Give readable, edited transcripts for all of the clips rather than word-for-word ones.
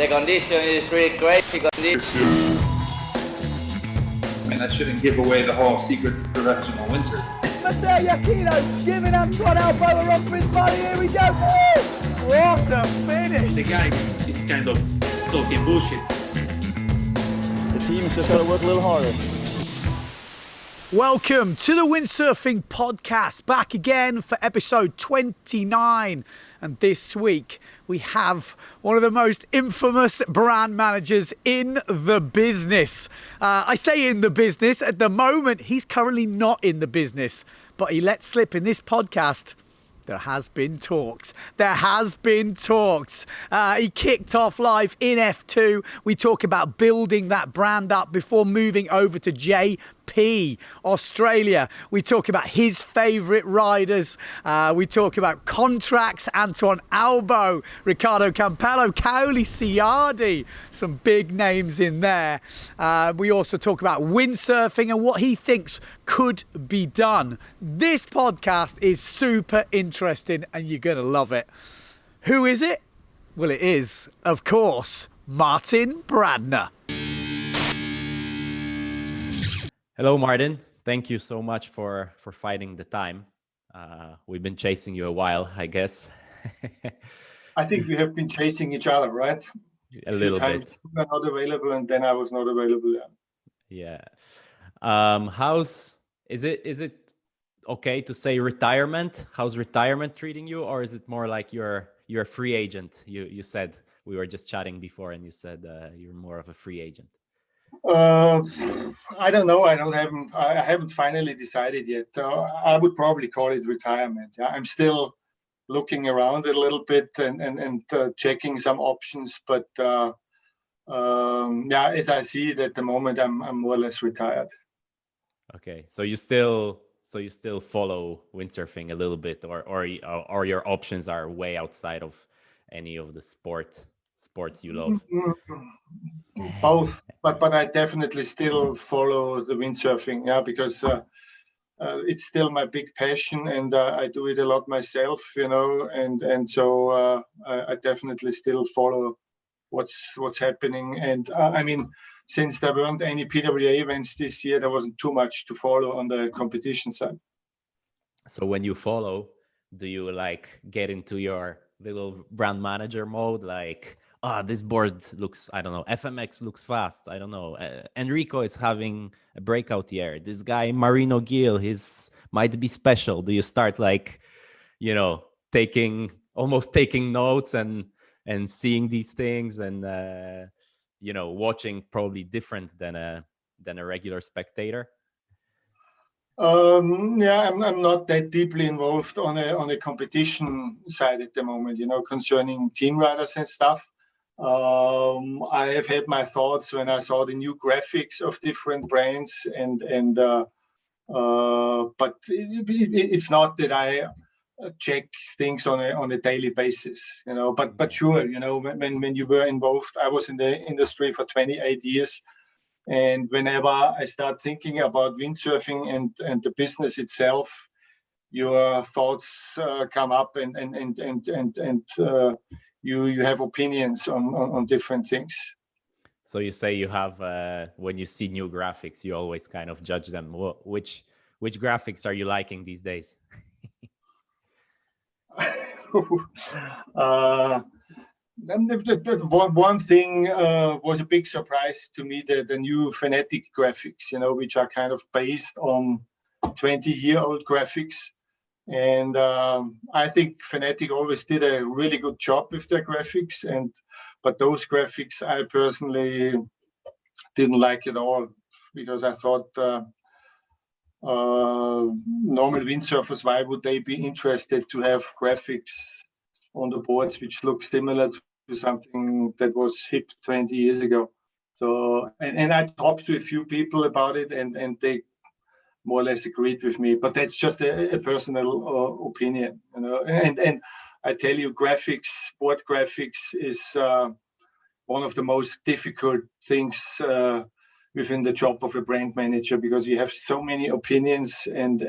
The condition is really crazy condition. And that shouldn't give away the whole secret to professional windsurfing. Matteo Iachino giving Antoine Albeau a run for his money. Here we go. What a finish. The guy is kind of talking bullshit. The team's just got to work a little harder. Welcome to the Windsurfing podcast, back again for episode 29. And this week we have one of the most infamous brand managers in the business. I say in the business, at the moment he's currently not in the business, but he let slip in this podcast. There has been talks. He kicked off live in F2. We talk about building that brand up before moving over to JP, Australia. We talk about his favourite riders. We talk about contracts, Antoine Albeau, Ricardo Campello, Kauli Seadi. Some big names in there. We also talk about windsurfing and what he thinks could be done. This podcast is super interesting and you're going to love it. Who is it? Well, it is, of course, Martin Brandner. Hello, Martin. Thank you so much for finding the time. We've been chasing you a while, I guess. I think we have been chasing each other, right? A little bit. You were not available, and then I was not available. Yeah. Is it okay to say retirement? How's retirement treating you, or is it more like you're a free agent? You said, we were just chatting before, and you said you're more of a free agent. I don't know. I haven't finally decided yet. I would probably call it retirement. Yeah, I'm still looking around a little bit and checking some options. But as I see it at the moment, I'm more or less retired. Okay, so you still follow windsurfing a little bit, or your options are way outside of any of the sports you love? Both, but I definitely still follow the windsurfing, because it's still my big passion, and I do it a lot myself, and so I definitely still follow what's happening. And I mean, since there weren't any PWA events this year, there wasn't too much to follow on the competition side. So when you follow, do you like get into your little brand manager mode, like, this board looks, I don't know, FMX looks fast, I don't know, Enrico is having a breakout year, this guy Marino Gil, might be special? Do you start like, taking notes and seeing these things and watching probably different than a regular spectator? I'm not that deeply involved on a competition side at the moment, concerning team riders and stuff. I have had my thoughts when I saw the new graphics of different brands, but it's not that I check things on a daily basis, But sure, when you were involved, I was in the industry for 28 years. And whenever I start thinking about windsurfing and the business itself, your thoughts come up, and you have opinions on different things. So you say you have when you see new graphics, you always kind of judge them. Which graphics are you liking these days? One thing was a big surprise to me, the new Fnatic graphics, which are kind of based on 20-year-old graphics. And I think Fnatic always did a really good job with their graphics, but those graphics I personally didn't like at all, because I thought normal windsurfers, why would they be interested to have graphics on the boards which look similar to something that was hip 20 years ago? So, and I talked to a few people about it, and they more or less agreed with me, but that's just a personal opinion, and I tell you, sport graphics is one of the most difficult things within the job of a brand manager, because you have so many opinions, and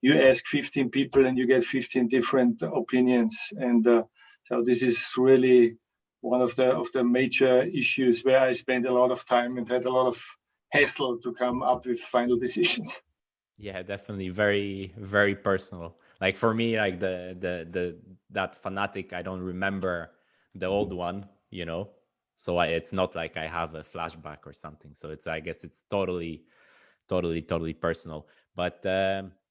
you ask 15 people and you get 15 different opinions, and so this is really one of the major issues where I spent a lot of time and had a lot of hassle to come up with final decisions. Yeah, definitely very, very personal. Like for me, like that Fanatic, I don't remember the old one, you know. So it's not like I have a flashback or something. So I guess it's totally personal. But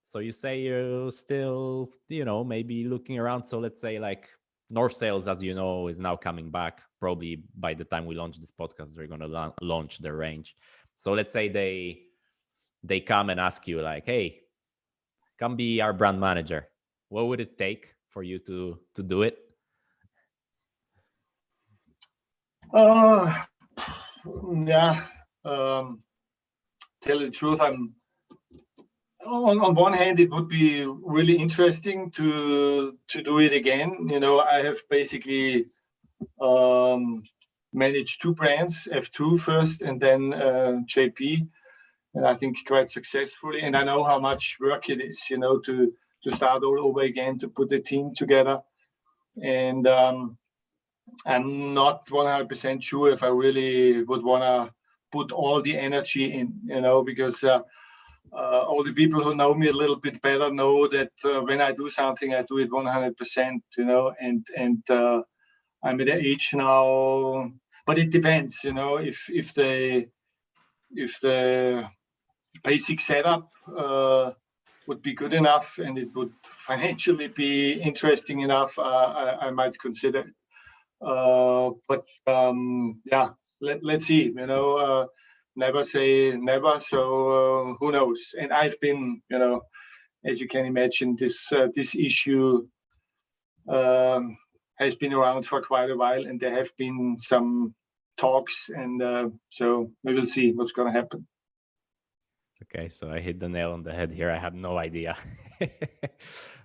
so you say you're still, you know, maybe looking around. So let's say like North Sails, as you know, is now coming back. Probably by the time we launch this podcast, they're going to launch their range. So let's say they come and ask you like, hey, come be our brand manager. What would it take for you to do it? Yeah. Tell you the truth, I'm on one hand, it would be really interesting to do it again. You know, I have basically managed two brands, F2 first and then JP, and I think quite successfully. And I know how much work it is, you know, to start all over again, to put the team together. And I'm not 100% sure if I really would want to put all the energy in, you know, because all the people who know me a little bit better know that when I do something, I do it 100%, you know, and I'm at the age now, but it depends, you know, if the basic setup would be good enough and it would financially be interesting enough, I might consider it. But yeah, let's see, you know, never say never. So who knows? And I've been, you know, as you can imagine, this issue has been around for quite a while, and there have been some talks, and so we will see what's going to happen. Okay, so I hit the nail on the head here. I had no idea.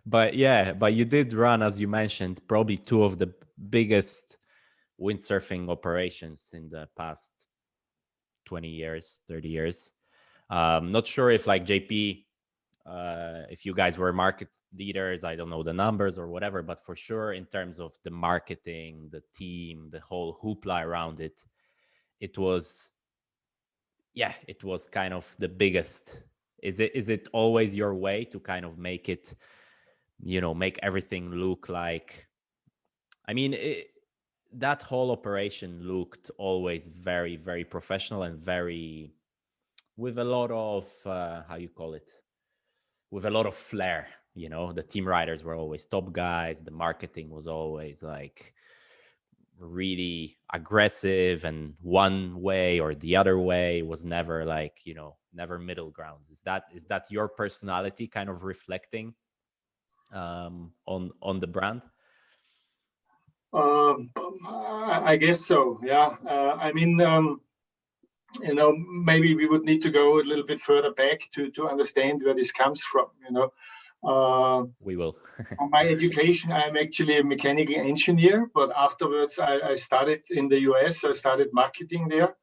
But you did run, as you mentioned, probably two of the biggest windsurfing operations in the past 20 years, 30 years. Not sure if like JP, if you guys were market leaders, I don't know the numbers or whatever, but for sure in terms of the marketing, the team, the whole hoopla around it, it was kind of the biggest. Is it always your way to kind of make it, you know, make everything look like, I mean, that whole operation looked always very, very professional and very, with a lot of, how you call it, with a lot of flair, you know, the team riders were always top guys. The marketing was always like really aggressive and one way or the other way. It was never like, you know, never middle ground. Is that your personality kind of reflecting on the brand? I guess so. Yeah. I mean, you know, maybe we would need to go a little bit further back to understand where this comes from. You know, we will. On my education, I'm actually a mechanical engineer, but afterwards I studied in the US. I started marketing there,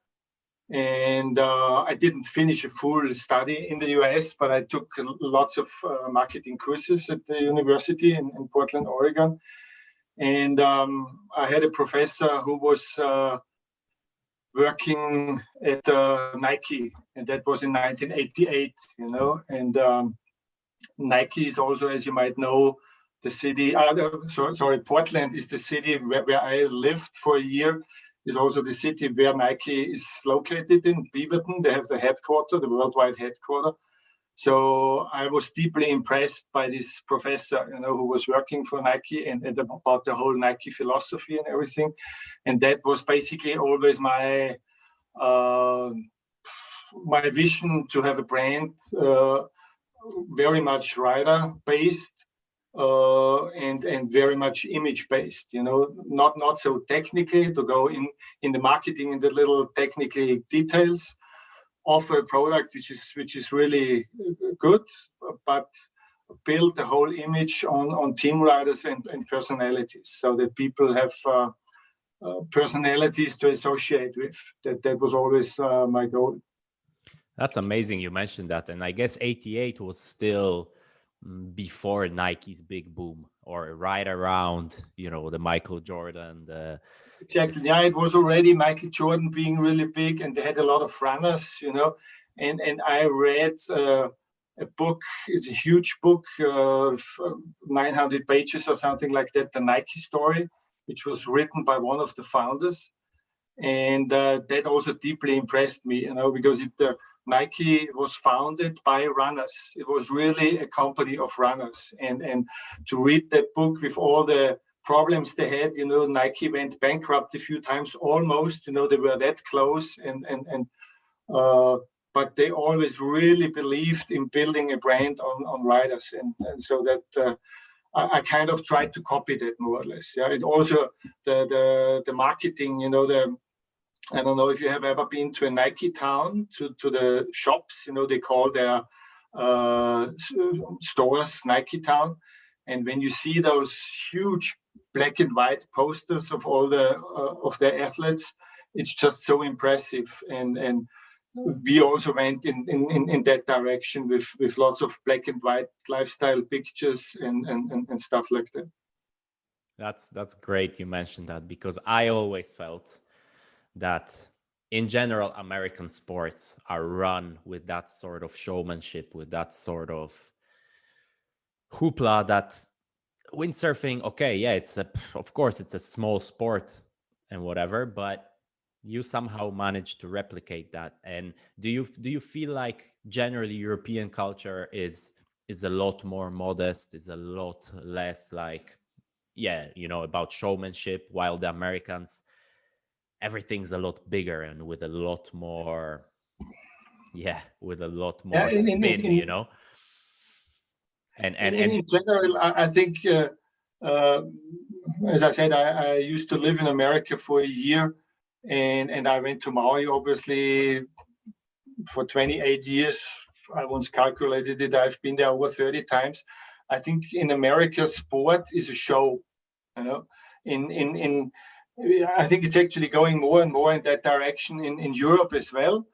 and I didn't finish a full study in the US, but I took lots of marketing courses at the university in Portland, Oregon. And I had a professor who was working at Nike, and that was in 1988, you know. And Nike is also, as you might know, the city, Portland is the city where I lived for a year, is also the city where Nike is located in Beaverton. They have the headquarters, the worldwide headquarters. So I was deeply impressed by this professor, you know, who was working for Nike and about the whole Nike philosophy and everything. And that was basically always my vision, to have a brand very much rider-based and very much image-based. You know, not so technically to go in the marketing in the little technical details. Offer a product which is really good, but build the whole image on team riders and personalities, so that people have personalities to associate with. That was always my goal. That's amazing you mentioned that. And I guess 88 was still before Nike's big boom, or right around, you know, the Michael Jordan, Exactly. Yeah, it was already Michael Jordan being really big, and they had a lot of runners, And I read a book. It's a huge book, 900 pages or something like that, the Nike story, which was written by one of the founders, and that also deeply impressed me, because Nike was founded by runners. It was really a company of runners, and to read that book with all the problems they had, Nike went bankrupt a few times, almost, they were that close, but they always really believed in building a brand on riders, and so that I kind of tried to copy that more or less. Yeah, and also the marketing, I don't know if you have ever been to a Nike town, to the shops, they call their stores Nike town. And when you see those huge black and white posters of all of the athletes, it's just so impressive. And we also went in that direction with lots of black and white lifestyle pictures and stuff like that. That's great you mentioned that, because I always felt that in general American sports are run with that sort of showmanship, with that sort of hoopla that windsurfing, okay, yeah, of course it's a small sport and whatever, but you somehow manage to replicate that. And do you feel like generally European culture is a lot more modest, is a lot less like, about showmanship, while the Americans, everything's a lot bigger and with a lot more spin, And in general, I think, as I said, I used to live in America for a year, and I went to Maui, obviously, for 28 years. I once calculated it. I've been there over 30 times. I think in America, sport is a show. I think it's actually going more and more in that direction in Europe as well.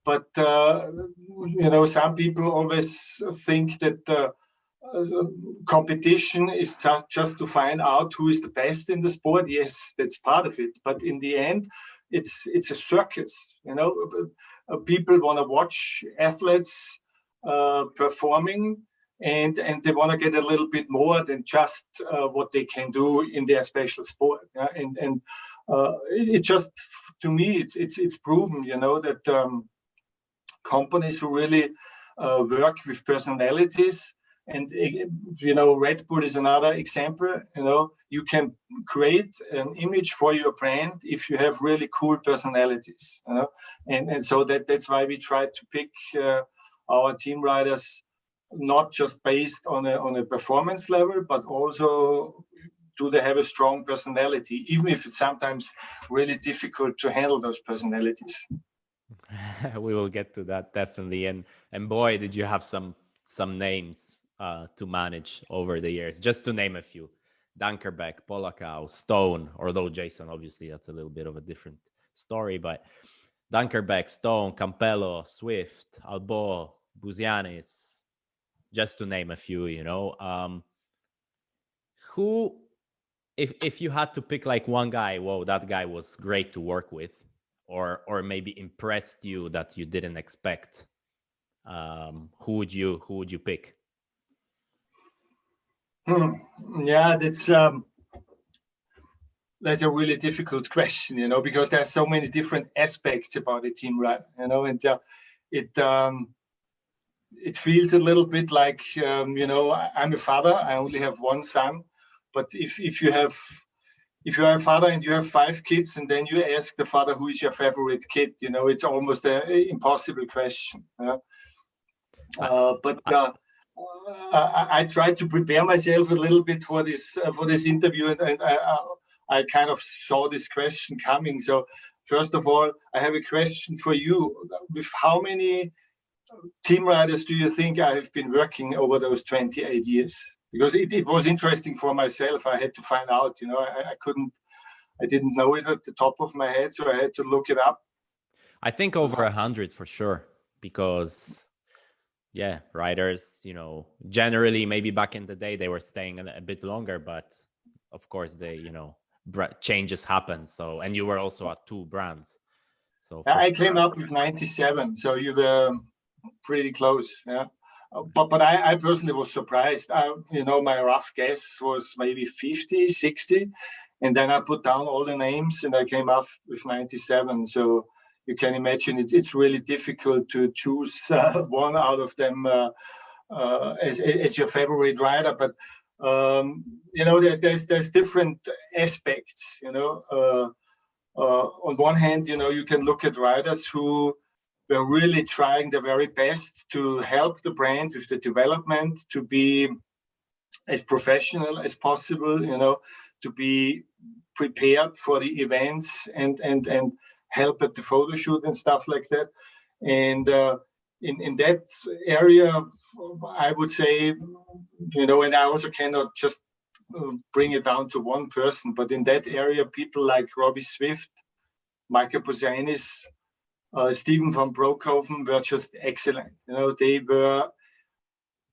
But some people always think that competition is just to find out who is the best in the sport. Yes, that's part of it. But in the end, it's a circus. People want to watch athletes performing, and they want to get a little bit more than just what they can do in their special sport. And it just, to me, it's proven, that companies who really work with personalities, and Red Bull is another example. You can create an image for your brand if you have really cool personalities. And so that's why we try to pick our team riders not just based on a performance level, but also do they have a strong personality, even if it's sometimes really difficult to handle those personalities. We will get to that definitely. And boy, did you have some names to manage over the years, just to name a few: Dunkerbeck, Polakau, Stone, although Jason, obviously that's a little bit of a different story, but Dunkerbeck, Stone, Campello, Swift, Albeau, Buzianis, just to name a few, who, if you had to pick like one guy, whoa, that guy was great to work with, or maybe impressed you that you didn't expect, who would you pick? Yeah, that's a really difficult question, because there are so many different aspects about a team, right? And it feels a little bit like, I'm a father. I only have one son, but if you are a father and you have 5 kids, and then you ask the father who is your favorite kid, it's almost an impossible question. But I tried to prepare myself a little bit for this interview, and I kind of saw this question coming. So first of all, I have a question for you. With how many team riders do you think I have been working over those 28 years? Because it was interesting for myself. I had to find out, I didn't know it at the top of my head, so I had to look it up. I think over 100 for sure, because riders, generally maybe back in the day they were staying a bit longer, but of course they, changes happen. So, and you were also at 2 brands. So I came up with 97, so you were pretty close. Yeah. But I personally was surprised. My rough guess was maybe 50, 60. And then I put down all the names and I came up with 97. So you can imagine it's really difficult to choose one out of them as your favorite rider. But, there's different aspects, on one hand, you can look at riders who were really trying their very best to help the brand with the development, to be as professional as possible, to be prepared for the events and help at the photo shoot and stuff like that. And in that area, I would say, and I also cannot just bring it down to one person, but in that area, people like Robbie Swift, Michael Posanis, Stephen van Broekhoven were just excellent.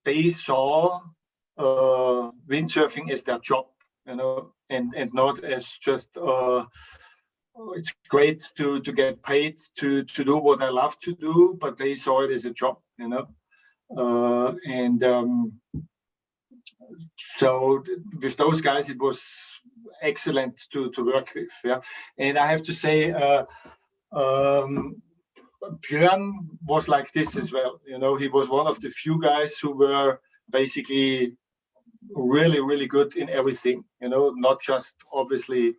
They saw windsurfing as their job, and not as just it's great to get paid to do what I love to do, but they saw it as a job, so with those guys, it was excellent to work with. Yeah, and I have to say, Bjorn was like this as well. He was one of the few guys who were basically really, really good in everything. Not just obviously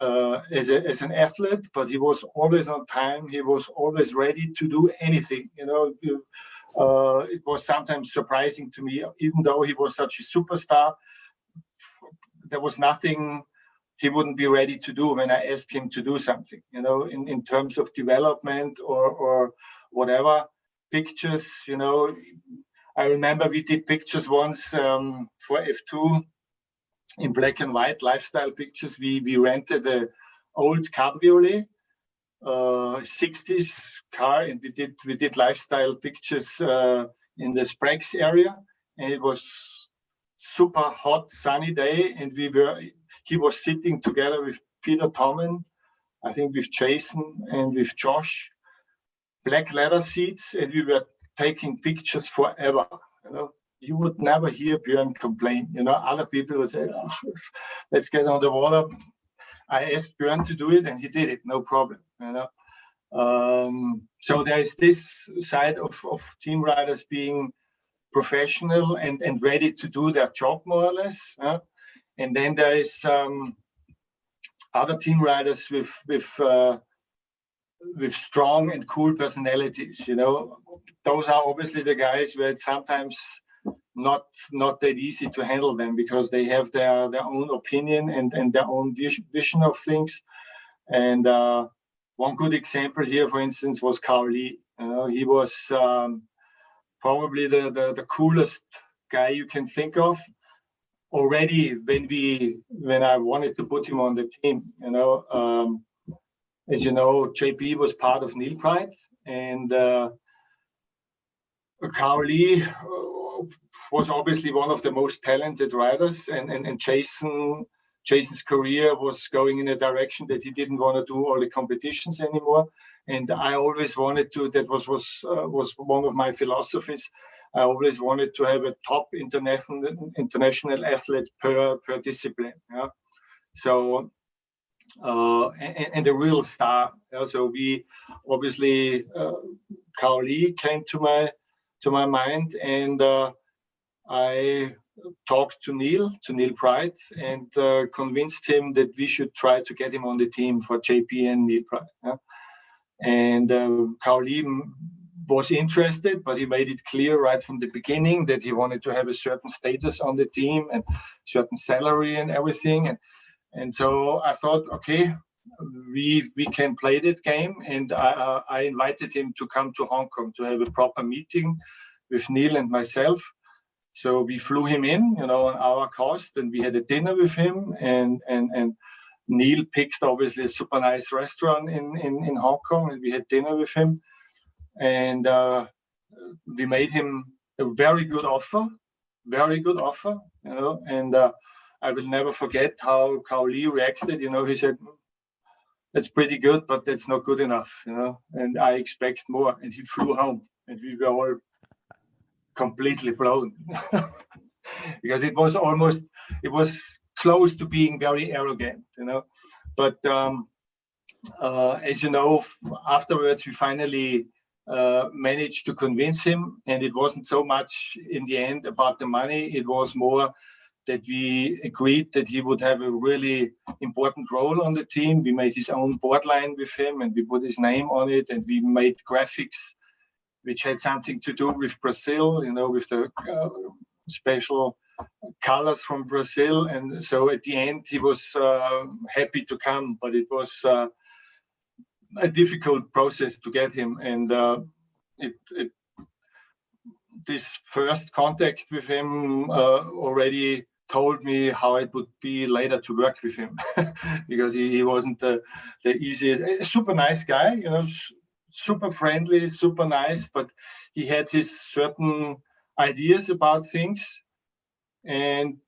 as an athlete, but he was always on time. He was always ready to do anything. It was sometimes surprising to me, even though he was such a superstar, there was nothing he wouldn't be ready to do when I asked him to do something, in terms of development or whatever. Pictures, I remember we did pictures once for F2 in black and white, lifestyle pictures. We rented an old cabriolet, 60s car, and we did lifestyle pictures in the Sprague's area, and it was super hot sunny day, and he was sitting together with Peter Thommen, I think with Jason and with Josh, black leather seats, and we were taking pictures forever. You would never hear Bjorn complain. Other people would say, let's get on the water. I asked Bjorn to do it, and he did it, no problem. So there's this side of team riders being professional and ready to do their job, more or less. And then there is other team riders with strong and cool personalities. Those are obviously the guys where it's sometimes not that easy to handle them, because they have their own opinion and their own vision of things. And one good example here, for instance, was Kauli. He was probably the coolest guy you can think of. Already when I wanted to put him on the team, as you know, JP was part of Neil Pride, and Kauli was obviously one of the most talented riders, and Jason's career was going in a direction that he didn't want to do all the competitions anymore. And I always wanted to, that was one of my philosophies, I always wanted to have a top international athlete per discipline. Yeah? So, and a real star. Yeah? So we obviously, Kauli came to my mind, and I talked to Neil Pride, and convinced him that we should try to get him on the team for JP and Neil Pride. Yeah? And Kauli was interested, but he made it clear right from the beginning that he wanted to have a certain status on the team and certain salary and everything. And so I thought, okay, we can play that game. And I invited him to come to Hong Kong to have a proper meeting with Neil and myself. So we flew him in, on our cost, and we had a dinner with him. And Neil picked obviously a super nice restaurant in Hong Kong, and we had dinner with him. And we made him a very good offer, and I will never forget how Kauli reacted. He said, "That's pretty good, but that's not good enough, and I expect more." And he flew home, and we were all completely blown because it was close to being very arrogant, But as you know, afterwards we finally managed to convince him, and it wasn't so much in the end about the money. It was more that we agreed that he would have a really important role on the team. We made his own board line with him, and we put his name on it, and we made graphics which had something to do with Brazil, with the special colors from Brazil. And so at the end, he was happy to come, but it was a difficult process to get him. And this first contact with him already told me how it would be later to work with him because he wasn't the easiest. A super nice guy, super friendly, super nice, but he had his certain ideas about things. And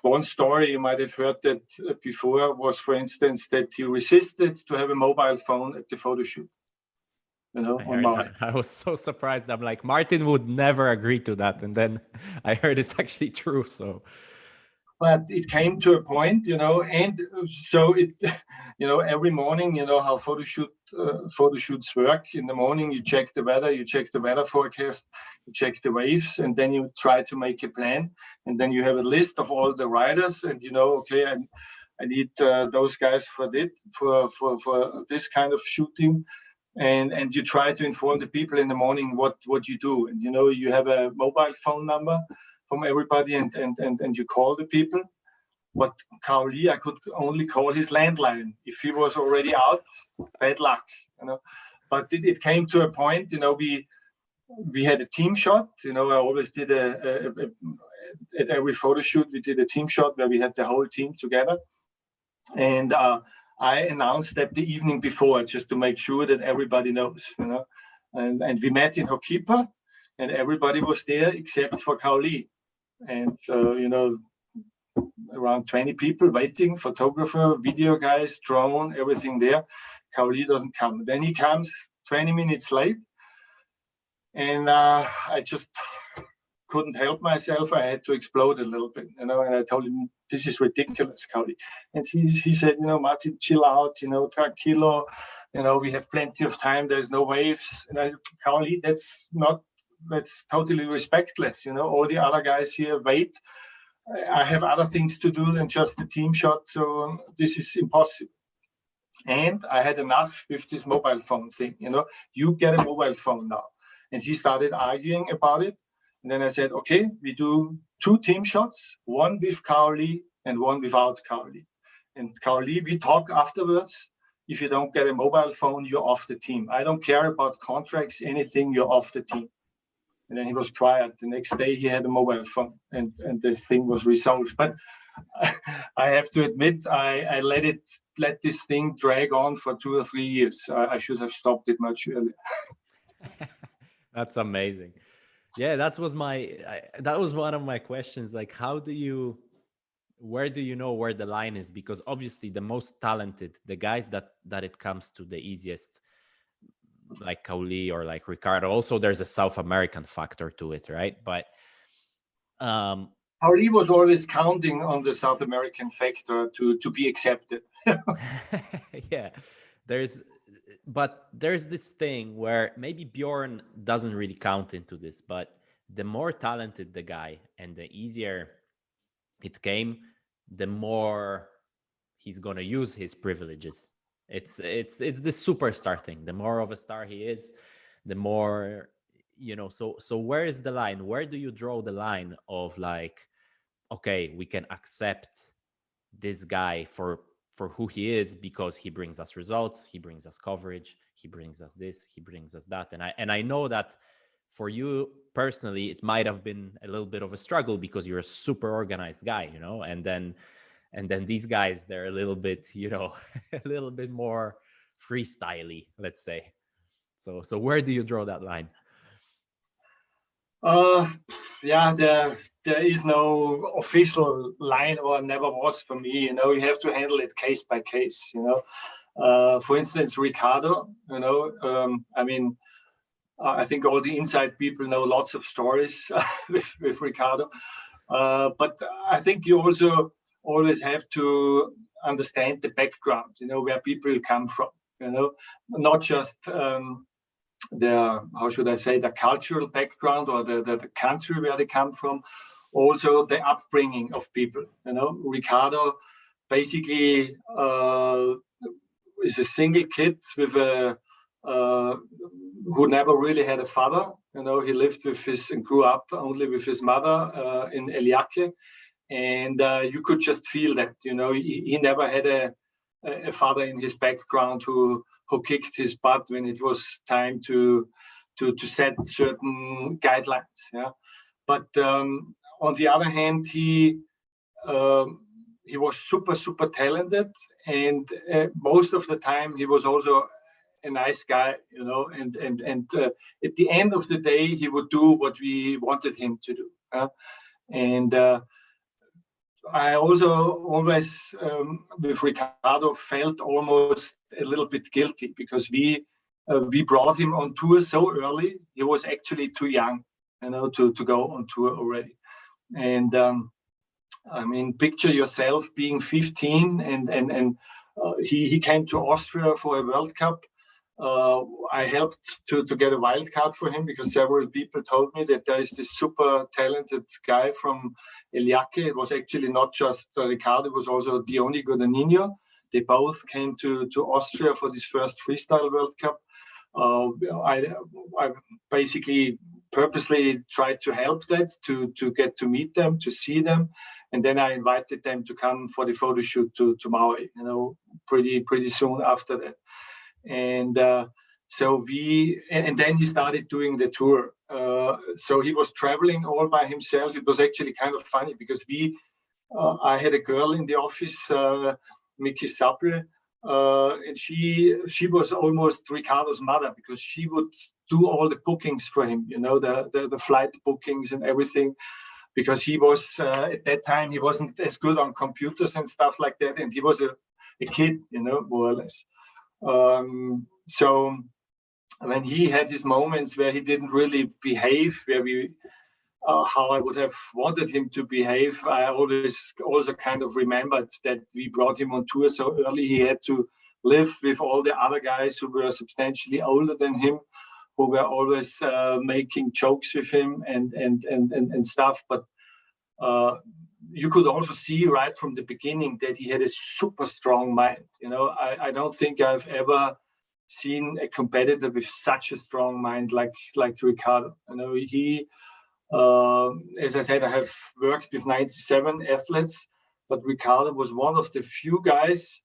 one story you might have heard that before was, for instance, that he resisted to have a mobile phone at the photo shoot. I was so surprised. I'm like, Martin would never agree to that, and then I heard it's actually true. So, but it came to a point, and so it, every morning, how photo shoots work. In the morning, you check the weather forecast, you check the waves, and then you try to make a plan, and then you have a list of all the riders, and okay, I need those guys for this kind of shooting. And you try to inform the people in the morning what you do. And, you have a mobile phone number from everybody and you call the people. But Kauli, I could only call his landline. If he was already out, bad luck, But it came to a point, we had a team shot. I always did at every photo shoot, we did a team shot where we had the whole team together. And I announced that the evening before, just to make sure that everybody knows, And we met in Hokipa, and everybody was there except for Kauli. And, around 20 people waiting, photographer, video guys, drone, everything there. Kauli doesn't come. Then he comes 20 minutes late, and I just couldn't help myself. I had to explode a little bit, and I told him, "This is ridiculous, Kauli." And he said, "Martin, chill out, tranquilo, we have plenty of time, there's no waves." And I said, "Kauli, that's totally respectless, all the other guys here wait. I have other things to do than just the team shot, so this is impossible." And I had enough with this mobile phone thing, you get a mobile phone now. And he started arguing about it. And then I said, okay, we do 2 team shots, one with Kauli and one without Kauli. And Kauli, we talk afterwards. If you don't get a mobile phone, you're off the team. I don't care about contracts, anything, you're off the team. And then he was quiet. The next day he had a mobile phone, and the thing was resolved. But I have to admit, I let this thing drag on for 2 or 3 years. I should have stopped it much earlier. That's amazing. Yeah, that was one of my questions. Like, where do you know where the line is? Because obviously the most talented, the guys that it comes to the easiest, like Kauli or like Ricardo, also there's a South American factor to it, right? But Kauli was always counting on the South American factor to be accepted. Yeah, there's this thing where maybe Bjorn doesn't really count into this, but the more talented the guy and the easier it came, the more he's going to use his privileges. It's the superstar thing. The more of a star he is, the more, so where is the line? Where do you draw the line of like, okay, we can accept this guy for who he is because he brings us results, he brings us coverage, he brings us this, he brings us that. And I know that for you personally, it might have been a little bit of a struggle because you're a super organized guy, and then these guys, they're a little bit, a little bit more freestyly, let's say. So where do you draw that line? yeah, there is no official line, or never was for me. You have to handle it case by case. For instance, Ricardo. I think all the inside people know lots of stories with Ricardo. But I think you also always have to understand the background, where people come from, not just the cultural background or the country where they come from, also the upbringing of people. Ricardo basically is a single kid with who never really had a father. He lived and grew up only with his mother in Eliake, and you could just feel that. He never had a father in his background who kicked his butt when it was time to set certain guidelines. Yeah, but on the other hand, he was super talented, and most of the time he was also a nice guy, and at the end of the day, he would do what we wanted him to do. And I also always, with Ricardo, felt almost a little bit guilty because we brought him on tour so early. He was actually too young, to go on tour already. And picture yourself being 15, and he came to Austria for a World Cup. I helped to get a wild card for him because several people told me that there is this super talented guy from Eliake. It was actually not just Ricardo, it was also Diony Godinho. They both came to Austria for this first freestyle World Cup. I basically purposely tried to help that, to get to meet them, to see them. And then I invited them to come for the photo shoot to Maui, pretty soon after that. And and then he started doing the tour. So he was traveling all by himself. It was actually kind of funny because I had a girl in the office, Miki Sabre, and she was almost Ricardo's mother because she would do all the bookings for him, the flight bookings and everything, because he was at that time he wasn't as good on computers and stuff like that, and he was a kid, more or less. So when he had his moments where he didn't really behave, where how I would have wanted him to behave, I always also kind of remembered that we brought him on tour so early. He had to live with all the other guys who were substantially older than him, who were always making jokes with him and stuff. But you could also see right from the beginning that he had a super strong mind. I don't think I've ever seen a competitor with such a strong mind like Ricardo. He, as I said, I have worked with 97 athletes, but Ricardo was one of the few guys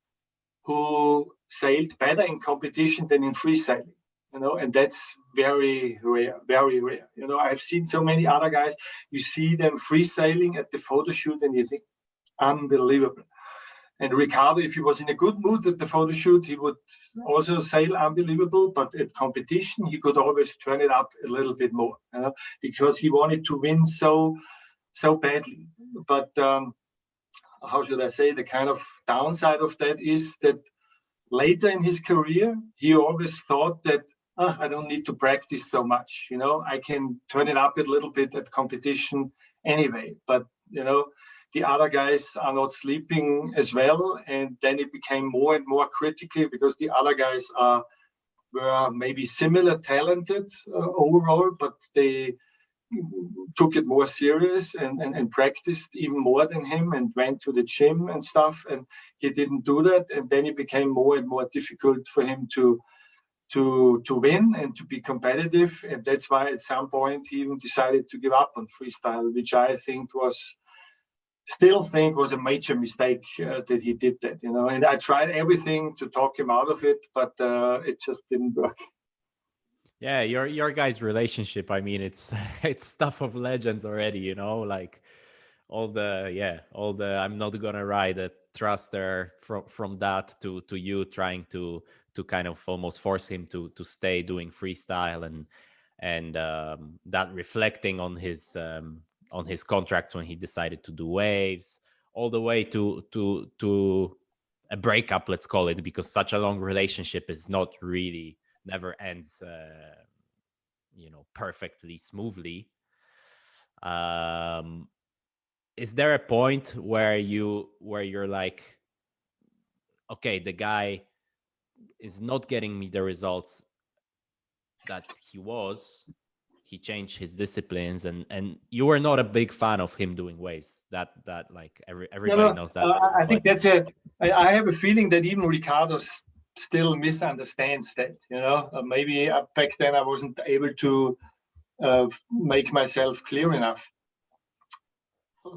who sailed better in competition than in freesailing. And that's very rare, very rare. I've seen so many other guys, you see them freestyling at the photo shoot and you think, unbelievable. And Ricardo, if he was in a good mood at the photo shoot, he would also sail unbelievable, but at competition, he could always turn it up a little bit more, because he wanted to win so badly. But how should I say, the kind of downside of that is that later in his career, he always thought that I don't need to practice so much. I can turn it up a little bit at competition anyway. But, the other guys are not sleeping as well. And then it became more and more critical because the other guys were maybe similar talented overall, but they took it more serious and practiced even more than him and went to the gym and stuff. And he didn't do that. And then it became more and more difficult for him to win and to be competitive. And that's why at some point he even decided to give up on freestyle, which I still think was a major mistake that he did that, and I tried everything to talk him out of it, but it just didn't work. Yeah, your guys' relationship, it's stuff of legends already, like all the I'm not gonna ride a thruster from that to you trying to kind of almost force him to stay doing freestyle and that reflecting on his on his contracts when he decided to do waves, all the way to a breakup, let's call it, because such a long relationship is not really, never ends, perfectly smoothly. Is there a point where you're like, okay, the guy is not getting me the results that he changed his disciplines, and you were not a big fan of him doing waves, that like everybody knows that. I think that's I have a feeling that even Ricardo still misunderstands that, maybe back then I wasn't able to make myself clear enough.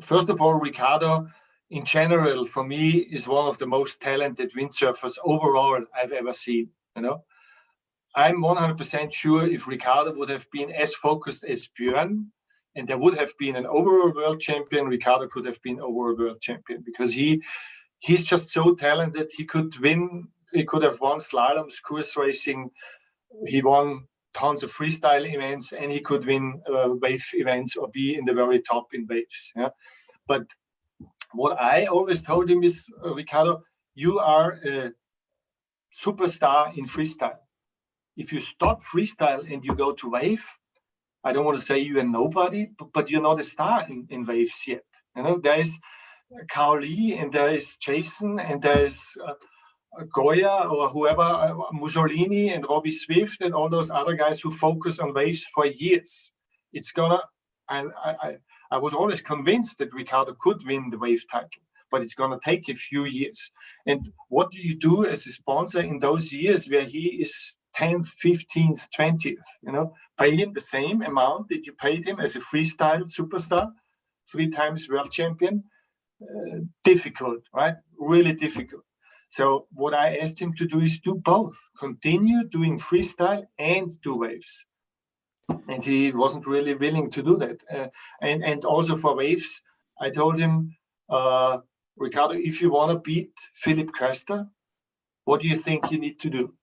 First of all, Ricardo in general for me is one of the most talented windsurfers overall I've ever seen. I'm 100% sure if Ricardo would have been as focused as Bjorn, and there would have been an overall world champion, Ricardo could have been overall world champion, because he's just so talented. He could win. He could have won slaloms, course racing. He won tons of freestyle events, and he could win wave events or be in the very top in waves. Yeah? But what I always told him is, Ricardo, you are a superstar in freestyle. If you stop freestyle and you go to wave, I don't want to say you're a nobody, but you're not a star in waves yet. There is Kauli, and there is Jason, and there is Goya or whoever, Mussolini and Robbie Swift and all those other guys who focus on waves for years. It's gonna, I was always convinced that Ricardo could win the wave title, but it's gonna take a few years. And what do you do as a sponsor in those years where he is 10th, 15th, 20th? Pay him the same amount that you paid him as a freestyle superstar, 3 times world champion? Difficult, right? Really difficult. So what I asked him to do is do both. Continue doing freestyle and do waves. And he wasn't really willing to do that. And also for waves, I told him, Ricardo, if you want to beat Philip Köster, what do you think you need to do?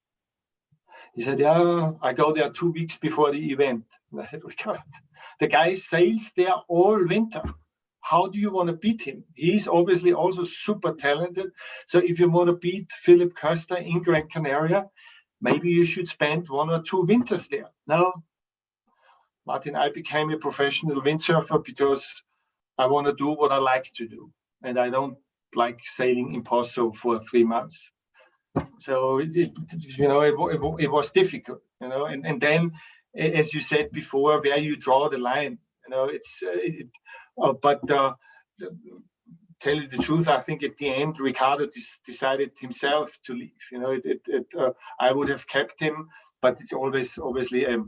He said, yeah, I go there 2 weeks before the event. And I said, Ricardo, the guy sails there all winter. How do you want to beat him? He's obviously also super talented. So if you want to beat Philip Köster in Gran Canaria, maybe you should spend 1 or 2 winters there. No, Martin, I became a professional windsurfer because I want to do what I like to do. And I don't like sailing in Poso for 3 months. So it was difficult, and then, as you said before, where you draw the line, but tell you the truth, I think at the end Ricardo decided himself to leave. I would have kept him, but it's always obviously a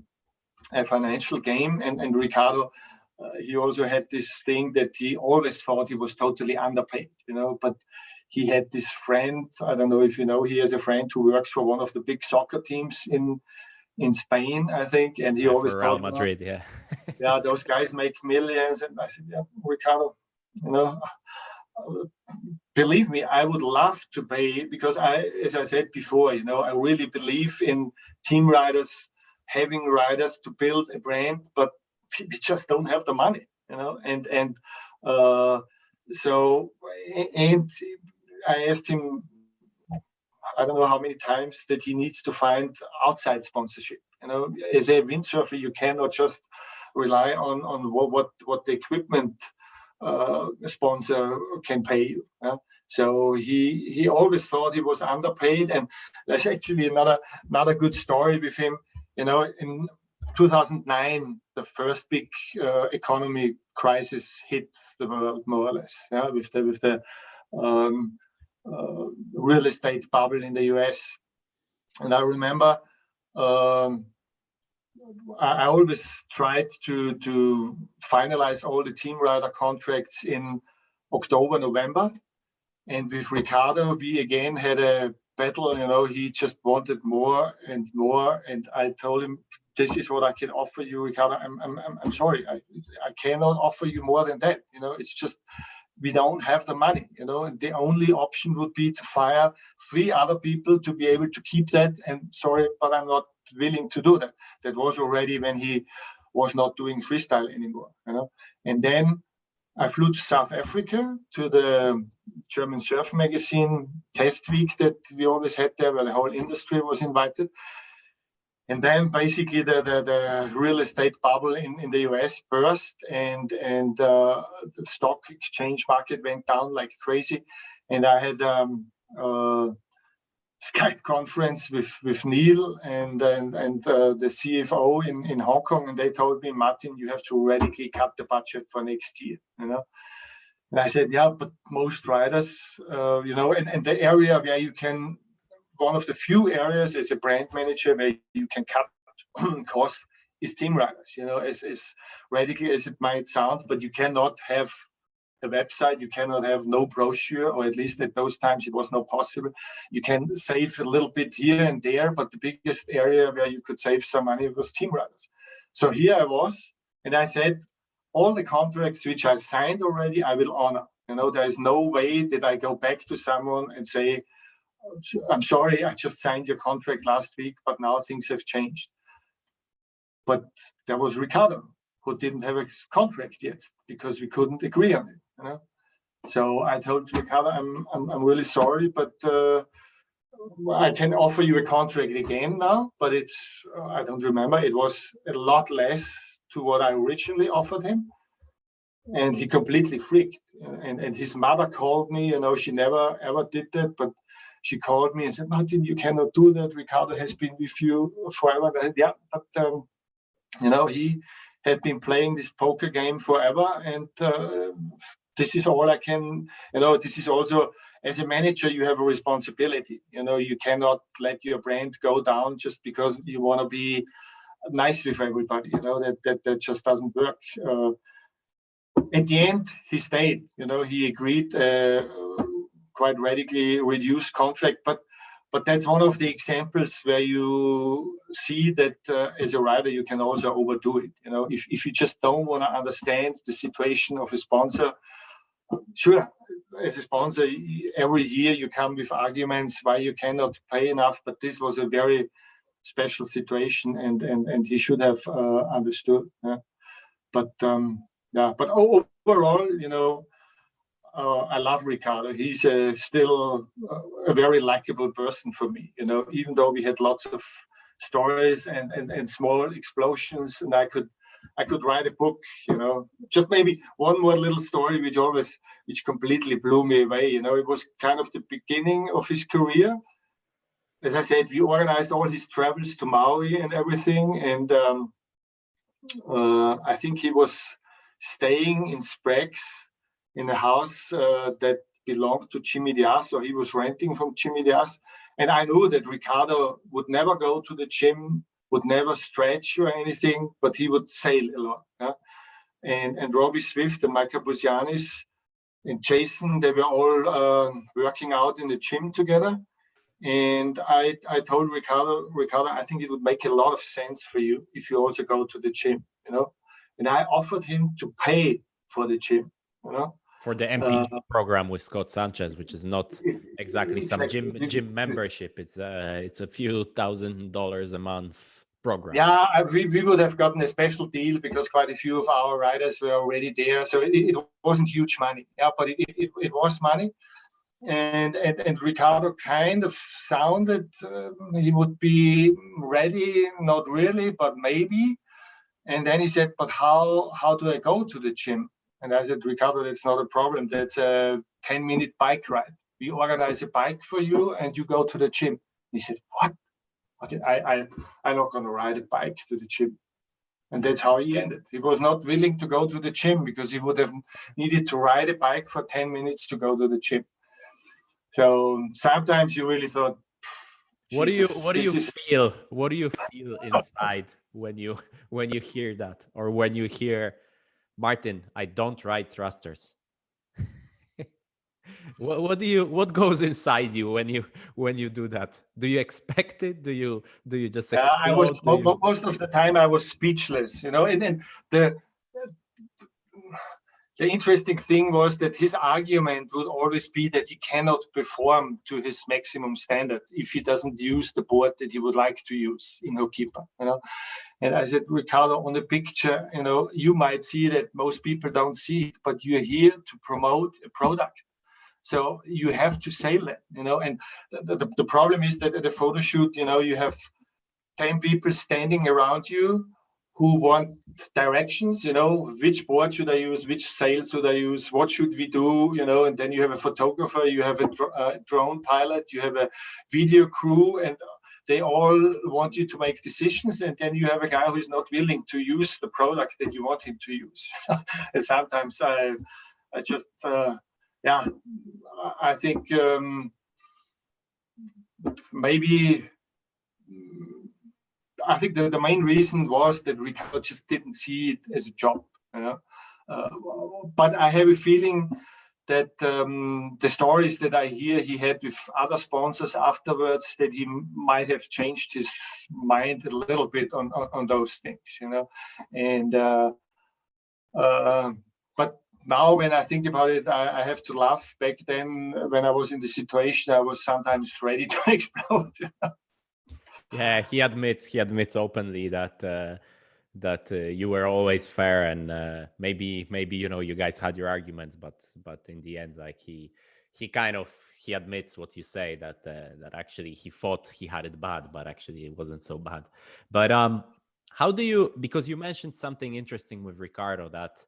financial game, and Ricardo, he also had this thing that he always thought he was totally underpaid, but he had this friend, I don't know if you know, he has a friend who works for one of the big soccer teams in Spain, I think, and he always for Real told Madrid, me, yeah, those guys make millions. And I said, yeah, Ricardo, believe me, I would love to pay, because as I said before, I really believe in team riders, having riders to build a brand, but we just don't have the money, so I asked him, I don't know how many times, that he needs to find outside sponsorship. As a windsurfer, you cannot just rely on what the equipment sponsor can pay you. So he always thought he was underpaid, and there's actually another good story with him. In 2009, the first big economy crisis hit the world, more or less, with the real estate bubble in the US. And I remember I always tried to finalize all the team rider contracts in October, November. And with Ricardo, we again had a battle. He just wanted more and more. And I told him, this is what I can offer you, Ricardo. I'm sorry. I cannot offer you more than that. It's just, we don't have the money, and the only option would be to fire 3 other people to be able to keep that. And sorry, but I'm not willing to do that. That was already when he was not doing freestyle anymore, And then I flew to South Africa to the German surf magazine test week that we always had there, where the whole industry was invited. And then basically the real estate bubble in the US burst, and the stock exchange market went down like crazy. And I had Skype conference with Neil and the CFO in Hong Kong, and they told me, Martin, you have to radically cut the budget for next year, And I said, yeah, but most riders, and the area where you can, one of the few areas as a brand manager where you can cut cost is team riders, as radically as it might sound, but you cannot have a website, you cannot have no brochure, or at least at those times it was not possible. You can save a little bit here and there, but the biggest area where you could save some money was team riders. So here I was, and I said, all the contracts which I signed already, I will honor. There is no way that I go back to someone and say, I'm sorry, I just signed your contract last week, but now things have changed. But there was Ricardo, who didn't have a contract yet because we couldn't agree on it. So I told Ricardo, I'm really sorry, but I can offer you a contract again now, but it's, I don't remember, it was a lot less to what I originally offered him. And he completely freaked. And his mother called me, she never ever did that, but she called me and said, Martin, you cannot do that. Ricardo has been with you forever. And I said, yeah, but he had been playing this poker game forever, and this is all I can, this is also, as a manager, you have a responsibility. You cannot let your brand go down just because you want to be nice with everybody. That just doesn't work. At the end, he stayed. He agreed, quite radically reduced contract, but that's one of the examples where you see that as a rider, you can also overdo it. If you just don't want to understand the situation of a sponsor, sure, as a sponsor, every year you come with arguments why you cannot pay enough, but this was a very special situation, and he should have understood. But overall, I love Ricardo. He's still a very likable person for me. Even though we had lots of stories and small explosions, and I could write a book. Just maybe one more little story which completely blew me away. It was kind of the beginning of his career. As I said, we organized all his travels to Maui and everything, and I think he was staying in Sprague's in a house that belonged to Jimmy Diaz, so he was renting from Jimmy Diaz. And I knew that Ricardo would never go to the gym, would never stretch or anything, but he would sail a lot. And Robbie Swift and Micah Busianis and Jason, they were all working out in the gym together. And I told Ricardo, I think it would make a lot of sense for you if you also go to the gym, And I offered him to pay for the gym, For the MPG program with Scott Sanchez, which is not exactly some gym membership. It's a few $1,000s a month program. Yeah, we would have gotten a special deal because quite a few of our riders were already there. So it wasn't huge money. Yeah, but it was money. And Ricardo kind of sounded he would be ready, not really, but maybe. And then he said, but how do I go to the gym? And I said, Ricardo, that's not a problem. That's a 10-minute bike ride. We organize a bike for you and you go to the gym. He said, what? I'm not going to ride a bike to the gym. And that's how he ended. He was not willing to go to the gym because he would have needed to ride a bike for 10 minutes to go to the gym. So sometimes you really thought, what do you feel? What do you feel inside when you hear that, or when you hear, Martin, I don't ride thrusters? What goes inside you when you do that? Do you expect it? Do you just explode? Most of the time I was speechless, and the interesting thing was that his argument would always be that he cannot perform to his maximum standard if he doesn't use the board that he would like to use in Hookkeeper, you know. And I said, Ricardo, on the picture, you know, you might see that most people don't see it, but you're here to promote a product. So you have to sell that, you know. And the problem is that at a photo shoot, you know, you have 10 people standing around you who want directions, you know, which board should I use, which sail should I use, what should we do, you know, and then you have a photographer, you have a drone pilot, you have a video crew, and they all want you to make decisions, and then you have a guy who is not willing to use the product that you want him to use. And sometimes I just, I think maybe... I think the main reason was that Ricardo just didn't see it as a job, you know. But I have a feeling that the stories that I hear he had with other sponsors afterwards, that he might have changed his mind a little bit on those things, you know. And but now when I think about it, I have to laugh. Back then, when I was in the situation, I was sometimes ready to explode. Yeah, he admits openly that you were always fair, and maybe you know, you guys had your arguments, but in the end, like he admits what you say, that actually he thought he had it bad, but actually it wasn't so bad. But how do you, because you mentioned something interesting with Ricardo, that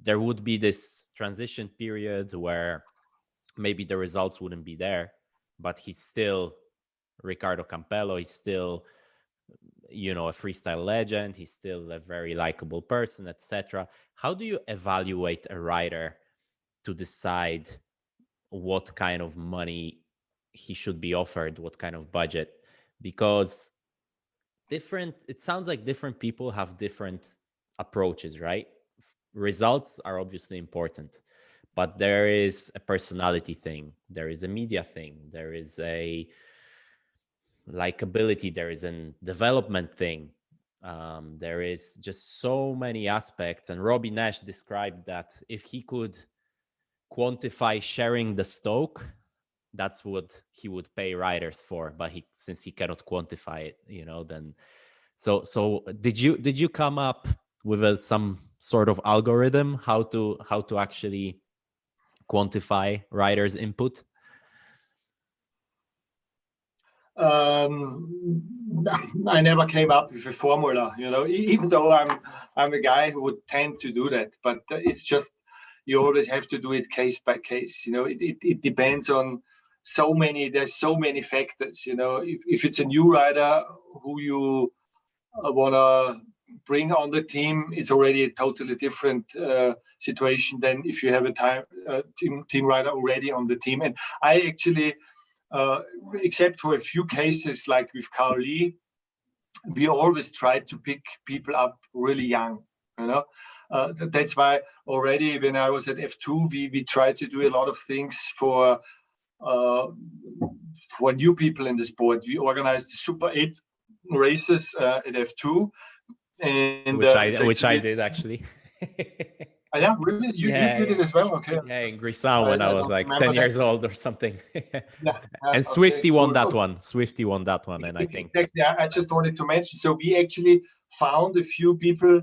there would be this transition period where maybe the results wouldn't be there, but he's still Ricardo Campello, he's still, you know, a freestyle legend, he's still a very likable person, etc. How do you evaluate a rider to decide what kind of money he should be offered, what kind of budget? Because it sounds like different people have different approaches, right? Results are obviously important, but there is a personality thing, there is a media thing, there is a likability, there is a development thing, there is just so many aspects. And Robbie Nash described that if he could quantify sharing the stoke, that's what he would pay riders for, but since he cannot quantify it, you know, then so did you come up with some sort of algorithm how to actually quantify riders' input? I never came up with a formula, you know, even though I'm a guy who would tend to do that, but it's just, you always have to do it case by case, you know. It depends on there's so many factors, you know. If it's a new rider who you want to bring on the team, it's already a totally different situation than if you have a team rider already on the team. And I actually, except for a few cases like with Kauli, we always try to pick people up really young, you know. That's why already when I was at F2, we tried to do a lot of things for new people in the sport. We organized the Super 8 races at F2, and which I did actually. Yeah, really? You did it as well? Okay. Yeah, in Grisau when I was like 10 years old or something. And okay. Swifty won that one. Swifty won that one, and I think. Exactly. I just wanted to mention. So we actually found a few people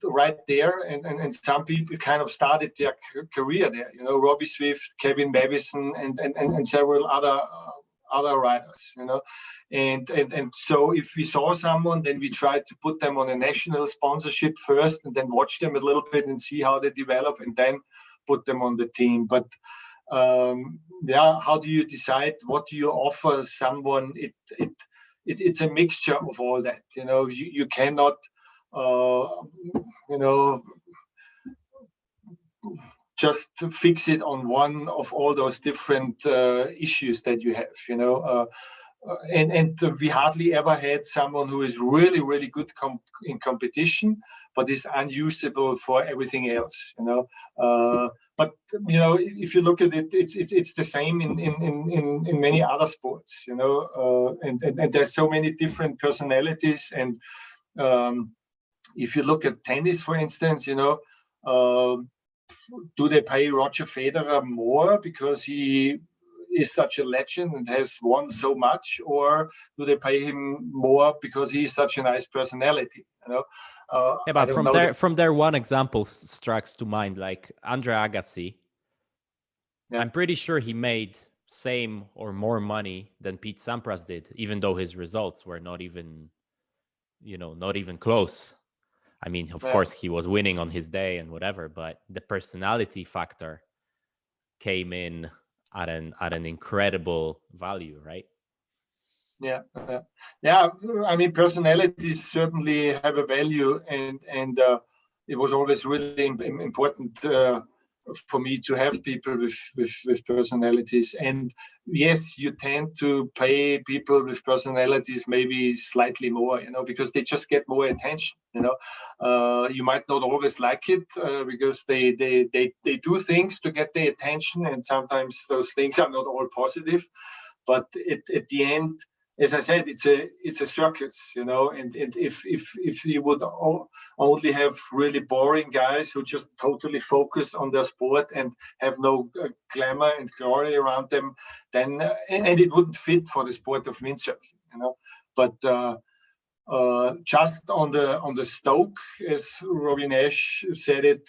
right there, and some people kind of started their career there. You know, Robbie Swift, Kevin Mavison, and several other riders. You know, and so if we saw someone, then we tried to put them on a national sponsorship first, and then watch them a little bit and see how they develop, and then put them on the team. But how do you decide? What do you offer someone? It's a mixture of all that. You know, you cannot, you know, just fix it on one of all those different issues that you have. You know. And we hardly ever had someone who is really, really good in competition, but is unusable for everything else, you know. But you know, if you look at it, it's the same in many other sports, you know. And there's so many different personalities. And if you look at tennis, for instance, you know, Do they pay Roger Federer more because he is such a legend and has won so much, or do they pay him more because he's such a nice personality? You know, Yeah, but from there, one example strikes to mind, like Andre Agassi. Yeah. I'm pretty sure he made same or more money than Pete Sampras did, even though his results were not even close. I mean, of course, he was winning on his day and whatever, but the personality factor came in at an incredible value, right? Yeah. I mean, personalities certainly have a value, and it was always really important for me to have people with personalities. And yes, you tend to pay people with personalities maybe slightly more, you know, because they just get more attention. You know, you might not always like it because they do things to get the attention, and sometimes those things are not all positive. But at the end, as I said, it's a circus, you know, and if you would only have really boring guys who just totally focus on their sport and have no glamour and glory around them, then and it wouldn't fit for the sport of windsurfing, you know. But just on the stoke, as Robbie Nash said it,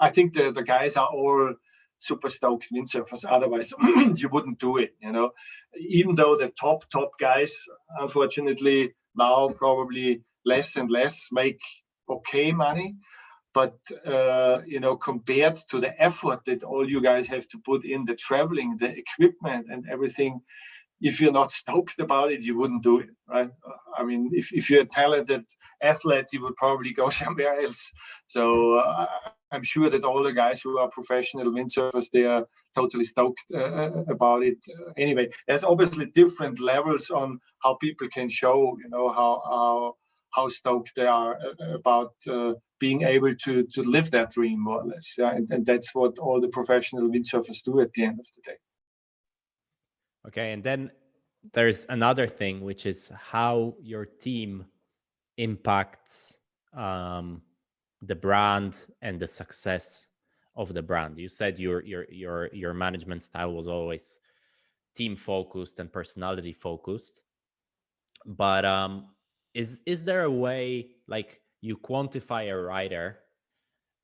I think the guys are all super stoked windsurfers. Otherwise, you wouldn't do it, you know. Even though the top guys, unfortunately, now probably less and less make okay money, but you know, compared to the effort that all you guys have to put in, the traveling, the equipment, and everything, if you're not stoked about it, you wouldn't do it, right? I mean, if you're a talented athlete, you would probably go somewhere else. So I'm sure that all the guys who are professional windsurfers, they are totally stoked about it. Anyway, there's obviously different levels on how people can show, you know, how stoked they are about being able to live that dream, more or less. Yeah? And that's what all the professional windsurfers do at the end of the day. Okay, and then there's another thing, which is how your team impacts the brand and the success of the brand. You said your management style was always team focused and personality focused, but is there a way, like, you quantify a rider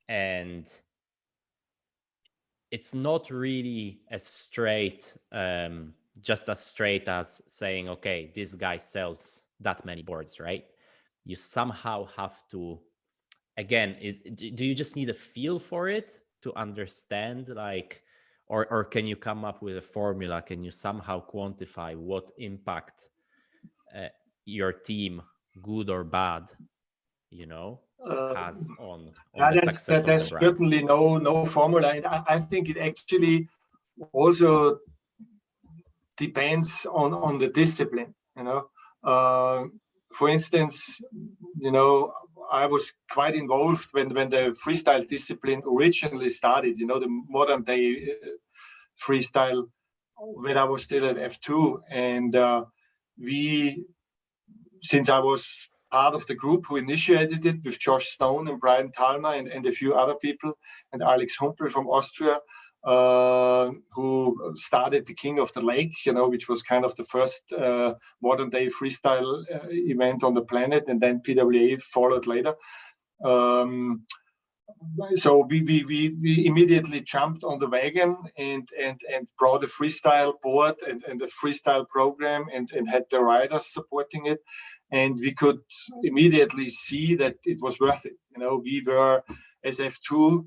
and it's not really as straight, just as straight as saying, okay, this guy sells that many boards, right? You somehow have to, again, do you just need a feel for it to understand, like, or can you come up with a formula? Can you somehow quantify what impact your team, good or bad, you know, has on the success of the brand? There's certainly no formula, and I think it actually also depends on the discipline, you know. For instance, you know, I was quite involved when the freestyle discipline originally started, you know, the modern day freestyle, when I was still at F2. And since I was part of the group who initiated it with Josh Stone and Brian Talma and a few other people, and Alex Humpel from Austria, who started the King of the Lake, you know, which was kind of the first modern day freestyle event on the planet, and then PWA followed later. So we immediately jumped on the wagon and brought a freestyle board and a freestyle program and had the riders supporting it. And we could immediately see that it was worth it. You know, we were, as F2,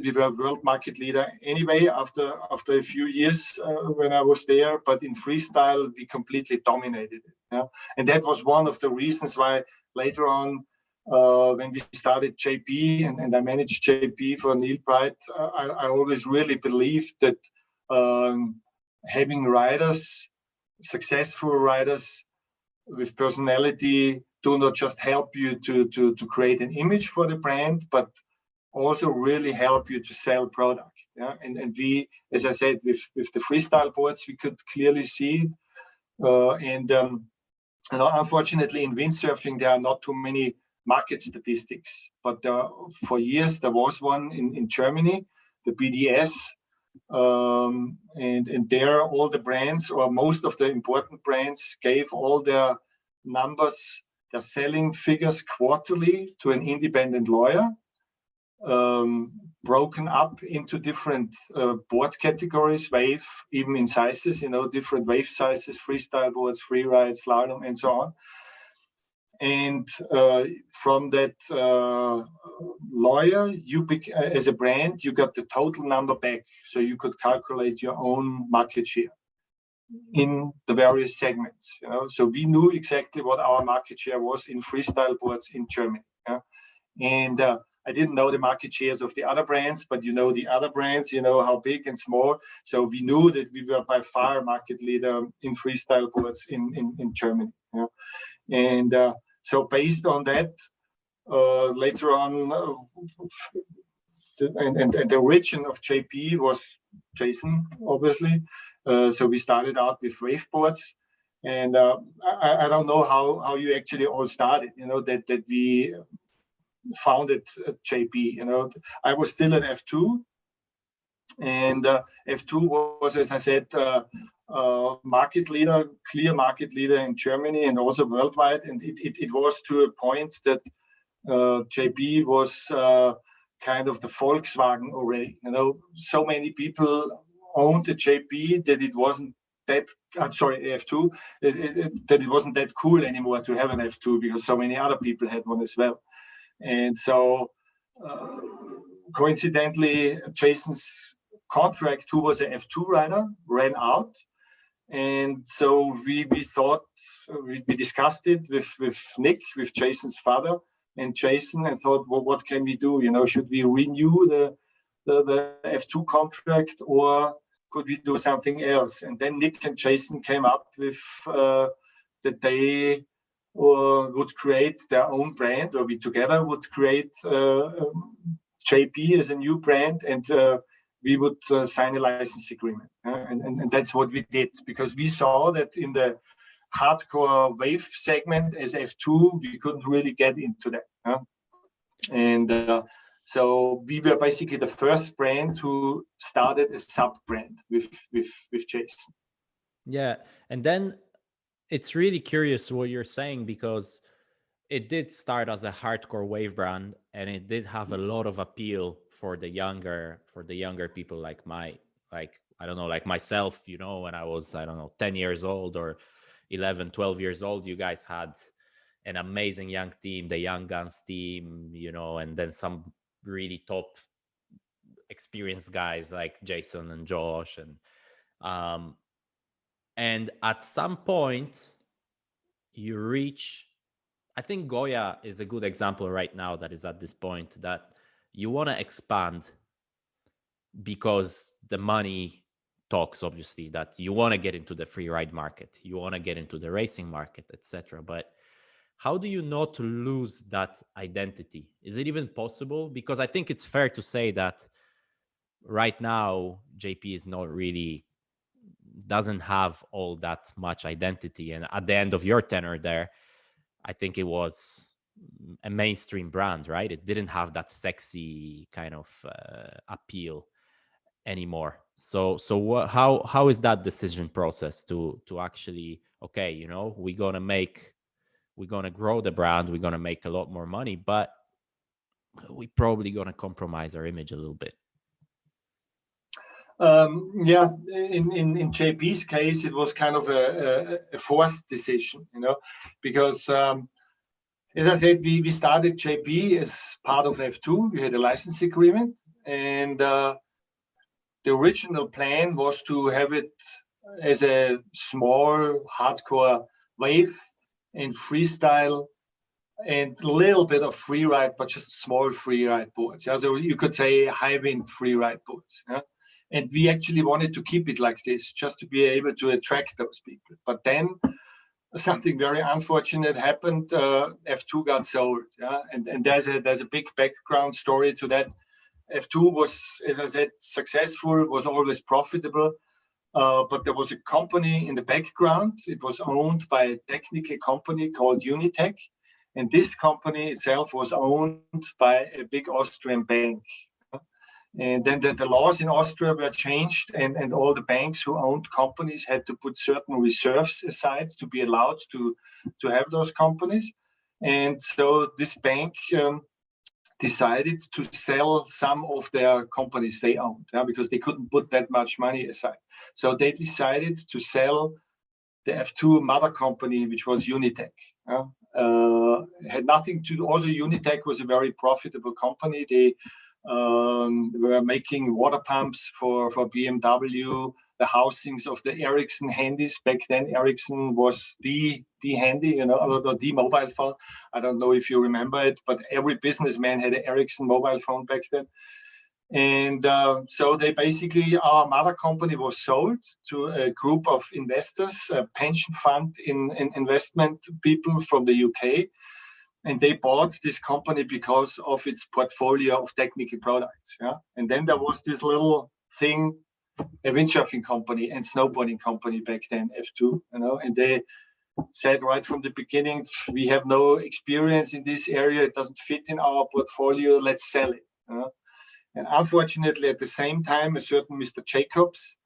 we were world market leader anyway after a few years when I was there, but in freestyle we completely dominated it. Yeah? And that was one of the reasons why later on, when we started JP and I managed JP for Neil Bright, I always really believed that having riders, successful riders with personality, do not just help you to create an image for the brand, but also really help you to sell product. Yeah, and we, as I said, with the freestyle boards, we could clearly see. And you know, unfortunately, in windsurfing, there are not too many market statistics. But for years there was one in Germany, the BDS, and there all the brands, or most of the important brands, gave all their numbers, their selling figures quarterly to an independent lawyer, broken up into different board categories, wave, even in sizes, different wave sizes, freestyle boards, freeride, slalom, and so on. And from that lawyer, as a brand, you got the total number back, so you could calculate your own market share in the various segments. So we knew exactly what our market share was in freestyle boards in Germany. And I didn't know the market shares of the other brands, but the other brands, how big and small. So we knew that we were by far market leader in freestyle boards in Germany. And so based on that, later on, and the origin of JP was Jason, obviously. So we started out with wave boards. And I don't know how you actually all started, that we founded JP. I was still at F2, and F2 was, as I said, market leader, clear market leader in Germany and also worldwide. And it was to a point that JP was kind of the Volkswagen already. So many people owned the JP that it wasn't that, F2, that it wasn't that cool anymore to have an F2 because so many other people had one as well. And so coincidentally, Jason's contract, who was an F2 rider, ran out. And so we thought, we discussed it with Nick, with Jason's father and Jason, and thought, well, what can we do? Should we renew the F2 contract, or could we do something else? And then Nick and Jason came up with that they would create their own brand, or we together would create JP as a new brand, and we would sign a license agreement. And that's what we did, because we saw that in the hardcore wave segment as F2, we couldn't really get into that. And so we were basically the first brand who started a sub-brand with Jason. Yeah, and then it's really curious what you're saying, because it did start as a hardcore wave brand, and it did have a lot of appeal for the younger people like myself, when I was, 10 years old or 11, 12 years old. You guys had an amazing young team, the Young Guns team, and then some really top experienced guys like Jason and Josh, and at some point you reach, I think Goya is a good example right now that is at this point, that you want to expand because the money talks, obviously, that you want to get into the free ride market, you want to get into the racing market, etc. But how do you not lose that identity? Is it even possible? Because I think it's fair to say that right now JP is not really, doesn't have all that much identity. And at the end of your tenure there, I think it was a mainstream brand, right? It didn't have that sexy kind of appeal anymore. So how is that decision process to actually, okay, we're gonna grow the brand, we're gonna make a lot more money, but we're probably gonna compromise our image a little bit? In JP's case, it was kind of a forced decision, because as I said, we started JP as part of F2. We had a license agreement, and the original plan was to have it as a small hardcore wave and freestyle and a little bit of freeride, but just small freeride boards. So you could say high wind freeride boards. And we actually wanted to keep it like this, just to be able to attract those people. But then something very unfortunate happened. F2 got sold, and there's a big background story to that. F2 was, as I said, successful, was always profitable, but there was a company in the background. It was owned by a technical company called Unitech, And this company itself was owned by a big Austrian bank. And then the laws in Austria were changed, and all the banks who owned companies had to put certain reserves aside to be allowed to have those companies. And so this bank decided to sell some of their companies they owned, because they couldn't put that much money aside. So they decided to sell the F2 mother company, which was Unitech. Had nothing to do. Also, Unitech was a very profitable company. They were making water pumps for BMW, the housings of the Ericsson handies. Back then, Ericsson was the handy, or the mobile phone. I don't know if you remember it, but every businessman had an Ericsson mobile phone back then. And so they basically, our mother company was sold to a group of investors, a pension fund in investment people from the UK. And they bought this company because of its portfolio of technical products. And then there was this little thing, a windsurfing company and snowboarding company back then, F2, and they said right from the beginning, we have no experience in this area. It doesn't fit in our portfolio. Let's sell it. And unfortunately, at the same time, a certain Mr. Jacobs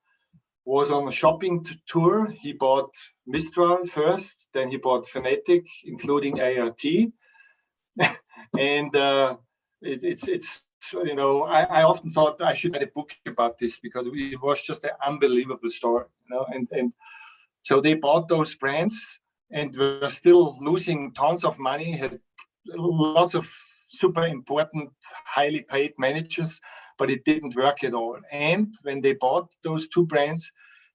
was on a shopping tour. He bought Mistral first, then he bought Fanatic, including ART. And it's I often thought I should write a book about this because it was just an unbelievable story, and so they bought those brands and were still losing tons of money, had lots of super important, highly paid managers, but it didn't work at all. And when they bought those two brands,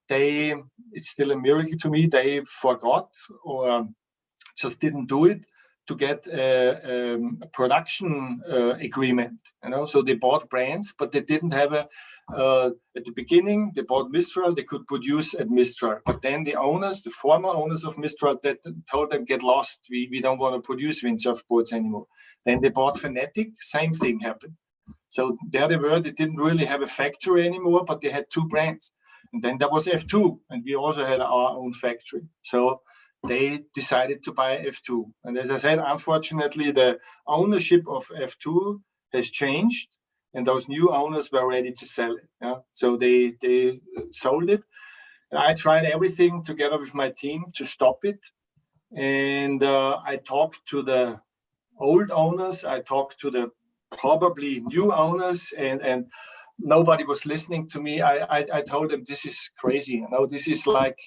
it's still a miracle to me, they forgot or just didn't do it to get a production agreement. So they bought brands, but they didn't have at the beginning, they bought Mistral, they could produce at Mistral. But then the former owners of Mistral, that told them, get lost, we don't want to produce windsurf boards anymore. Then they bought Fanatic, same thing happened. So there they were, they didn't really have a factory anymore, but they had two brands. And then there was F2, and we also had our own factory. So they decided to buy F2. And as I said, unfortunately, the ownership of F2 has changed, and those new owners were ready to sell it. So they sold it. And I tried everything together with my team to stop it. And I talked to the old owners, I talked to the probably new owners, and nobody was listening to me. I told them, this is crazy. This is like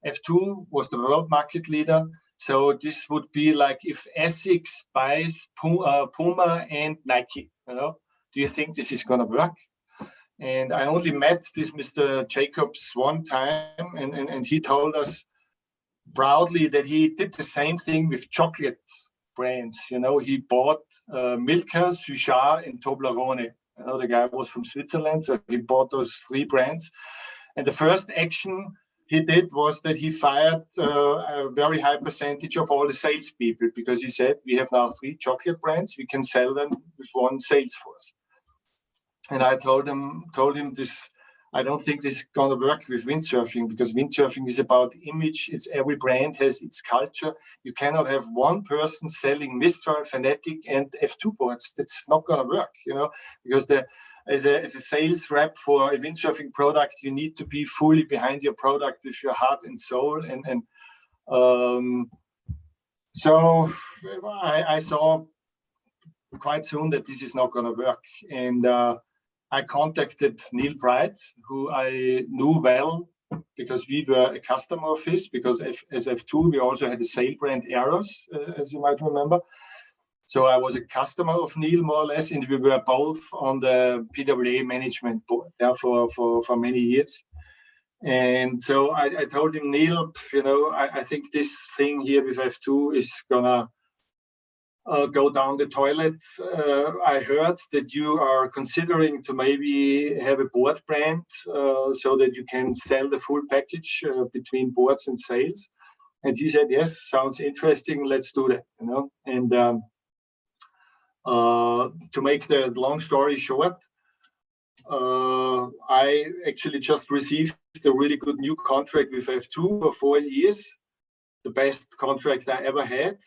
F2 was the world market leader. So this would be like if Essex buys Puma and Nike. Do you think this is going to work? And I only met this Mr. Jacobs one time, and he told us proudly that he did the same thing with chocolate brands. He bought Milka, Suchard, and Toblerone. The guy was from Switzerland, so he bought those three brands. And the first action he did was that he fired a very high percentage of all the salespeople, because he said, we have now three chocolate brands, we can sell them with one sales force. And I told him this, I don't think this is going to work with windsurfing, because windsurfing is about image. It's every brand has its culture. You cannot have one person selling Mistral, Fanatic, and F2 boards. That's not going to work, because as a sales rep for a windsurfing product, you need to be fully behind your product with your heart and soul. So I saw quite soon that this is not going to work. And I contacted Neil Bright, who I knew well because we were a customer of his, because as F2, we also had a sale brand, Eros, as you might remember. So I was a customer of Neil, more or less, and we were both on the PWA management board for many years. And so I told him, Neil, I think this thing here with F2 is gonna go down the toilet. I heard that you are considering to maybe have a board brand so that you can sell the full package between boards and sales. And he said, yes, sounds interesting. Let's do that. And to make the long story short, I actually just received a really good new contract with F2 for 4 years, the best contract I ever had.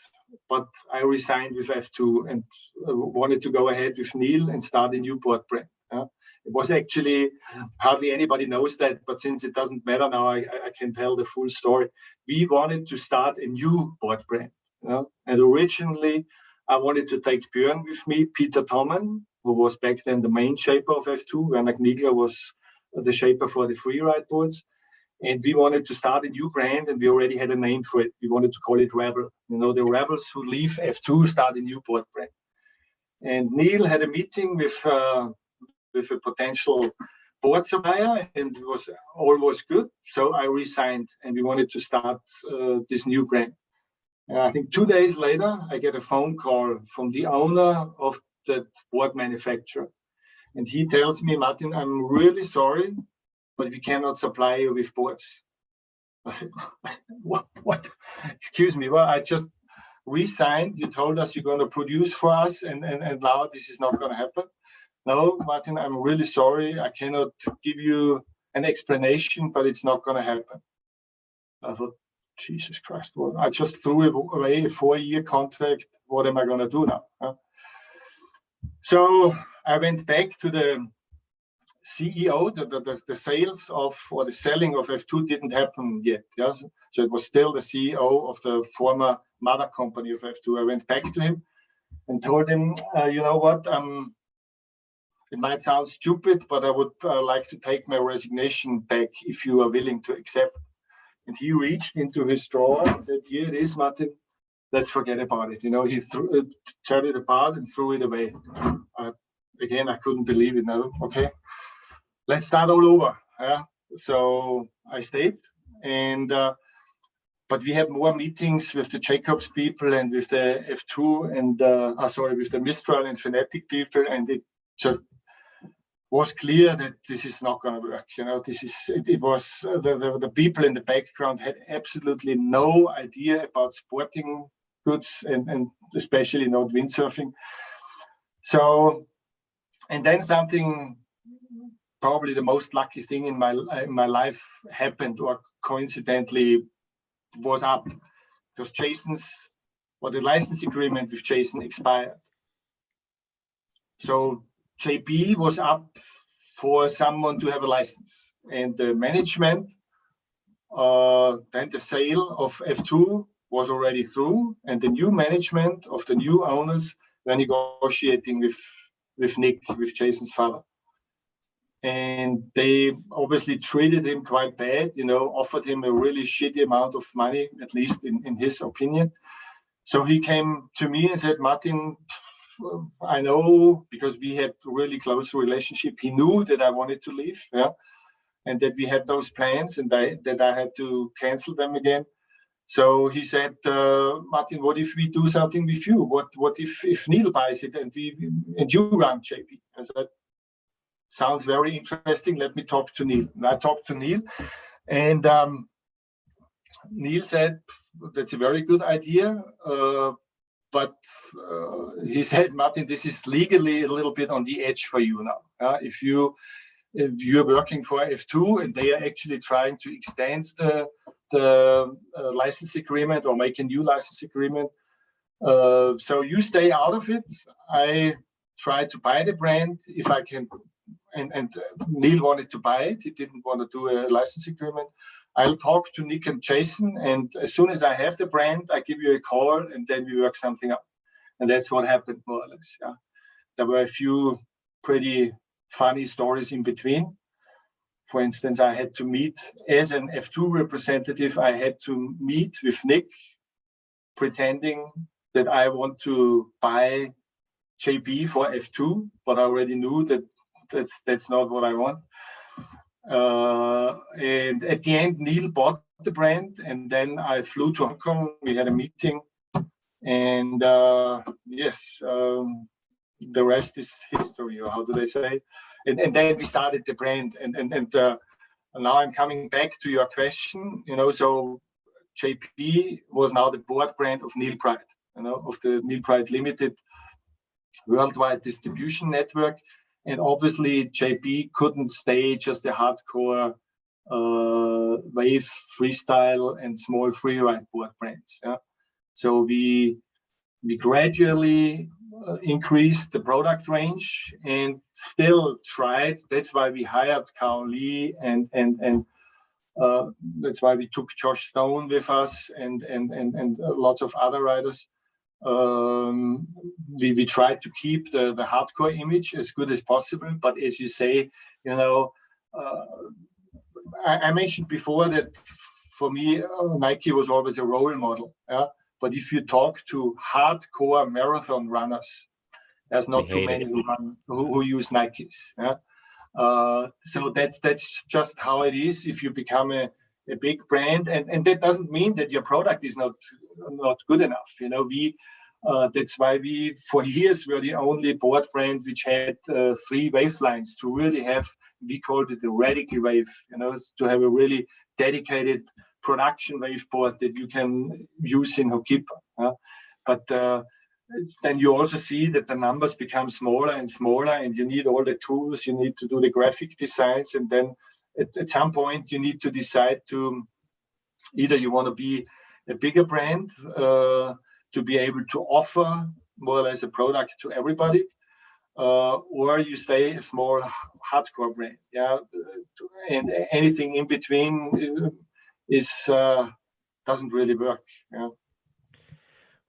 but I resigned with F2 and wanted to go ahead with Neil and start a new board brand. It was actually, hardly anybody knows that, but since it doesn't matter now, I can tell the full story. We wanted to start a new board brand. And originally, I wanted to take Bjorn with me, Peter Thommen, who was back then the main shaper of F2, and Nigler was the shaper for the freeride boards. And we wanted to start a new brand, and we already had a name for it. We wanted to call it Rebel. The rebels who leave F2 start a new board brand. And Neil had a meeting with a potential board supplier, and all was good. So I resigned, and we wanted to start this new brand. I think 2 days later, I get a phone call from the owner of that board manufacturer. And he tells me, Martin, I'm really sorry, but we cannot supply you with boards. I said, what? Excuse me, well, I just resigned. You told us you're going to produce for us, and now this is not going to happen. No, Martin, I'm really sorry. I cannot give you an explanation, but it's not going to happen. I thought, Jesus Christ, well, I just threw away a 4-year contract. What am I going to do now? So I went back to the CEO. The sales of, or the selling of F2 didn't happen yet. Yes? So it was still the CEO of the former mother company of F2. I went back to him and told him, you know what, it might sound stupid, but I would like to take my resignation back if you are willing to accept. And he reached into his drawer and said, here it is, Martin. Let's forget about it. He tore it apart and threw it away. Again, I couldn't believe it. No, okay, let's start all over. So I stayed, and but we had more meetings with the Jacobs people and with the F2 and with the Mistral and Fanatic people, and it just was clear that this is not going to work. It was the people in the background had absolutely no idea about sporting goods and especially not windsurfing. So, and then something, probably the most lucky thing in my life happened, or coincidentally was up, because the license agreement with Jason expired. So JP was up for someone to have a license, and the management, then the sale of F2 was already through, and the new management of the new owners were negotiating with Nick, with Jason's father. And they obviously treated him quite bad, offered him a really shitty amount of money, at least in his opinion. So he came to me and said, Martin, I know, because we had a really close relationship. He knew that I wanted to leave, and that we had those plans, and that I had to cancel them again. So he said, Martin, what if we do something with you? What if Neil buys it and you run JP? I said, sounds very interesting. Let me talk to Neil. And I talked to Neil, and Neil said, that's a very good idea. But he said, Martin, this is legally a little bit on the edge for you now. If you're working for F2 and they are actually trying to extend the license agreement or make a new license agreement, so you stay out of it. I try to buy the brand if I can. And Neil wanted to buy it. He didn't want to do a license agreement. I'll talk to Nick and Jason, and as soon as I have the brand, I give you a call, and then we work something out. And that's what happened, more or less. Yeah. There were a few pretty funny stories in between. For instance, I had to meet, as an F2 representative, I had to meet with Nick, pretending that I want to buy JB for F2, but I already knew that that's not what I want. And at the end, Neil bought the brand, and then I flew to Hong Kong. We had a meeting, and the rest is history, or how do they say? And then we started the brand, and now I'm coming back to your question. So JP was now the board brand of Neil Pride, of the Neil Pride Limited worldwide distribution network. And obviously, JP couldn't stay just a hardcore wave, freestyle, and small freeride board brands. Yeah? So we we gradually increased the product range and still tried. That's why we hired Kauli and that's why we took Josh Stone with us and lots of other riders. We tried to keep the hardcore image as good as possible, but as you say, I mentioned before that for me, Nike was always a role model. Yeah? But if you talk to hardcore marathon runners, there's not too many who use Nikes. Yeah? So that's just how it is. If you become a big brand, and that doesn't mean that your product is not good enough. That's why we for years were the only board brand which had 3 wavelines to really have. We called it the radical wave. To have a really dedicated production waveboard that you can use in Hokipa. But then you also see that the numbers become smaller and smaller, and you need all the tools. You need to do the graphic designs, and then at some point you need to decide to either you want to be a bigger brand to be able to offer more or less a product to everybody, or you stay a small hardcore brand. Yeah, and anything in between doesn't really work. Yeah.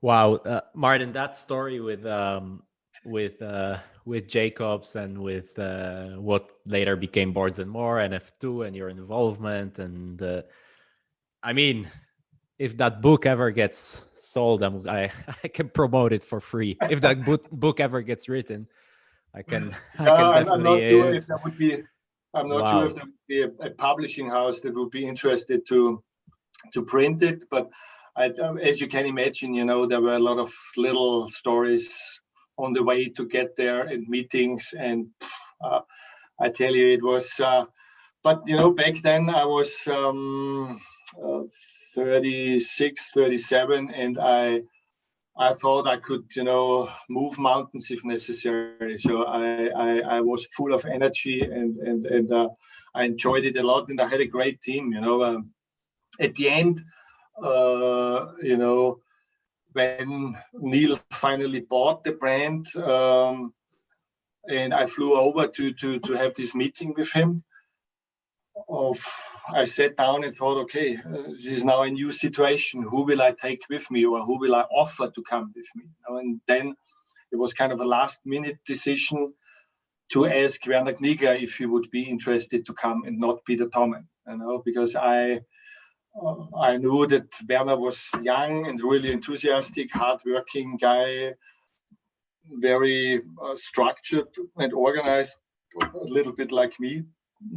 Wow, Martin, that story with Jacobs and with what later became Boards and More and F2 and your involvement, and I mean, if that book ever gets sold, I can promote it for free. If that book ever gets written, I can definitely. I'm not sure if that would be. I'm not sure if there would be a publishing house that would be interested to print it, but as you can imagine, there were a lot of little stories on the way to get there and meetings, and I tell you, it was. But back then I was 36, 37, and I thought I could, move mountains if necessary. So I was full of energy, and I enjoyed it a lot, and I had a great team. At the end, when Neil finally bought the brand, and I flew over to have this meeting with him, I sat down and thought, okay, this is now a new situation. Who will I take with me, or who will I offer to come with me? And then it was kind of a last-minute decision to ask Werner Kniegler if he would be interested to come and not Peter Thommen, because I knew that Werner was young and really enthusiastic, hardworking guy, very structured and organized, a little bit like me.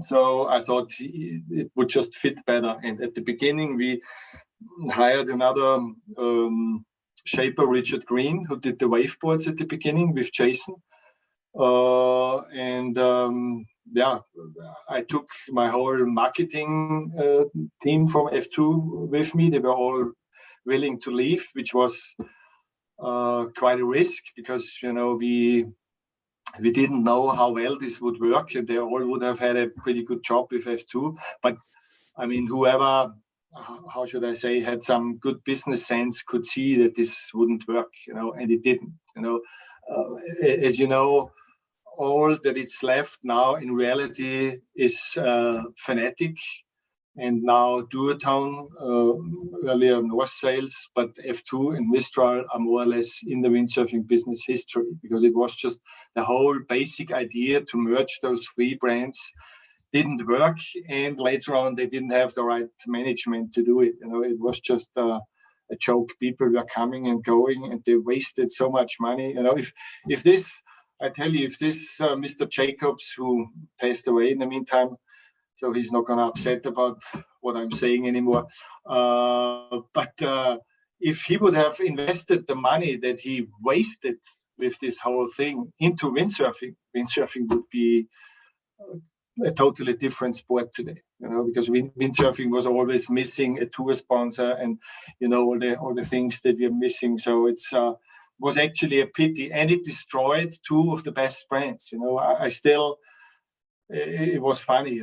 So I thought it would just fit better. And at the beginning, we hired another shaper, Richard Green, who did the waveboards at the beginning with Jason. I took my whole marketing team from F2 with me. They were all willing to leave, which was quite a risk because, we didn't know how well this would work, and they all would have had a pretty good job with F2. But I mean, whoever, how should I say, had some good business sense could see that this wouldn't work, and it didn't. As you know, all that it's left now in reality is Fanatic, and now Duotone, earlier North Sails, but F2 and Mistral are more or less in the windsurfing business history, because it was just the whole basic idea to merge those 3 brands didn't work, and later on they didn't have the right management to do it. It was just a joke. People were coming and going, and they wasted so much money. If this Mr. Jacobs, who passed away in the meantime, so he's not going to upset about what I'm saying anymore. But if he would have invested the money that he wasted with this whole thing into windsurfing would be a totally different sport today. Because windsurfing was always missing a tour sponsor, and all the things that we're missing. So it's was actually a pity, and it destroyed 2 of the best brands. I still. It was funny,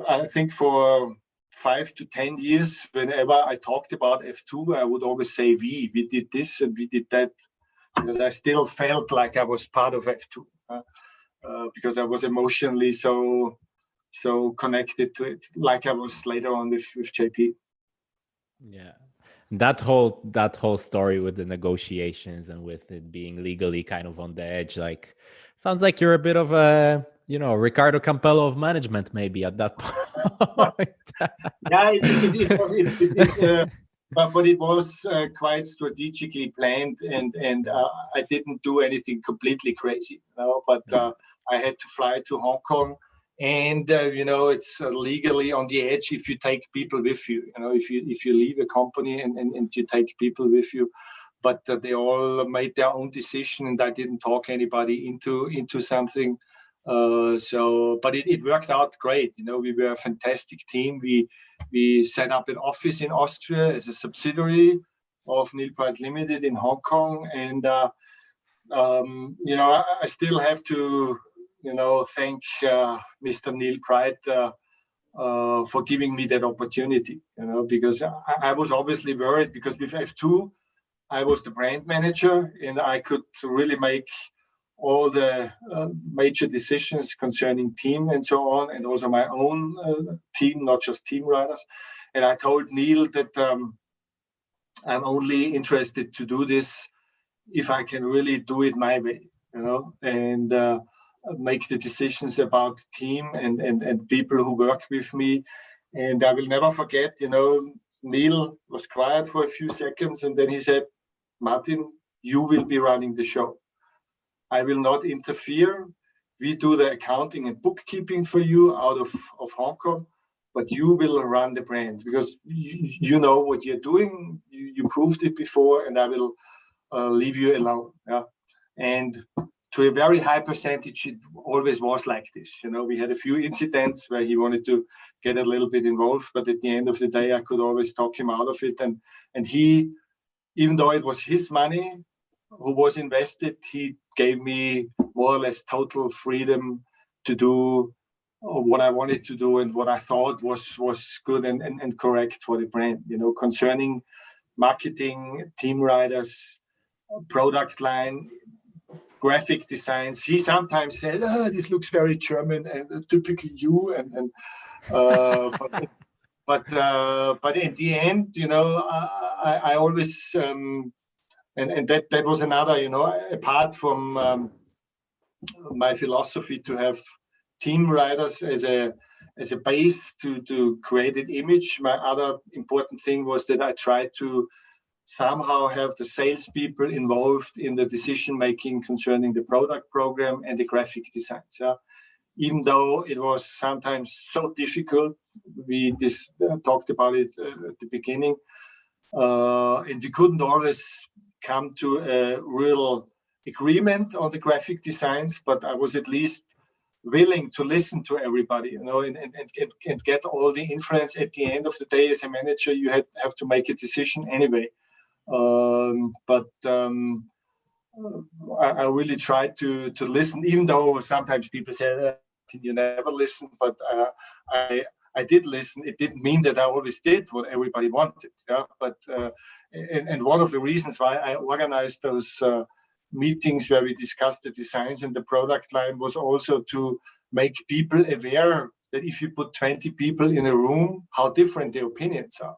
I think for 5 to 10 years, whenever I talked about F2, I would always say we did this and we did that, because I still felt like I was part of F2, because I was emotionally so connected to it, like I was later on with JP. Yeah, that whole story with the negotiations and with it being legally kind of on the edge, like, sounds like you're a bit of a, Ricardo Campello of management, maybe at that point. Yeah, but it was quite strategically planned, and I didn't do anything completely crazy, but I had to fly to Hong Kong, and it's legally on the edge if you take people with you. If you leave a company and you take people with you, but they all made their own decision, and I didn't talk anybody into something. But it worked out great. We were a fantastic team. We set up an office in Austria as a subsidiary of Neil Pride Limited in Hong Kong, and I still have to thank Mr. Neil Pride for giving me that opportunity. Because I was obviously worried, because with F2 I was the brand manager, and I could really make all the major decisions concerning team and so on, and also my own team, not just team riders. And I told Neil that I'm only interested to do this if I can really do it my way, and make the decisions about team and people who work with me. And I will never forget, Neil was quiet for a few seconds, and then he said, "Martin, you will be running the show. I will not interfere. We do the accounting and bookkeeping for you out of Hong Kong, but you will run the brand, because you know what you're doing. You proved it before, and I will leave you alone." Yeah. And to a very high percentage, it always was like this. We had a few incidents where he wanted to get a little bit involved, but at the end of the day, I could always talk him out of it. And he, even though it was his money who was invested, he gave me more or less total freedom to do what I wanted to do and what I thought was good and correct for the brand, concerning marketing, team riders, product line, graphic designs. He sometimes said, "This looks very German and typically you." But in the end, I always and that was another, apart from my philosophy to have team riders as a base to create an image. My other important thing was that I tried to somehow have the salespeople involved in the decision making concerning the product program and the graphic designs. Even though it was sometimes so difficult, we talked about it at the beginning, and we couldn't always come to a real agreement on the graphic designs, but I was at least willing to listen to everybody, and get all the influence. At the end of the day, as a manager, you have to make a decision anyway. But I really tried to listen, even though sometimes people say you never listen, but I did listen. It didn't mean that I always did what everybody wanted. But and one of the reasons why I organized those meetings where we discussed the designs and the product line was also to make people aware that if you put 20 people in a room, how different the opinions are.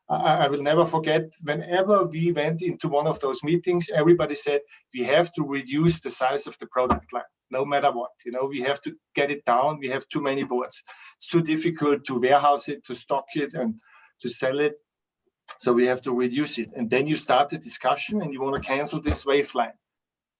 I will never forget, whenever we went into one of those meetings, everybody said, we have to reduce the size of the product line, no matter what. We have to get it down. We have too many boards. It's too difficult to warehouse it, to stock it, and to sell it. So we have to reduce it. And then you start the discussion, and you want to cancel this wave line.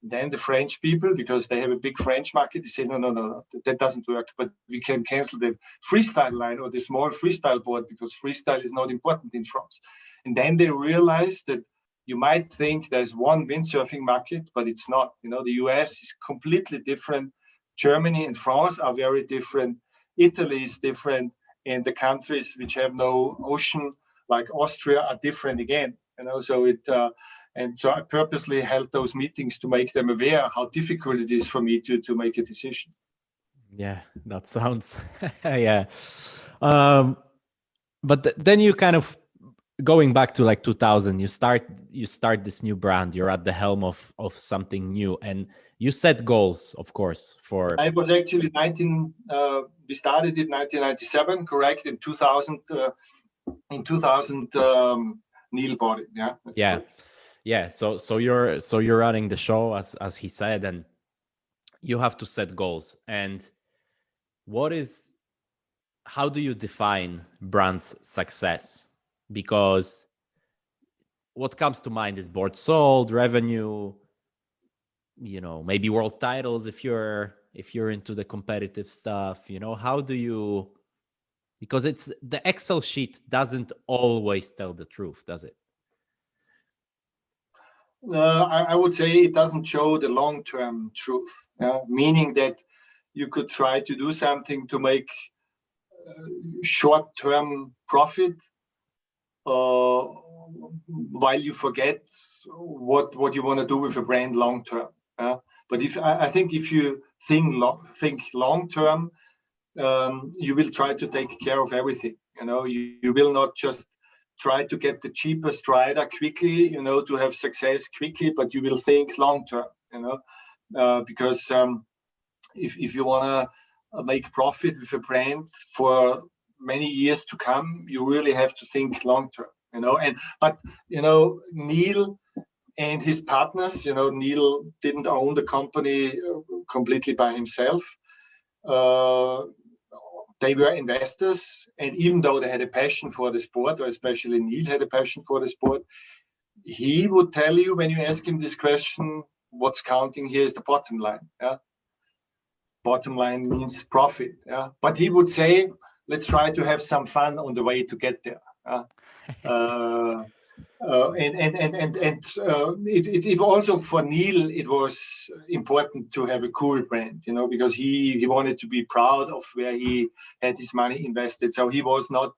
Then the French people, because they have a big French market, they say, no, that doesn't work. But we can cancel the freestyle line or the small freestyle board, because freestyle is not important in France. And then they realize that you might think there's one windsurfing market, but it's not. The US is completely different. Germany and France are very different. Italy is different. And the countries which have no ocean, like Austria, are different again. So I purposely held those meetings to make them aware how difficult it is for me to make a decision. Yeah, that sounds, yeah. but then you kind of going back to like 2000, you start this new brand. You're at the helm of something new, and you set goals, of course. For I was actually we started in 1997, correct? In 2000, Neil bought it. Yeah. Correct. Yeah. So you're running the show as he said, and you have to set goals. And how do you define brand's success? Because what comes to mind is boards sold, revenue, maybe world titles if you're into the competitive stuff. How do you, because it's the Excel sheet doesn't always tell the truth, does it? I would say it doesn't show the long-term truth, meaning that you could try to do something to make short-term profit while you forget what you want to do with a brand long-term. But I think if you think long-term, you will try to take care of everything. You will not just try to get the cheapest rider quickly, to have success quickly, but you will think long-term, because if you want to make profit with a brand for many years to come, you really have to think long-term, but Neil and his partners, Neil didn't own the company completely by himself. They were investors, and even though they had a passion for the sport, or especially Neil had a passion for the sport, he would tell you when you ask him this question, what's counting here is the bottom line. Bottom line means profit. But he would say, let's try to have some fun on the way to get there. It also for Neil, it was important to have a cool brand, because he wanted to be proud of where he had his money invested. So he was not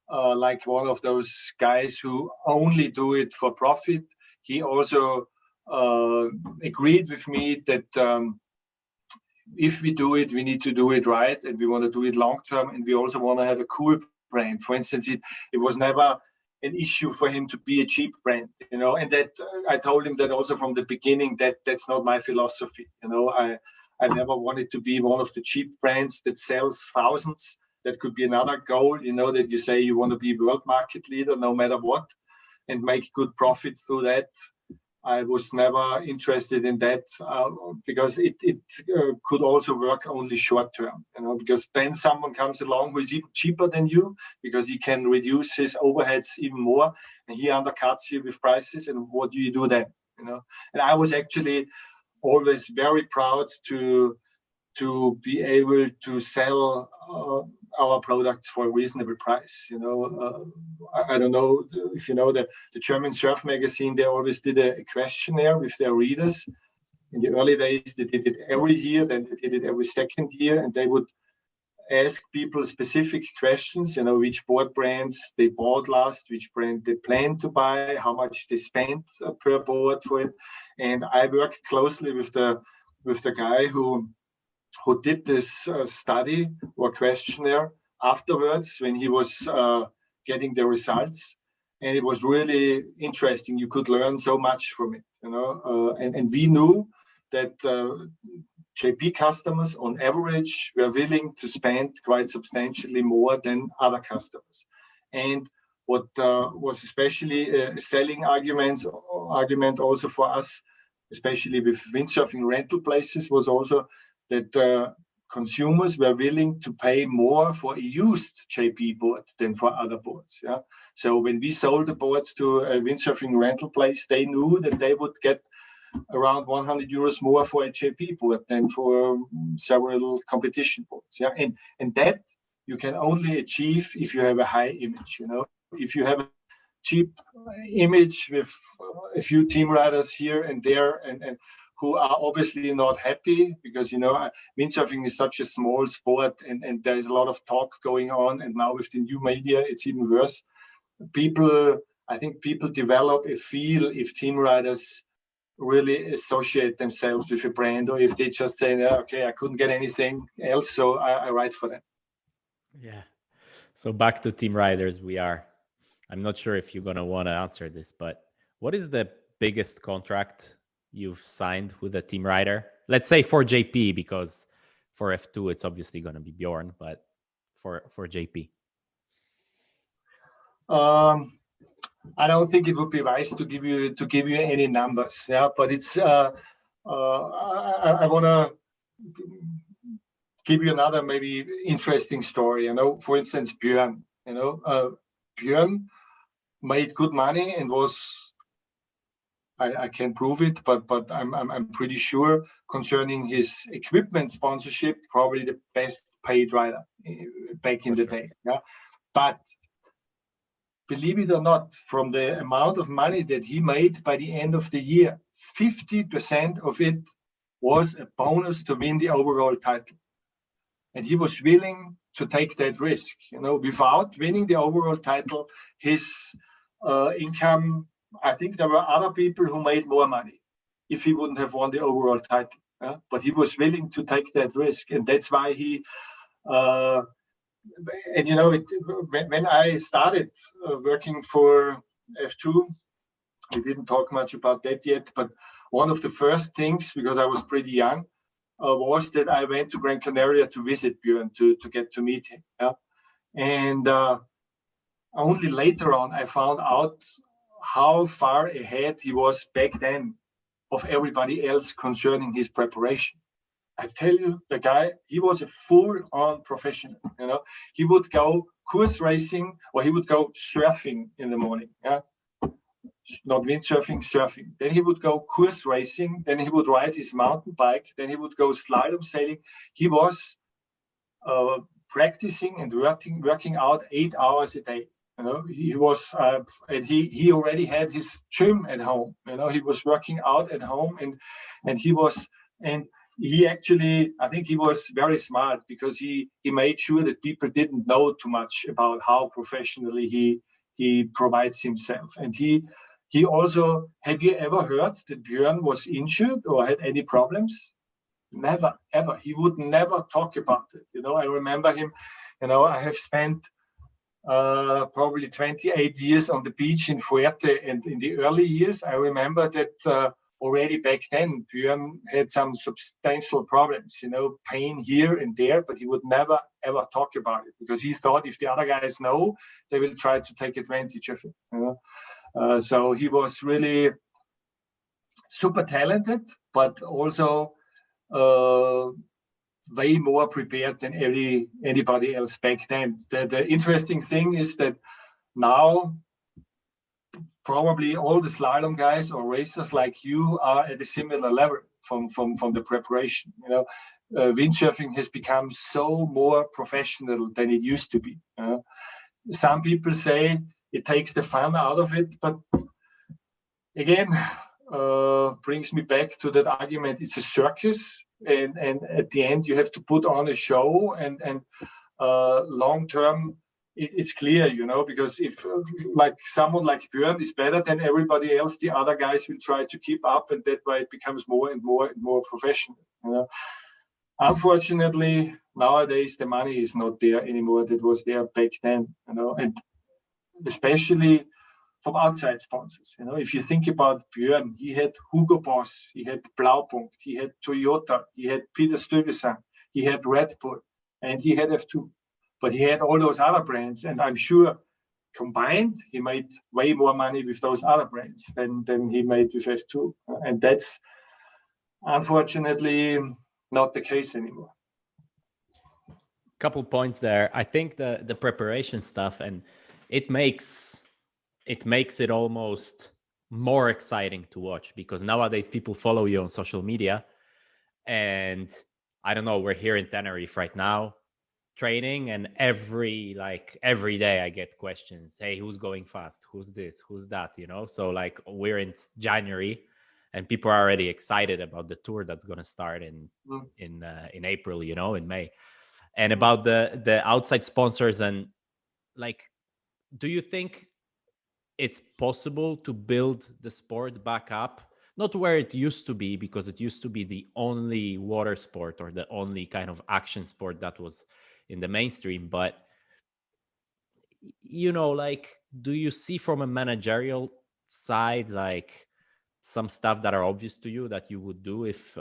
like one of those guys who only do it for profit. He also agreed with me that if we do it, we need to do it right, and we want to do it long term, and we also want to have a cool brand. For instance, it was never an issue for him to be a cheap brand, and that I told him that also from the beginning, that's not my philosophy. I never wanted to be one of the cheap brands that sells thousands. That could be another goal, that you say you want to be world market leader no matter what and make good profit through that. I was never interested in that because it could also work only short term, because then someone comes along who is even cheaper than you because he can reduce his overheads even more and he undercuts you with prices. And what do you do then? And I was actually always very proud to be able to sell our products for a reasonable price. I don't know if you know that the German surf magazine, they always did a questionnaire with their readers. In the early days, they did it every year, then they did it every second year, and they would ask people specific questions, which board brands they bought last, which brand they plan to buy, how much they spent per board for it. And I worked closely with the guy who did this study or questionnaire afterwards when he was getting the results. And it was really interesting. You could learn so much from it, and we knew that JP customers on average were willing to spend quite substantially more than other customers. And what was especially a selling argument also for us, especially with windsurfing rental places, was also that consumers were willing to pay more for a used JP board than for other boards. So when we sold the boards to a windsurfing rental place, they knew that they would get around 100 euros more for a JP board than for several competition boards. And that you can only achieve if you have a high image. If you have a cheap image with a few team riders here and there, and who are obviously not happy because, windsurfing is such a small sport and there's a lot of talk going on. And now with the new media, it's even worse. I think people develop a feel if team riders really associate themselves with a brand, or if they just say, okay, I couldn't get anything else, so I ride for them. Yeah. So back to team riders, I'm not sure if you're going to want to answer this, but what is the biggest contract you've signed with a team rider? Let's say for JP, because for F2, it's obviously going to be Bjorn, but for JP. I don't think it would be wise to give you any numbers. Yeah, but it's I want to give you another maybe interesting story. For instance, Bjorn. Bjorn made good money and was, I can't prove it, but I'm pretty sure concerning his equipment sponsorship, probably the best paid rider back in the day. Yeah, but believe it or not, from the amount of money that he made by the end of the year, 50% of it was a bonus to win the overall title. And he was willing to take that risk. Without winning the overall title, his income, I think there were other people who made more money if he wouldn't have won the overall title. But he was willing to take that risk. And that's why he... when I started working for F2, we didn't talk much about that yet, but one of the first things, because I was pretty young, was that I went to Gran Canaria to visit Bjorn, to get to meet him. Yeah? And only later on, I found out how far ahead he was back then of everybody else concerning his preparation. I tell you, the guy, he was a full-on professional. He would go course racing or he would go surfing in the morning. Yeah, not windsurfing, surfing. Then he would go course racing. Then he would ride his mountain bike. Then he would go slalom sailing. He was practicing and working out 8 hours a day. He was, and he already had his gym at home. He was working out at home, and he was and. He actually, I think he was very smart because he made sure that people didn't know too much about how professionally he provides himself. And he also, have you ever heard that Bjorn was injured or had any problems? Never, ever. He would never talk about it. I remember him, I have spent probably 28 years on the beach in Fuerte, and in the early years, I remember that already back then, Bjorn had some substantial problems, pain here and there, but he would never, ever talk about it because he thought if the other guys know, they will try to take advantage of it. So he was really super talented, but also way more prepared than anybody else back then. The interesting thing is that now, probably all the slalom guys or racers like you are at a similar level from the preparation. Windsurfing has become so more professional than it used to be. Some people say it takes the fun out of it, but again, brings me back to that argument. It's a circus, and at the end you have to put on a show, and long term. It's clear, because if like someone like Bjorn is better than everybody else, the other guys will try to keep up, and that way it becomes more and more and more professional. Unfortunately, nowadays the money is not there anymore. That was there back then, and especially from outside sponsors. If you think about Bjorn, he had Hugo Boss, he had Blaupunkt, he had Toyota, he had Peter Stuyvesant, he had Red Bull, and he had F2. But he had all those other brands, and I'm sure combined, he made way more money with those other brands than he made with F2. And that's unfortunately not the case anymore. Couple points there. I think the preparation stuff, and it makes it almost more exciting to watch because nowadays people follow you on social media. And I don't know, we're here in Tenerife right now, training, and every day I get questions. Hey, who's going fast? Who's this? Who's that? So like we're in January and people are already excited about the tour that's going to start in April, in May. And about the outside sponsors, and like, do you think it's possible to build the sport back up? Not where it used to be, because it used to be the only water sport or the only kind of action sport that was in the mainstream, but you know, like, do you see from a managerial side, like, some stuff that are obvious to you that you would do if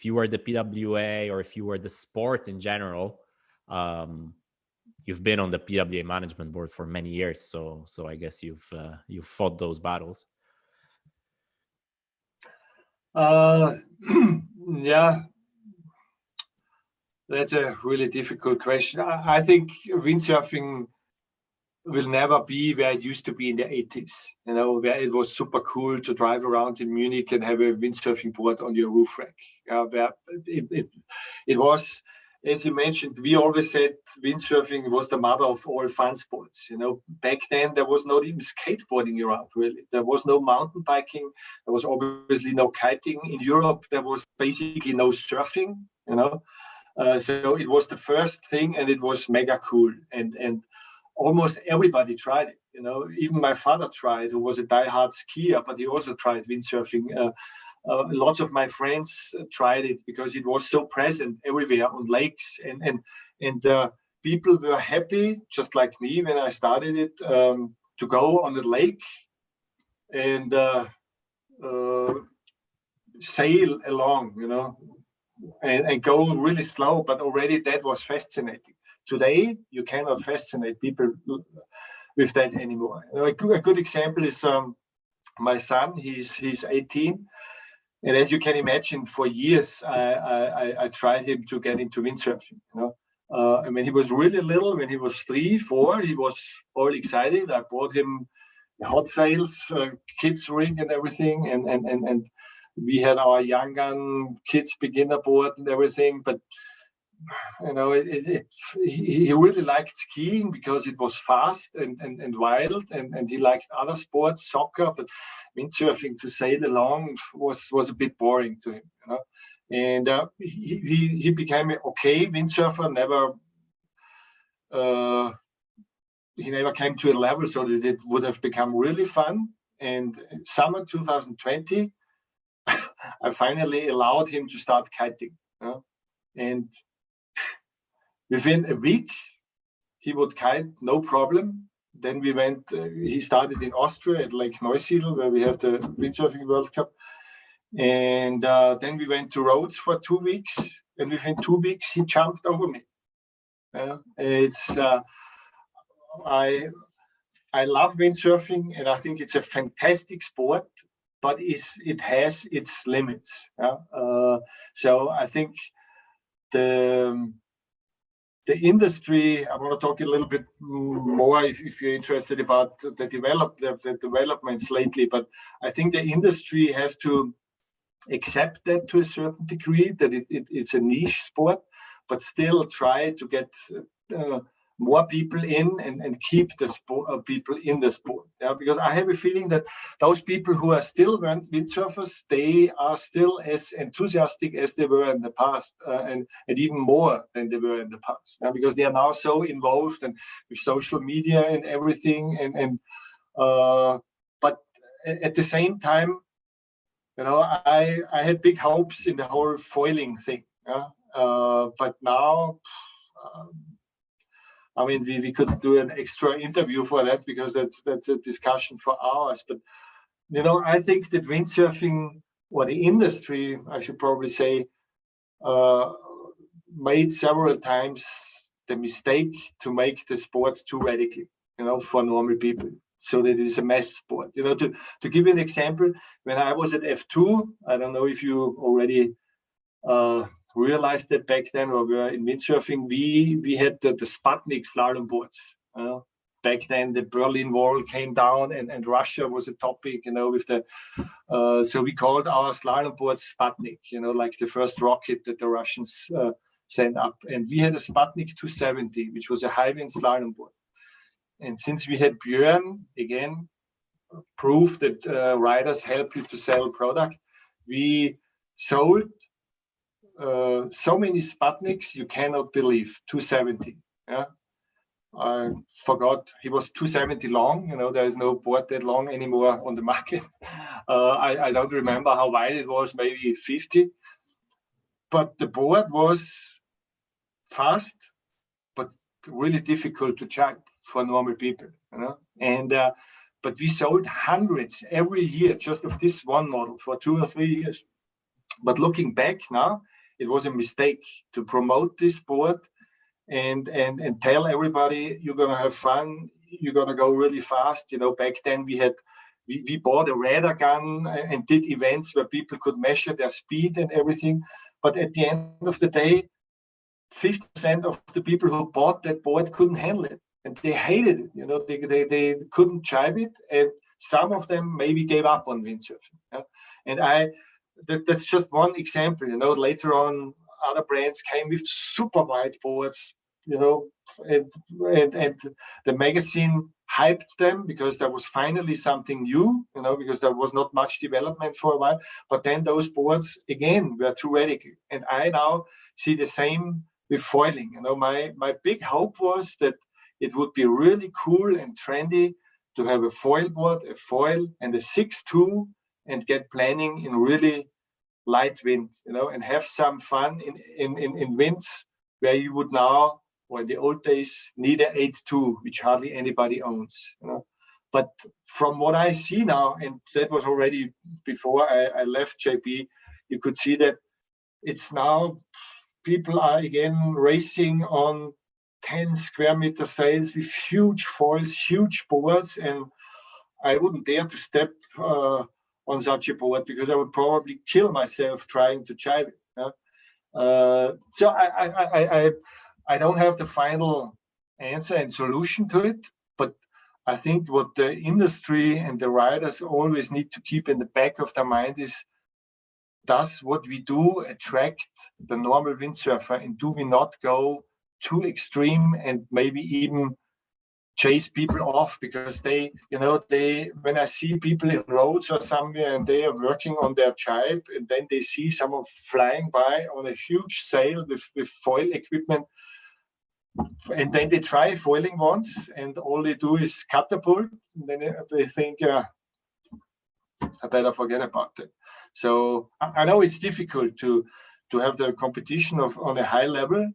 you were the PWA or if you were the sport in general? You've been on the PWA management board for many years, so I guess you've fought those battles. Yeah, that's a really difficult question. I think windsurfing will never be where it used to be in the 80s, you know, where it was super cool to drive around in Munich and have a windsurfing board on your roof rack. Where it was, as you mentioned, we always said windsurfing was the mother of all fun sports. You know, back then there was not even skateboarding around, really. There was no mountain biking. There was obviously no kiting. In Europe, there was basically no surfing, you know. So it was the first thing, and it was mega cool. And almost everybody tried it. You know, even my father tried, who was a diehard skier, but he also tried windsurfing. Lots of my friends tried it because it was so present everywhere on lakes, and people were happy, just like me when I started it, to go on the lake and sail along, you know, and go really slow. But already that was fascinating. Today, you cannot fascinate people with that anymore. A good example is my son. He's 18. And as you can imagine, for years, I tried him to get into windsurfing. You know, and when he was really little, when he was 3, 4, he was all excited. I bought him hot sails, kids ring and everything. And we had our young gun kids beginner board and everything. But you know, he really liked skiing because it was fast and wild, and he liked other sports, soccer, but windsurfing to sail along was a bit boring to him, you know. And he became an okay windsurfer. He never came to a level so that it would have become really fun. And summer 2020, I finally allowed him to start kiting, you know? And within a week, he would kite, no problem. Then we went, he started in Austria at Lake Neusiedl, where we have the Windsurfing World Cup. And then we went to Rhodes for 2 weeks. And within 2 weeks, he jumped over me. I love windsurfing, and I think it's a fantastic sport, but it has its limits. So I think the industry, I want to talk a little bit more if you're interested about the developments lately, but I think the industry has to accept that to a certain degree, that it's a niche sport, but still try to get more people in and keep the people in the sport. Yeah, because I have a feeling that those people who are still windsurfers, they are still as enthusiastic as they were in the past, and even more than they were in the past. Yeah, because they are now so involved and with social media and everything. But at the same time, you know, I had big hopes in the whole foiling thing. Yeah? But now. I mean, we could do an extra interview for that because that's a discussion for hours. But, you know, I think that windsurfing, or the industry, I should probably say, made several times the mistake to make the sport too radical, you know, for normal people, so that it is a mass sport. You know, to give you an example, when I was at F2, I don't know if you already realized that back then, or were in windsurfing, we had the Sputnik slalom boards. Back then, the Berlin Wall came down, and Russia was a topic. You know, with the so we called our slalom boards Sputnik. You know, like the first rocket that the Russians sent up. And we had a Sputnik 270, which was a high wind slalom board. And since we had Bjorn, again, proof that riders help you to sell product, we sold so many Sputniks, you cannot believe. 270. Yeah, I forgot, he was 270 long. You know, there is no board that long anymore on the market. I don't remember how wide it was, maybe 50. But the board was fast, but really difficult to jump. for normal people, and but we sold hundreds every year just of this one model for 2 or 3 years. But looking back now, it was a mistake to promote this board and tell everybody you're gonna have fun, you're gonna go really fast. Back then we bought a radar gun and did events where people could measure their speed and everything. But at the end of the day, 50% of the people who bought that board couldn't handle it, and they hated it. They couldn't drive it, and some of them maybe gave up on windsurfing. And that's just one example. Later on, other brands came with super wide boards, and the magazine hyped them because there was finally something new, because there was not much development for a while. But then those boards again were too radical, and I now see the same with foiling. My big hope was that it would be really cool and trendy to have a foil board, a foil, and a 6.2, and get planning in really light wind, and have some fun in winds where you would now, or in the old days, need an 8.2, which hardly anybody owns. But from what I see now, and that was already before I left JP, you could see that it's now people are again racing on 10 square meter sails with huge foils, huge boards, and I wouldn't dare to step on such a board because I would probably kill myself trying to jibe it. So I don't have the final answer and solution to it, but I think what the industry and the riders always need to keep in the back of their mind is, does what we do attract the normal windsurfer, and do we not go too extreme and maybe even chase people off? Because they, when I see people in roads or somewhere and they are working on their jibe, and then they see someone flying by on a huge sail with foil equipment, and then they try foiling once and all they do is catapult, and then they think, I better forget about it. So I know it's difficult to have the competition on a high level,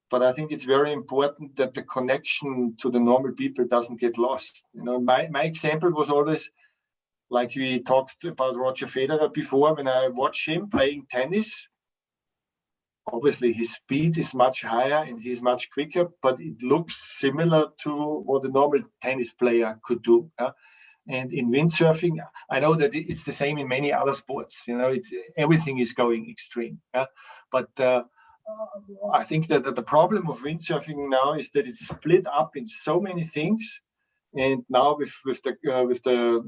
but I think it's very important that the connection to the normal people doesn't get lost. My example was always, like we talked about Roger Federer before, when I watch him playing tennis, obviously his speed is much higher and he's much quicker, but it looks similar to what a normal tennis player could do. And in windsurfing, I know that it's the same in many other sports. Everything is going extreme. But I think that the problem of windsurfing now is that it's split up in so many things. And now with the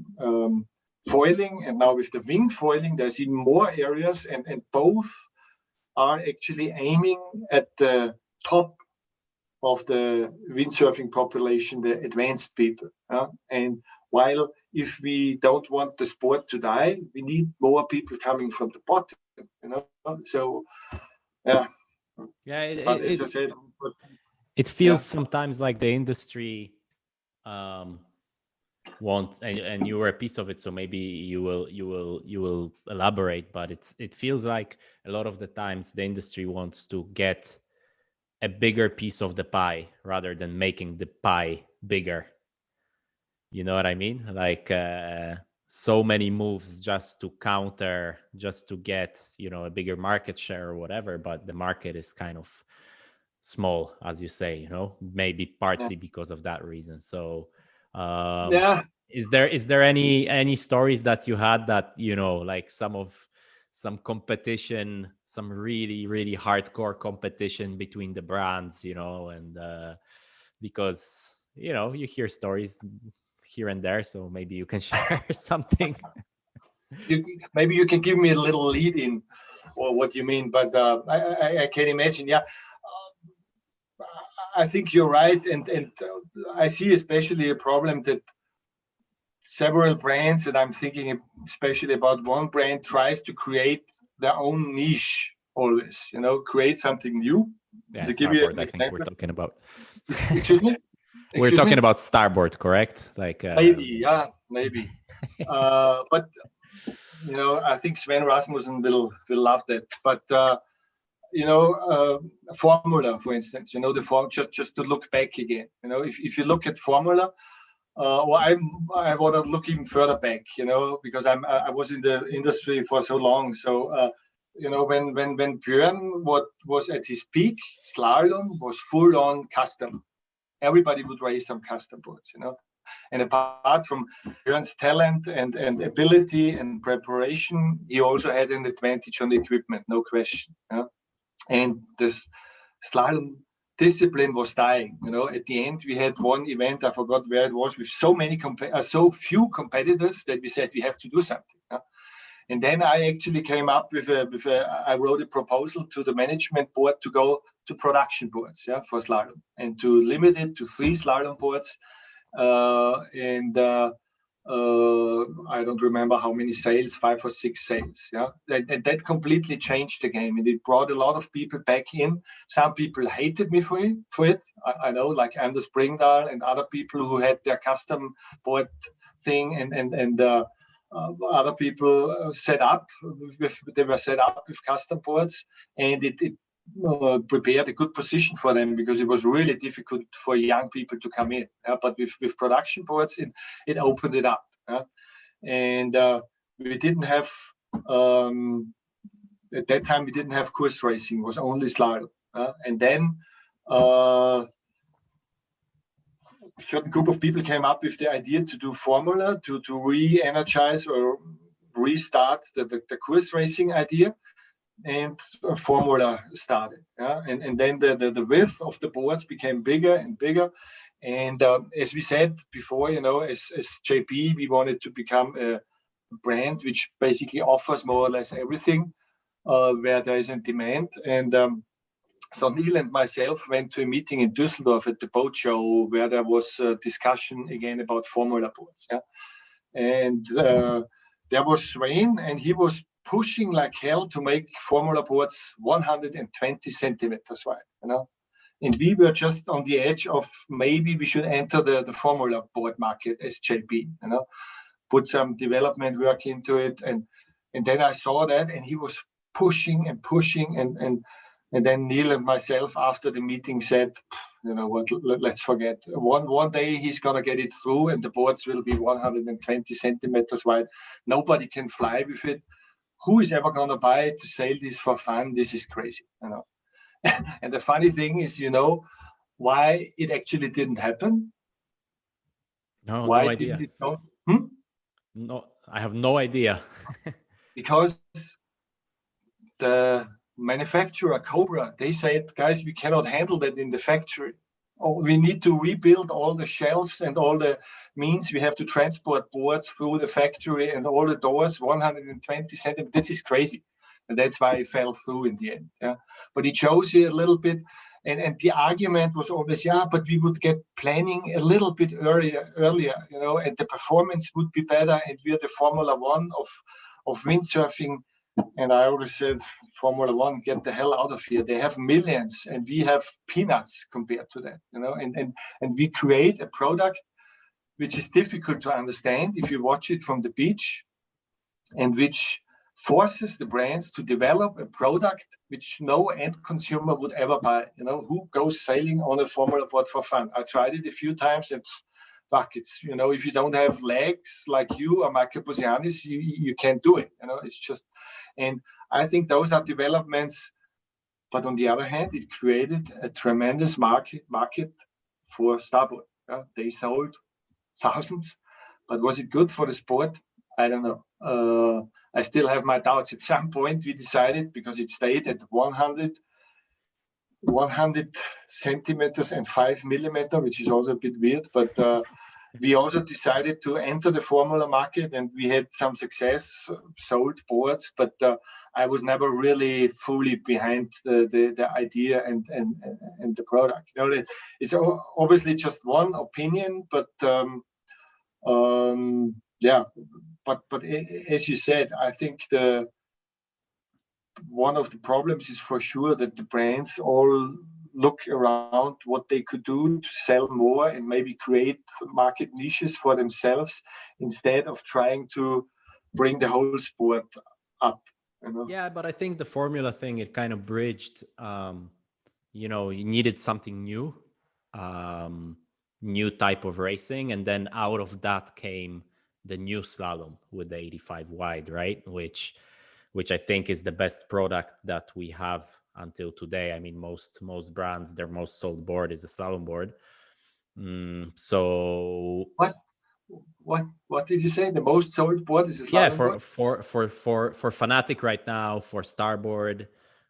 foiling, and now with the wing foiling, there's even more areas, and both are actually aiming at the top of the windsurfing population, the advanced people. And while if we don't want the sport to die, we need more people coming from the bottom. So as I said, it feels sometimes like the industry wants, and you were a piece of it, so maybe you will elaborate, but it feels like a lot of the times the industry wants to get a bigger piece of the pie rather than making the pie bigger. You know what I mean? Like so many moves just to counter, just to get, a bigger market share or whatever, but the market is kind of small, as you say, maybe partly because of that reason. So is there any stories that you had that, like some competition, some really, really hardcore competition between the brands, and because, you hear stories here and there, so maybe you can share something. Maybe you can give me a little lead in or what you mean, but I can imagine. I think you're right, and I see especially a problem that several brands, and I'm thinking especially about one brand, tries to create their own niche always, create something new. Yeah, to give you an I think example. we're talking about. Excuse me? We're talking about Starboard, correct? Like maybe. But I think Sven Rasmussen will love that. But Formula, for instance, the form just to look back again. If you look at Formula, or I want to look even further back, because I was in the industry for so long. So when Bjorn was at his peak, slalom was full on custom. Everybody would race some custom boards, And apart from Bjorn's talent and ability and preparation, he also had an advantage on the equipment, no question. And this slalom discipline was dying. At the end, we had one event, I forgot where it was, with so few competitors that we said we have to do something. And then I actually came up with I wrote a proposal to the management board to go to production boards, for slalom, and to limit it to 3 slalom boards. I don't remember how many sales, 5 or 6 sales. And that completely changed the game, and it brought a lot of people back in. Some people hated me for it. I know, like Anders Bringdahl and other people who had their custom board thing, and other people they were set up with custom boards, and it prepared a good position for them, because it was really difficult for young people to come in. But with production boards, it opened it up. And we didn't have, at that time, we didn't have course racing, it was only slalom. And then a certain group of people came up with the idea to do Formula, to re-energize or restart the course racing idea. And Formula started, and then the width of the boards became bigger and bigger. And as we said before, as JP, we wanted to become a brand which basically offers more or less everything where there is a demand. And so Neil and myself went to a meeting in Düsseldorf at the boat show, where there was a discussion again about Formula boards. And there was Swain, and he was pushing like hell to make Formula boards 120 centimeters wide, And we were just on the edge of maybe we should enter the Formula board market as JP, put some development work into it. And then I saw that, and he was pushing, and then Neil and myself after the meeting said, let's forget. One day he's going to get it through, and the boards will be 120 centimeters wide. Nobody can fly with it. Who is ever going to buy it to sail this for fun? This is crazy, And the funny thing is, why it actually didn't happen? No, why no idea. No, I have no idea. Because the manufacturer, Cobra, they said, guys, we cannot handle that in the factory. We need to rebuild all the shelves and all the means. We have to transport boards through the factory, and all the doors 120 centimeters. This is crazy. And that's why it fell through in the end. But it shows you a little bit. And the argument was always, but we would get planning a little bit earlier, and the performance would be better. And we're the Formula One of windsurfing. And I always said, Formula One, get the hell out of here. They have millions, and we have peanuts compared to that, And we create a product which is difficult to understand if you watch it from the beach, and which forces the brands to develop a product which no end consumer would ever buy. Who goes sailing on a Formula board for fun? I tried it a few times, and fuck, it's, if you don't have legs like you or Michael Posianis, you can't do it. It's just, and I think those are developments. But on the other hand, it created a tremendous market for starboard. They sold thousands, but was it good for the sport? I don't know. I still have my doubts. At some point, we decided, because it stayed at 100 centimeters and 5 millimeters, which is also a bit weird, but we also decided to enter the Formula market, and we had some success, sold boards, but I was never really fully behind the idea and the product. It's obviously just one opinion, but but as you said, I think one of the problems is for sure that the brands all look around what they could do to sell more and maybe create market niches for themselves, instead of trying to bring the whole sport up. You know? Yeah, but I think the formula thing, it kind of bridged. You needed something new, new type of racing, and then out of that came the new slalom with the 85 wide, right? Which I think is the best product that we have until today. I mean, most brands, their most sold board is a slalom board. So what did you say? The most sold board is a slalom board? For Fanatic right now, for Starboard,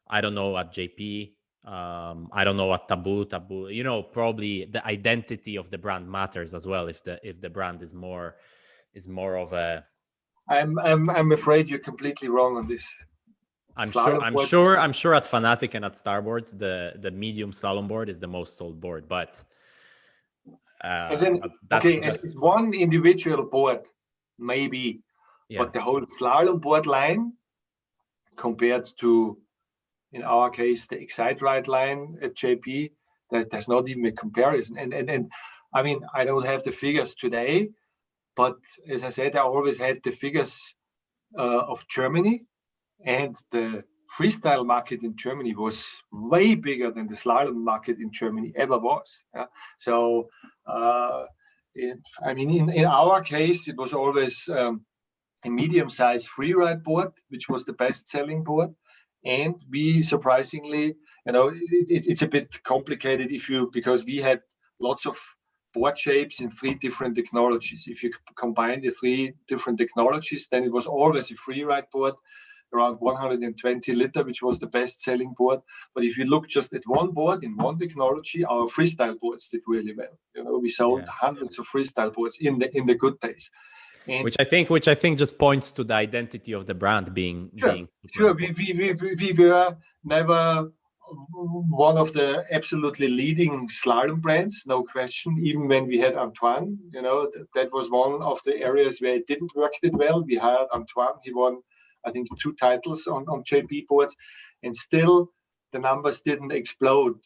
I don't know at JP. I don't know what Taboo. Probably the identity of the brand matters as well. If the brand is more of a, I'm afraid you're completely wrong on this. I'm sure at Fanatic and at Starboard, the medium slalom board is the most sold board, but it's one individual board, maybe, but the whole slalom board line compared to, in our case, the Excite Ride line at JP, there's not even a comparison. And I mean, I don't have the figures today, but as I said, I always had the figures of Germany, and the freestyle market in Germany was way bigger than the slalom market in Germany ever was. So, in our case, it was always a medium-sized freeride board, which was the best-selling board. And we surprisingly, it's a bit complicated because we had lots of board shapes in 3 different technologies. If you combine the 3 different technologies, then it was always a freeride board, around 120 liter, which was the best-selling board. But if you look just at one board in one technology, our freestyle boards did really well. We sold hundreds of freestyle boards in the good days. And which I think just points to the identity of the brand being. Sure. We were never one of the absolutely leading slalom brands, no question. Even when we had Antoine, that was one of the areas where it didn't work that well. We hired Antoine. He won, I think, 2 titles on JP boards, and still the numbers didn't explode.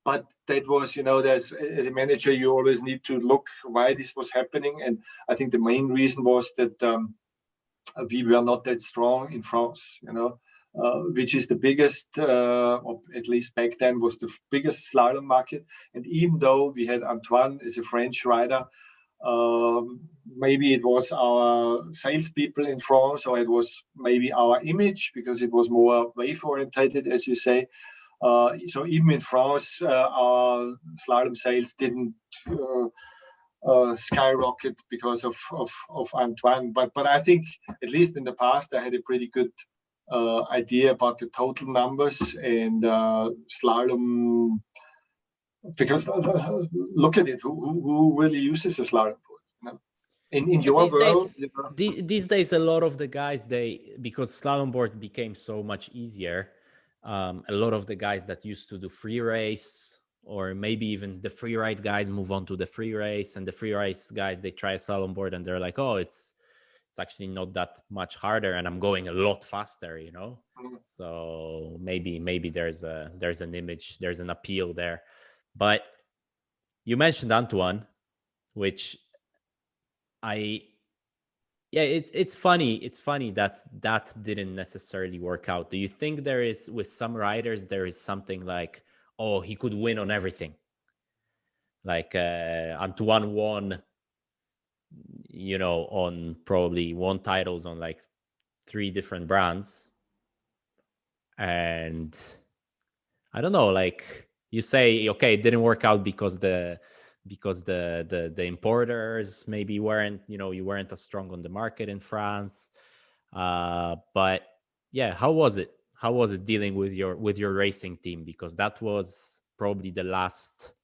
But that was, as a manager, you always need to look why this was happening. And I think the main reason was that we were not that strong in France, which is the biggest, or at least back then was the biggest slalom market. And even though we had Antoine as a French rider, maybe it was our salespeople in France, or it was maybe our image, because it was more wave orientated, as you say. So even in France, our slalom sales didn't skyrocket because of Antoine. But I think, at least in the past, I had a pretty good idea about the total numbers and slalom. Because look at it, who really uses a slalom board? In your world, these days, a lot of the guys, because slalom boards became so much easier. A lot of the guys that used to do free race, or maybe even the free ride guys, move on to the free race, and the free race guys, they try a slalom board and they're like, oh, it's actually not that much harder, and I'm going a lot faster, So maybe there's an image, there's an appeal there. But you mentioned Antoine, which it's funny that didn't necessarily work out. Do you think there is, with some riders, there is something like, oh, he could win on everything? Like Antoine won, won titles on like 3 different brands. And I don't know, like you say, okay, it didn't work out because the importers maybe weren't, you weren't as strong on the market in France. But yeah, how was it dealing with your racing team? Because that was probably the last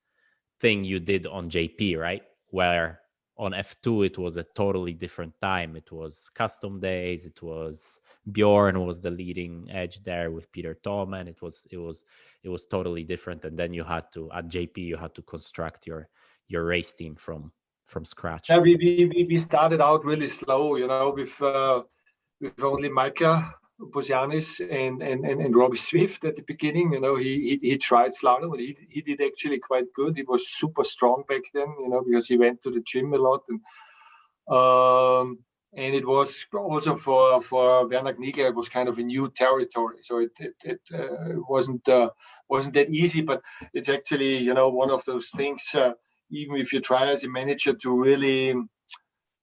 thing you did on JP, right? Where on F2 it was a totally different time. It was custom days. It was Bjorn was the leading edge there with Peter Thommen. It was totally different. And then at JP you had to construct your race team from scratch. Yeah, we started out really slow, with only Micah Bosianis and Robbie Swift at the beginning. He tried slalom, and he did actually quite good. He was super strong back then, because he went to the gym a lot. And And it was also for Werner Kniegler, it was kind of a new territory. So it wasn't that easy, but it's actually, one of those things, even if you try as a manager to really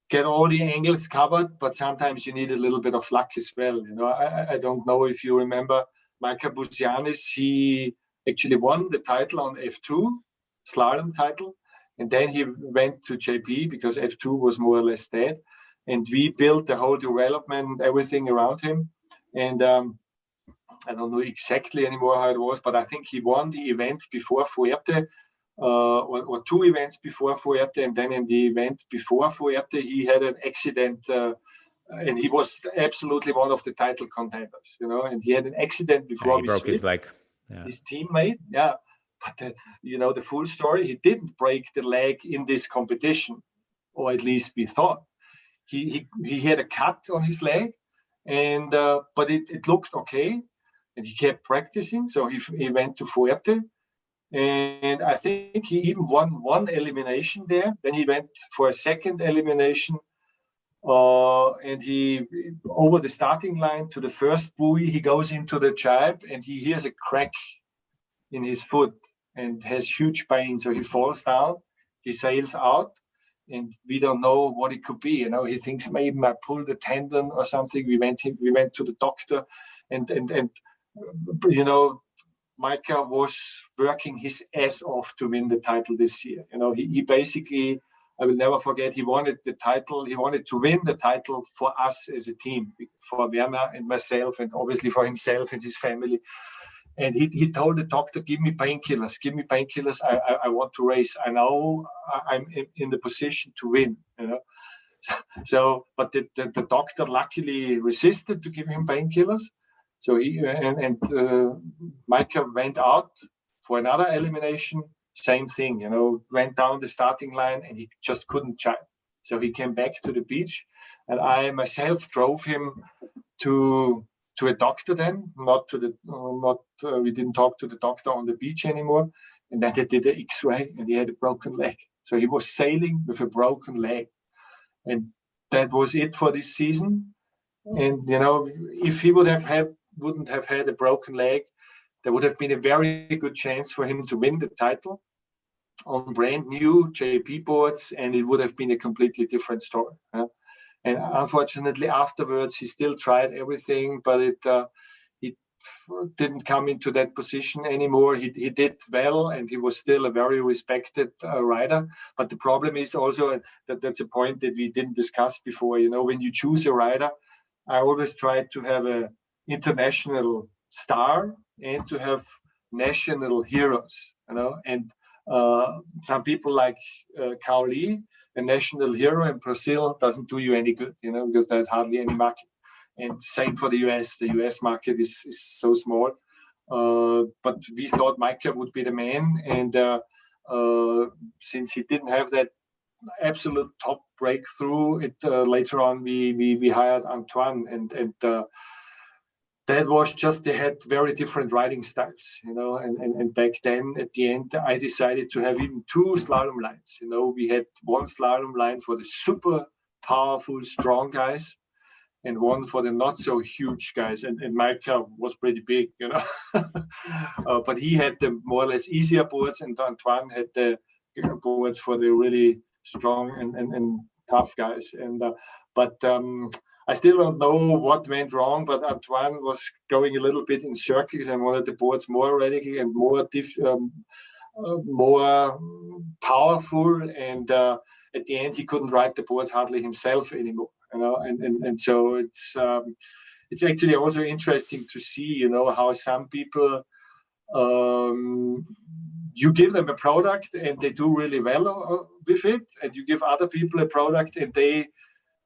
get all the angles covered, but sometimes you need a little bit of luck as well. I don't know if you remember Michael Busianis, he actually won the title on F2, slalom title. And then he went to JP because F2 was more or less dead. And we built the whole development, everything around him. And I don't know exactly anymore how it was, but I think he won the event before Fuerte, or two events before Fuerte. And then in the event before Fuerte, he had an accident, and he was absolutely one of the title contenders, and he had an accident before he broke his leg. His teammate, yeah. But, the full story, he didn't break the leg in this competition, or at least we thought. He had a cut on his leg, and but it looked okay, and he kept practicing. So he went to Fuerte, and I think he even won one elimination there. Then he went for a second elimination, and he over the starting line to the first buoy. He goes into the jibe, and he hears a crack in his foot and has huge pain. So he falls down. He sails out. And we don't know what it could be. He thinks maybe I pulled a tendon or something. We went to the doctor, and Micah was working his ass off to win the title this year. He basically, I will never forget, he wanted the title. He wanted to win the title for us as a team, for Werner and myself, and obviously for himself and his family. And he told the doctor, give me painkillers. I want to race. I know I'm in the position to win, So, but the doctor luckily resisted to give him painkillers. So Micah went out for another elimination. Same thing, went down the starting line and he just couldn't jibe. So he came back to the beach, and I myself drove him to a doctor then, we didn't talk to the doctor on the beach anymore. And then they did the X-ray and he had a broken leg. So he was sailing with a broken leg. And that was it for this season. And, if he wouldn't have had a broken leg, there would have been a very good chance for him to win the title on brand new JP boards, and it would have been a completely different story. And unfortunately, afterwards, he still tried everything, but he didn't come into that position anymore. He did well, and he was still a very respected rider. But the problem is also that's a point that we didn't discuss before. When you choose a rider, I always try to have an international star and to have national heroes. And some people like Kauli, a national hero in Brazil, doesn't do you any good, because there's hardly any market. And same for the US. The US market is so small. But we thought Micah would be the man. And since he didn't have that absolute top breakthrough, later on we hired Antoine. And that was just, they had very different riding styles, and back then at the end, I decided to have even two slalom lines. We had one slalom line for the super powerful, strong guys and one for the not so huge guys. And Micah was pretty big, but he had the more or less easier boards, and Antoine had the boards for the really strong and tough guys. But I still don't know what went wrong, but Antoine was going a little bit in circles and wanted the boards more radical and more powerful. And at the end, he couldn't ride the boards hardly himself anymore. And so it's actually also interesting to see, how some people, you give them a product and they do really well with it, and you give other people a product and they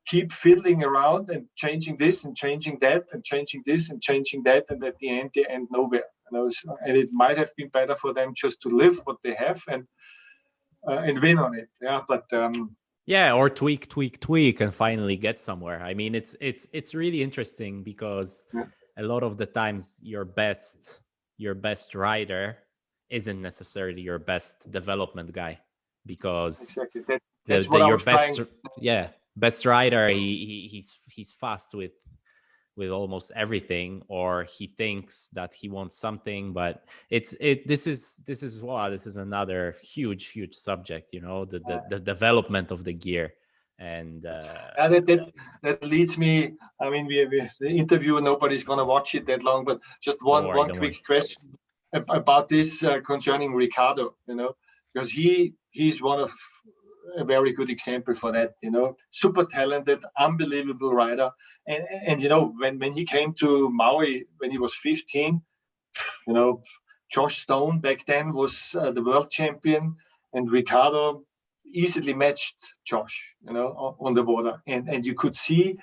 keep fiddling around and changing this and changing that and changing this and changing that, and at the end they end nowhere. And it might have been better for them just to live what they have and win on it. Or tweak and finally get somewhere. I mean, it's really interesting because a lot of the times your best rider isn't necessarily your best development guy, because exactly. That's what I was trying. best rider, he's fast with almost everything, or he thinks that he wants something. But this is another huge subject, the development of the gear. And that leads me. I mean, we the interview, nobody's gonna watch it that long, but just one quick question about this concerning Ricardo, because he's one of a very good example for that, super talented, unbelievable rider. And when he came to Maui when he was 15, Josh Stone back then was the world champion, and Ricardo easily matched Josh, on the water. And you could see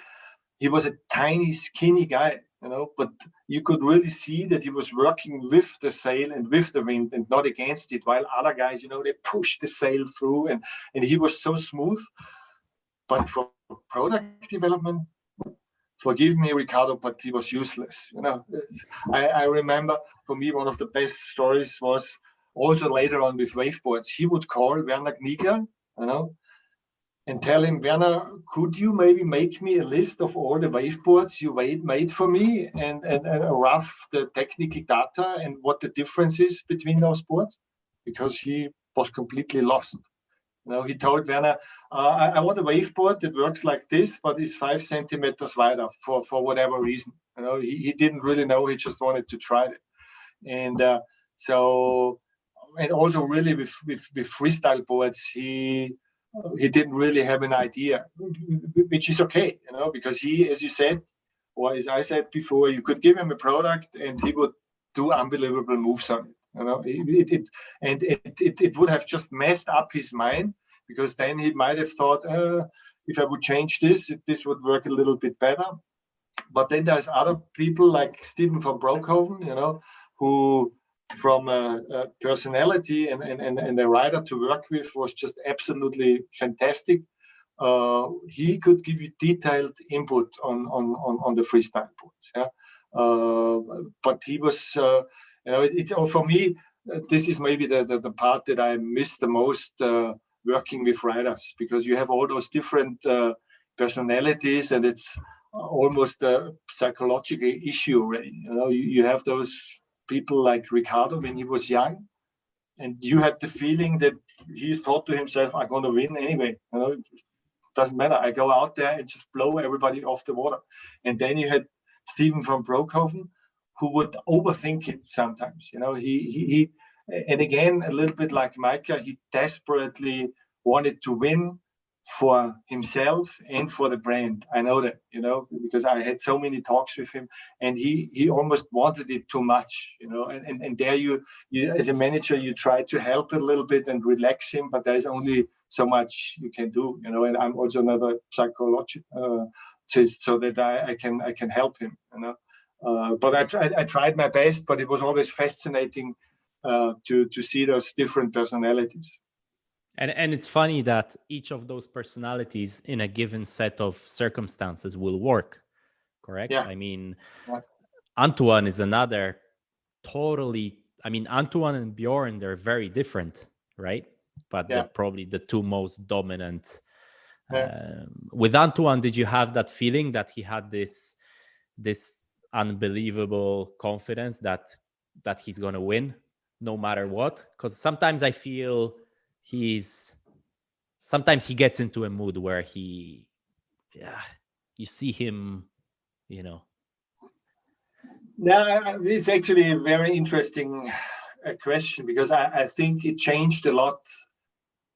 he was a tiny, skinny guy, but you could really see that he was working with the sail and with the wind and not against it, while other guys, they pushed the sail through, and he was so smooth. But for product development, forgive me, Ricardo, but he was useless. I remember, for me, one of the best stories was also later on with waveboards. He would call Werner Kniegler, and tell him, Werner, could you maybe make me a list of all the waveboards you made for me, and rough the technical data and what the difference is between those boards? Because he was completely lost. He told Werner, I want a waveboard that works like this, but is 5 centimeters wider for whatever reason. He didn't really know. He just wanted to try it. And and also really with freestyle boards, he didn't really have an idea, which is okay, because he, as you said, or as I said before, you could give him a product and he would do unbelievable moves on it. It would have just messed up his mind, because then he might have thought, if I would change this would work a little bit better. But then there's other people like Stephen van Broekhoven, who from a personality and a rider to work with was just absolutely fantastic. He could give you detailed input on the freestyle boards. But he was, it's for me, this is maybe the part that I miss the most working with riders, because you have all those different personalities, and it's almost a psychological issue already. You have those people like Ricardo when he was young, and you had the feeling that he thought to himself, I'm going to win anyway. It doesn't matter. I go out there and just blow everybody off the water. And then you had Stephen van Broekhoven, who would overthink it sometimes. He and again, a little bit like Micah, he desperately wanted to win for himself and for the brand. I know that, because I had so many talks with him, and he almost wanted it too much, and there you as a manager, you try to help a little bit and relax him, but there's only so much you can do, and I'm also another psychologist, so that I can help him, but I tried my best, but it was always fascinating to see those different personalities. And it's funny that each of those personalities in a given set of circumstances will work, correct? Yeah. I mean, yeah. Antoine is another totally, Antoine and Bjorn, they're very different, right? But they're probably the two most dominant. With Antoine, did you have that feeling that he had this unbelievable confidence that he's going to win no matter what? Because sometimes I feel sometimes he gets into a mood where you see him, Yeah, it's actually a very interesting question, because I think it changed a lot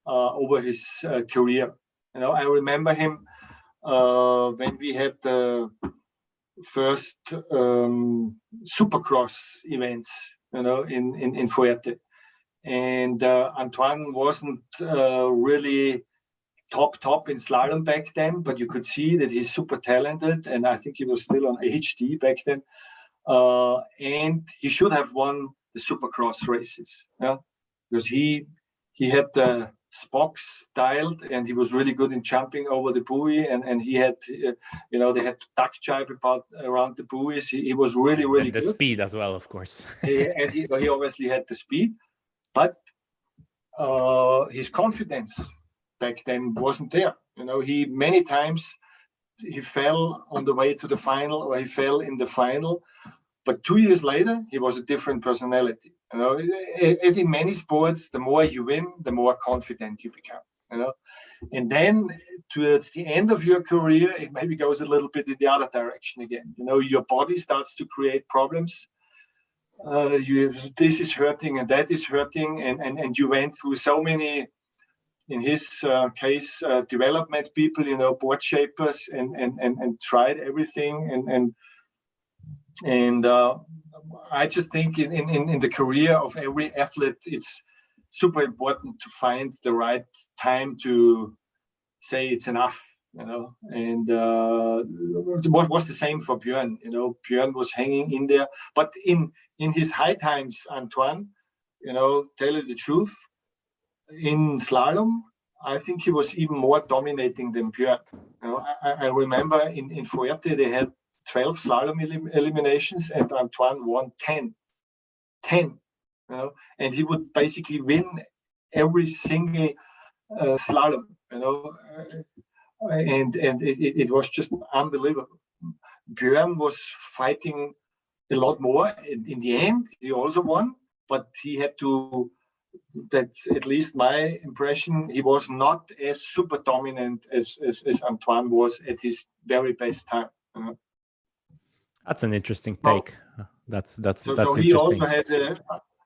over his career. I remember him when we had the first Supercross events, in Fuerte. And Antoine wasn't really top in slalom back then, but you could see that he's super talented, and I think he was still on HD back then. And he should have won the Supercross races, because he had the spokes dialed, and he was really good in jumping over the buoy, and he had, they had to duck jibe around the buoys. He was really and the good. Speed as well, of course. And he obviously had the speed. But his confidence back then wasn't there. He many times he fell on the way to the final, or he fell in the final. But 2 years later, he was a different personality. As in many sports, the more you win, the more confident you become. And then towards the end of your career, it maybe goes a little bit in the other direction again. Your body starts to create problems. This is hurting and that is hurting, and you went through so many, in his case, development people, board shapers, and tried everything, and I just think in the career of every athlete, it's super important to find the right time to say it's enough. And what was the same for Bjorn? Bjorn was hanging in there, but in his high times, Antoine, tell you the truth, in slalom, I think he was even more dominating than Bjorn. I remember in Fuerte they had 12 slalom eliminations, and Antoine won 10. And he would basically win every single slalom. And it was just unbelievable. Bjorn was fighting a lot more. In the end, he also won, but he had to. That's at least my impression. He was not as super dominant as Antoine was at his very best time. That's an interesting take. That's so interesting. He also had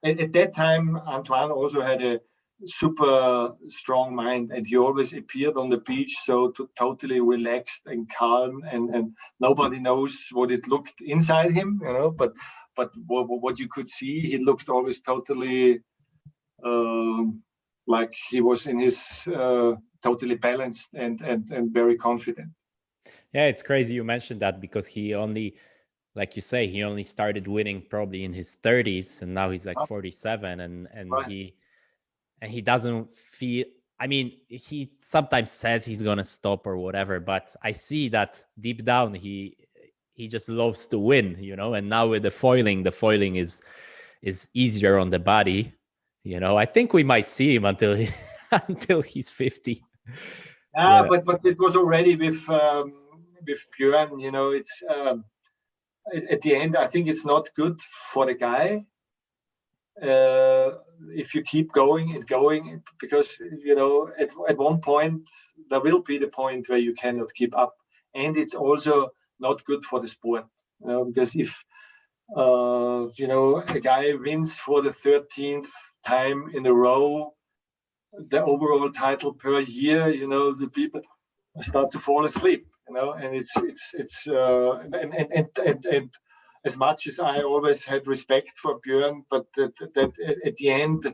at that time. Antoine also had a super strong mind, and he always appeared on the beach so totally relaxed and calm, and nobody knows what it looked inside him, but what you could see, he looked always totally like he was in his totally balanced and very confident. Yeah, it's crazy you mentioned that, because he only, like you say, he only started winning probably in his 30s, and now he's like 47, and right. he doesn't feel, I mean, he sometimes says he's gonna stop or whatever, but I see that deep down he just loves to win, and now with the foiling is easier on the body. I think we might see him until he's 50. Yeah, but it was already with Bjorn. It's at the end. I think it's not good for the guy if you keep going and going, because at one point there will be the point where you cannot keep up, and it's also not good for the sport. Because if a guy wins for the 13th time in a row the overall title per year, the people start to fall asleep, and it's and as much as I always had respect for Bjorn, but that at the end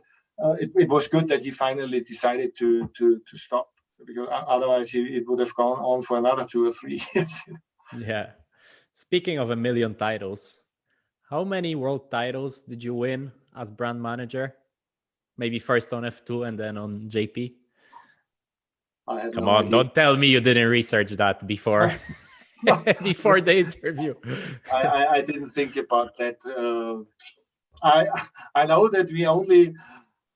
it was good that he finally decided to stop, because otherwise it would have gone on for another 2 or 3 years. Yeah. Speaking of 1 million titles, how many world titles did you win as brand manager? Maybe first on F2 and then on JP? Come on, don't tell me you didn't research that before before the interview. I didn't think about that. I know that we only,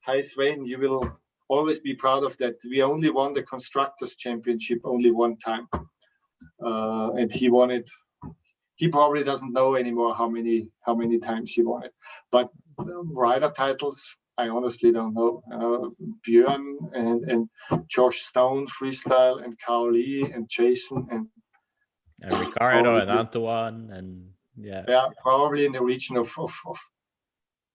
hi Sven, you will always be proud of that. We only won the Constructors' Championship only one time. And he won it. He probably doesn't know anymore how many times he won it. But rider titles, I honestly don't know. Bjorn and Josh Stone, freestyle, and Kauli and Jason and Ricardo and Antoine and yeah, probably in the region of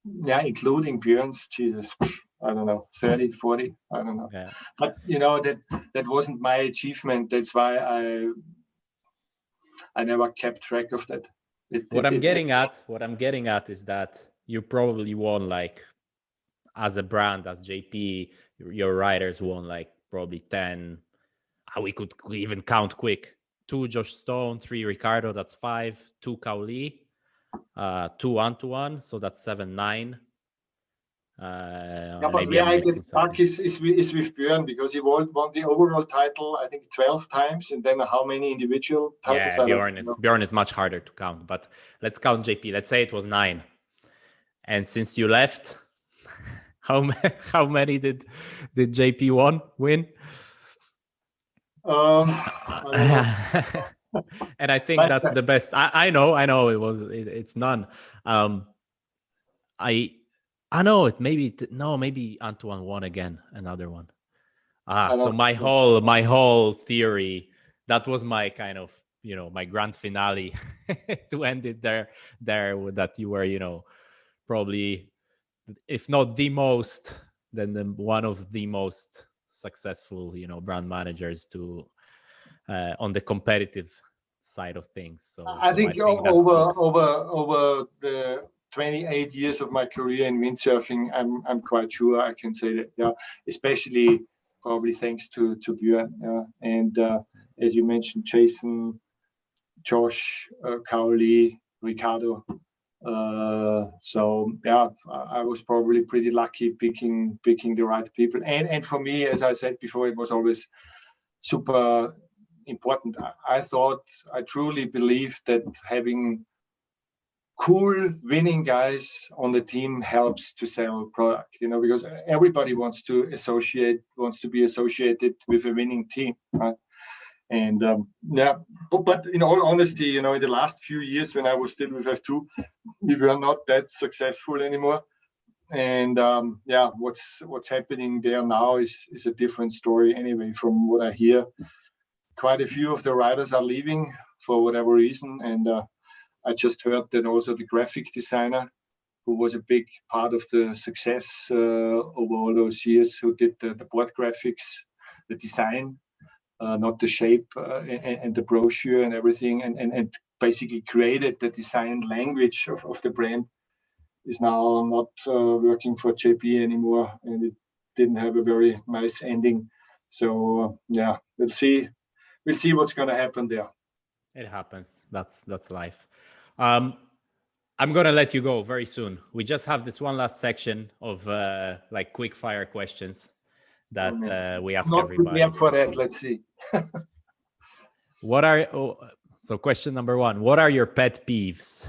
including Bjorn's, Jesus, I don't know, 30, 40, I don't know. Yeah. But that wasn't my achievement. That's why I never kept track of that. What I'm getting at is that you probably won, like, as a brand, as JP, your riders won like probably 10. We could even count quick. 2 Josh Stone, 3 Ricardo, that's 5. 2 Kauli, 2 Antoine, so that's 7, 9. But where I get stuck is with Bjorn, because he won the overall title, I think 12 times, and then how many individual titles? Yeah, Bjorn is much harder to count, but let's count JP. Let's say it was 9. And since you left, how many did JP win? I don't know. And I think But, that's the best. I know it's none. I know it. Maybe Antoine won again, another one. I So don't my think whole theory, that was my kind of, my grand finale to end it there with that you were, probably, if not the most, then one of the most successful, brand managers to on the competitive side of things. So I think that over speaks. over the 28 years of my career in windsurfing, I'm quite sure I can say that. Yeah, especially probably thanks to Bjorn. And as you mentioned, Jason, Josh, Kauli, Ricardo. So yeah, I was probably pretty lucky picking the right people. And for me, as I said before, it was always super important. I truly believe that having cool winning guys on the team helps to sell product, because everybody wants to be associated with a winning team, right? And but in all honesty, in the last few years when I was still with F2, we were not that successful anymore. And what's happening there now is a different story anyway. From what I hear, quite a few of the riders are leaving for whatever reason, and I just heard that also the graphic designer, who was a big part of the success over all those years, who did the board graphics, the design, not the shape, and the brochure and everything, and basically created the design language of the brand, is now not working for JP anymore, and it didn't have a very nice ending. So we'll see what's going to happen there. It happens. That's life. I'm gonna let you go very soon. We just have this one last section of like quick fire questions that we ask everybody. Not for that. Let's see. So question number one: what are your pet peeves?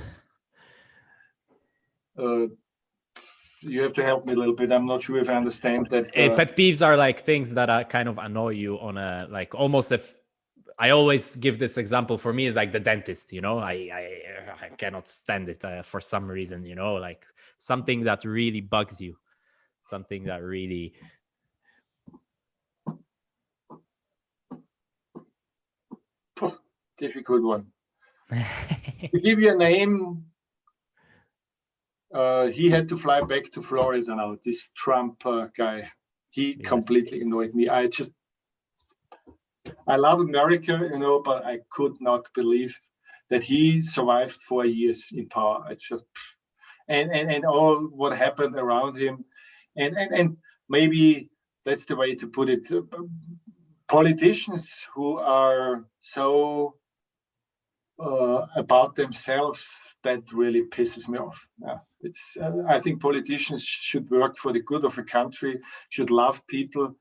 You have to help me a little bit. I'm not sure if I understand that. Pet peeves are like things that kind of annoy you on a like almost if. I always give this example. For me, is like the dentist. I cannot stand it for some reason. Like something that really bugs you, something that really. Difficult one. To give you a name, he had to fly back to Florida now. This Trump guy, he completely annoyed me. I love America, but I could not believe that he survived 4 years in power. It's just, and all what happened around him, and maybe that's the way to put it. Politicians who are so about themselves, that really pisses me off. Yeah, it's. I think politicians should work for the good of a country, should love people,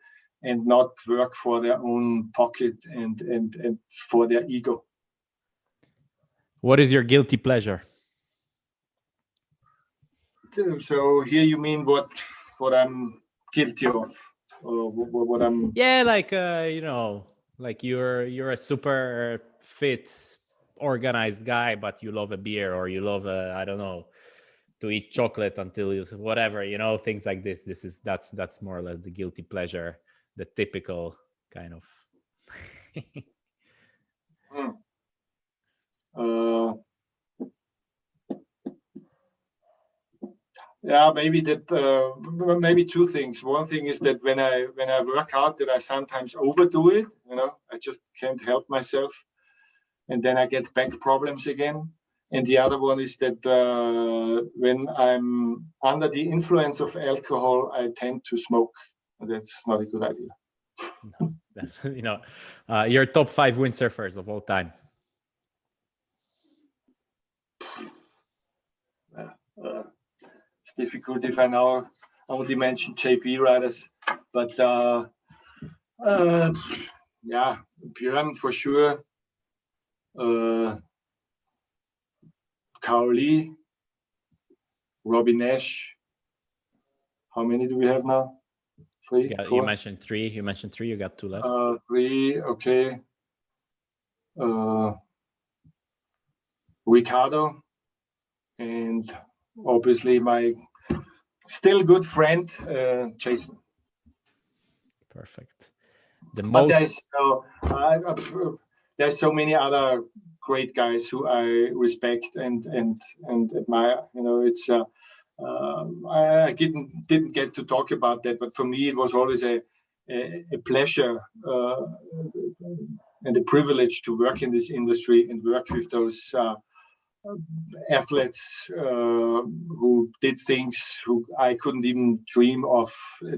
and not work for their own pocket and for their ego. What is your guilty pleasure? So here you mean what I'm guilty of, or what I'm? Yeah, like like you're a super fit, organized guy, but you love a beer, or you love I don't know, to eat chocolate until you whatever, things like this. That's more or less the guilty pleasure, the typical kind of. Maybe two things. One thing is that when I work out, that I sometimes overdo it. I just can't help myself, and then I get back problems again. And the other one is that when I'm under the influence of alcohol, I tend to smoke. That's not a good idea. No, your top 5 windsurfers of all time. It's difficult if I now only mention JP riders, but Bjorn for sure. Kauli, Robbie Nash. How many do we have now? Three, You four. mentioned three. You mentioned three. You got two left. Three, okay. Ricardo, and obviously my still good friend, Jason. Perfect. The But most. there's so many other great guys who I respect and admire. You know, it's I didn't get to talk about that, but for me it was always a pleasure and a privilege to work in this industry and work with those athletes who did things who I couldn't even dream of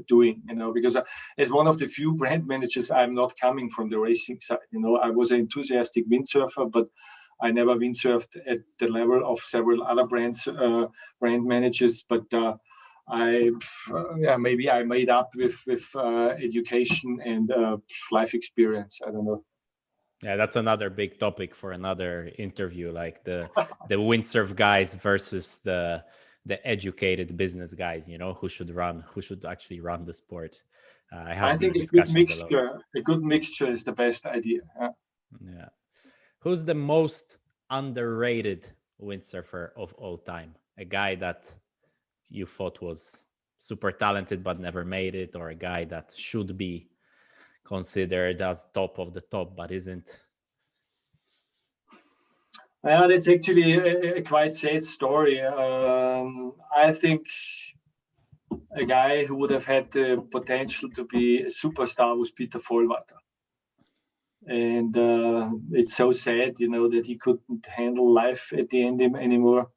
doing, you know, because as one of the few brand managers, I'm not coming from the racing side. You know, I was an enthusiastic windsurfer, but I never windsurfed at the level of several other brand managers. But maybe I made up with education and life experience. I don't know. Yeah, that's another big topic for another interview, like the windsurf guys versus the educated business guys, you know, who should actually run the sport. I think a good mixture is the best idea. Yeah. Who's the most underrated windsurfer of all time? A guy that you thought was super talented but never made it, or a guy that should be considered as top of the top but isn't? Well, that's actually a quite sad story. I think a guy who would have had the potential to be a superstar was Peter Thommen. And it's so sad, you know, that he couldn't handle life at the end anymore.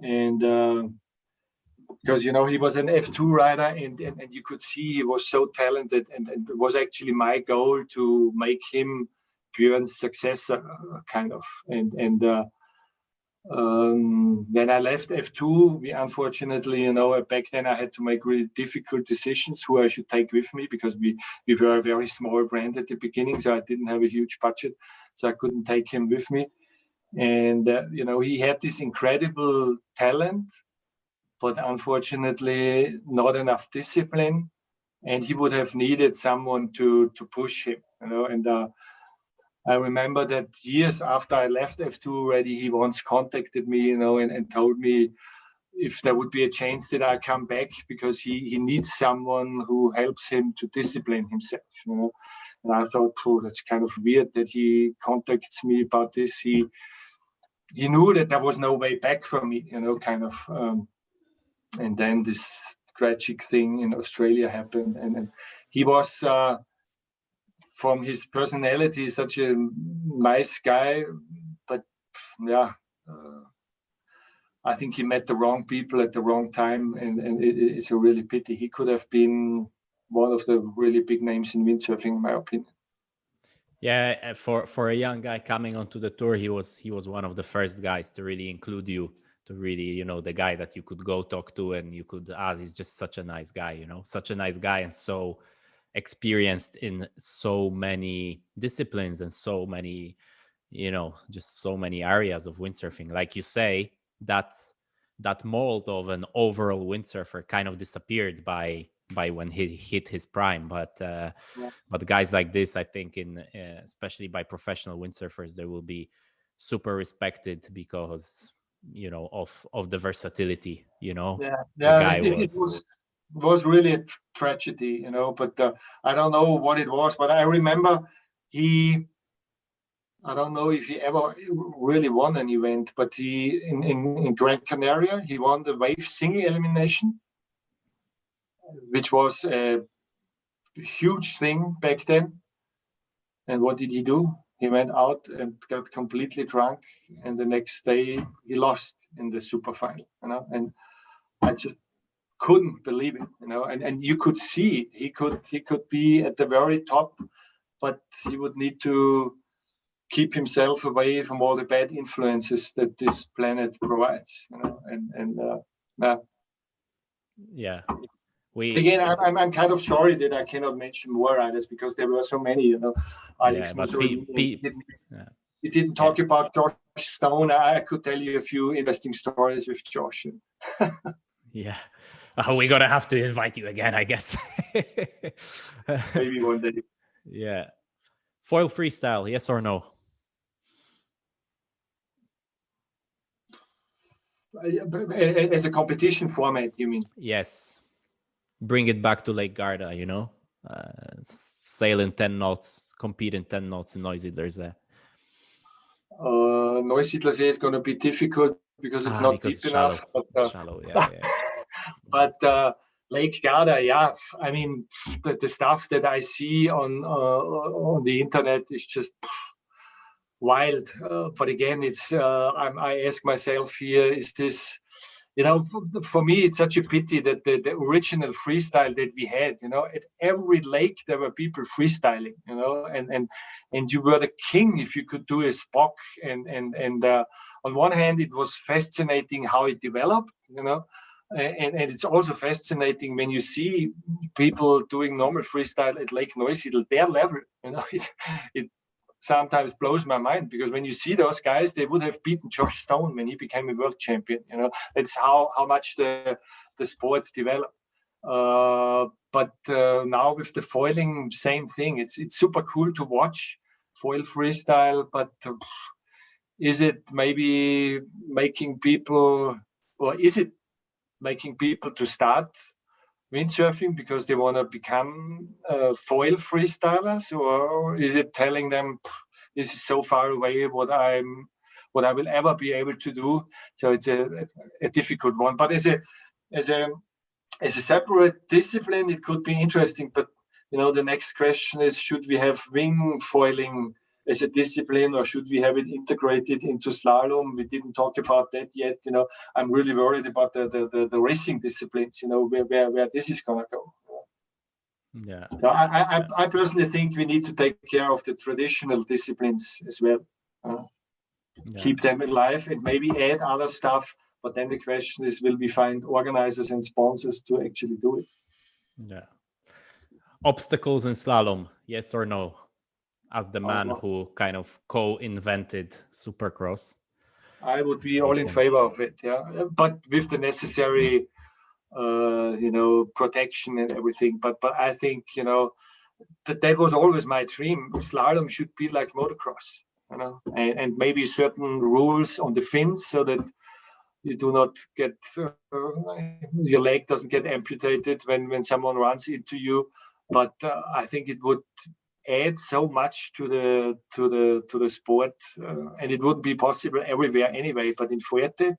And because, you know, he was an F2 rider and you could see he was so talented, and it was actually my goal to make him Bjorn's successor, kind of. And then I left F2. We unfortunately, you know, back then I had to make really difficult decisions who I should take with me, because we were a very small brand at the beginning, so I didn't have a huge budget, so I couldn't take him with me. And, you know, he had this incredible talent, but unfortunately not enough discipline, and he would have needed someone to push him, you know. And I remember that years after I left F2 already, he once contacted me, you know, and told me if there would be a chance that I come back, because he needs someone who helps him to discipline himself, you know. And I thought, oh, that's kind of weird that he contacts me about this. He knew that there was no way back for me, you know, kind of. And then this tragic thing in Australia happened, and he was, from his personality, such a nice guy, but yeah, I think he met the wrong people at the wrong time, and it's a really pity. He could have been one of the really big names in windsurfing, in my opinion. Yeah, for a young guy coming onto the tour, he was one of the first guys to really include you, to really, you know, the guy that you could go talk to and you could ask. He's just such a nice guy, you know, such a nice guy, and so experienced in so many disciplines and so many, you know, just so many areas of windsurfing. Like you say, that mold of an overall windsurfer kind of disappeared by when he hit his prime. But guys like this, I think, especially by professional windsurfers, they will be super respected because, you know, of the versatility, you know. It was really a tragedy, you know, but I don't know what it was, but I remember I don't know if he ever really won an event, but he in Gran Canaria, he won the wave single elimination, which was a huge thing back then. And what did he do? He went out and got completely drunk, and the next day he lost in the super final, you know. And I just couldn't believe it, you know. And you could see it. He could be at the very top, but he would need to keep himself away from all the bad influences that this planet provides, you know. Yeah. Again, I'm kind of sorry that I cannot mention more riders, because there were so many, you know. Alex we didn't talk about Josh Stone. I could tell you a few interesting stories with Josh. Yeah. We're gonna have to invite you again, I guess. Maybe one day. Yeah. Foil freestyle, yes or no? As a competition format, you mean? Yes. Bring it back to Lake Garda, sail in 10 knots, compete in 10 knots in Neusiedler there. Neusiedler is going to be difficult because it's not because deep it's shallow. enough. But, It's shallow, yeah. but Lake Garda, yeah. I mean, the stuff that I see on the internet is just wild. But again, it's I ask myself here: is this? For me, it's such a pity that the original freestyle that we had, at every lake there were people freestyling, and you were the king if you could do a Spock. And on one hand, it was fascinating how it developed, and it's also fascinating when you see people doing normal freestyle at Lake Neusiedl, their level, it sometimes blows my mind, because when you see those guys, they would have beaten Josh Stone when he became a world champion. That's how much the sport developed. But now with the foiling, same thing. It's super cool to watch foil freestyle, but is it maybe making people, or is it making people to start windsurfing because they want to become foil freestylers, or is it telling them this is so far away what I will ever be able to do? So it's a difficult one. But as a separate discipline, it could be interesting. But the next question is: should we have wing foiling as a discipline, or should we have it integrated into slalom? We didn't talk about that yet. I'm really worried about the racing disciplines, where this is going to go. Yeah. So I personally think we need to take care of the traditional disciplines as well. Keep them alive and maybe add other stuff. But then the question is, will we find organizers and sponsors to actually do it? Yeah. Obstacles in slalom, yes or no? As the man who kind of co-invented Supercross, I would be all in favor of it, yeah. But with the necessary, protection and everything. But I think, that was always my dream. Slalom should be like motocross, and maybe certain rules on the fins so that you do not get your leg doesn't get amputated when someone runs into you. But I think it would add so much to the sport, and it wouldn't be possible everywhere anyway. But in Fuerte,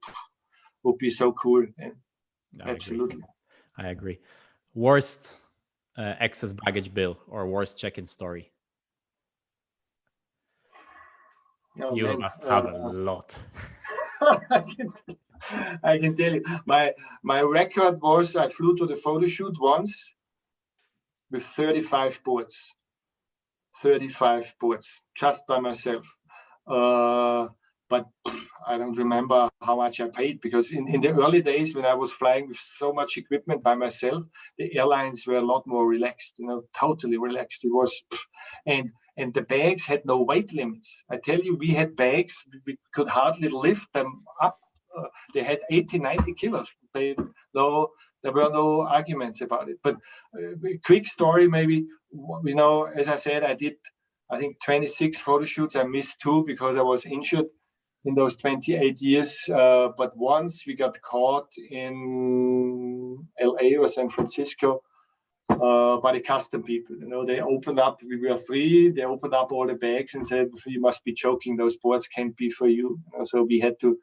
would be so cool. Absolutely, I agree. Worst excess baggage bill or worst check-in story? You must have a lot. I can tell you, my record was I flew to the photo shoot once with 35 boards. 35 boards just by myself. But I don't remember how much I paid, because in the early days when I was flying with so much equipment by myself, the airlines were a lot more relaxed, totally relaxed. It was, and the bags had no weight limits. I tell you, we had bags, we could hardly lift them up. They had 80, 90 kilos. There were no arguments about it. But quick story, maybe, as I said, I did, I think, 26 photo shoots. I missed 2 because I was injured in those 28 years. But once we got caught in LA or San Francisco by the custom people. They opened up, we were free. They opened up all the bags and said, you must be joking. Those boards can't be for you. So we had to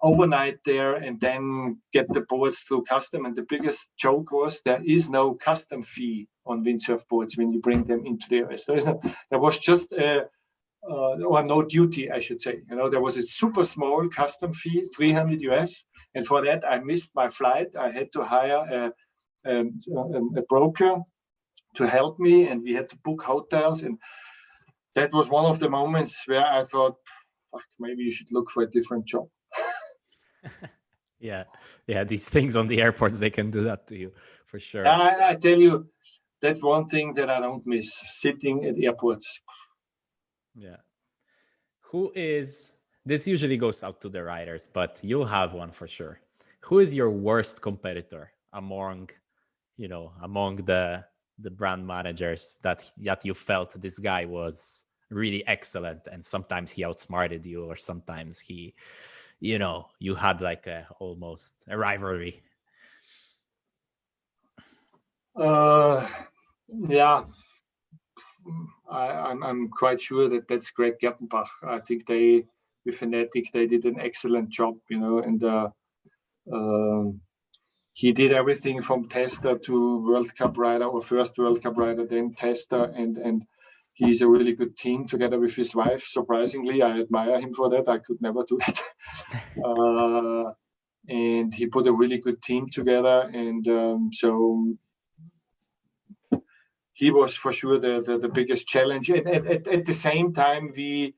overnight there and then get the boards through custom. And the biggest joke was there is no custom fee on windsurf boards when you bring them into the US. There was just or no duty, I should say. There was a super small custom fee, 300 US, and for that I missed my flight. I had to hire a broker to help me, and we had to book hotels, and that was one of the moments where I thought, maybe you should look for a different job. Yeah, these things on the airports, they can do that to you for sure. I tell you, that's one thing that I don't miss, sitting at airports. Yeah. This usually goes out to the riders, but you'll have one for sure. Who is your worst competitor among the brand managers that you felt this guy was really excellent, and sometimes he outsmarted you, or sometimes he, you had like almost a rivalry? Yeah, I'm quite sure that's Greg Gertenbach. I think with Fnatic, they did an excellent job, and he did everything from tester to World Cup rider, or first World Cup rider, then tester, and he's a really good team together with his wife. Surprisingly, I admire him for that. I could never do that. And he put a really good team together, and so he was for sure the biggest challenge. And at the same time, we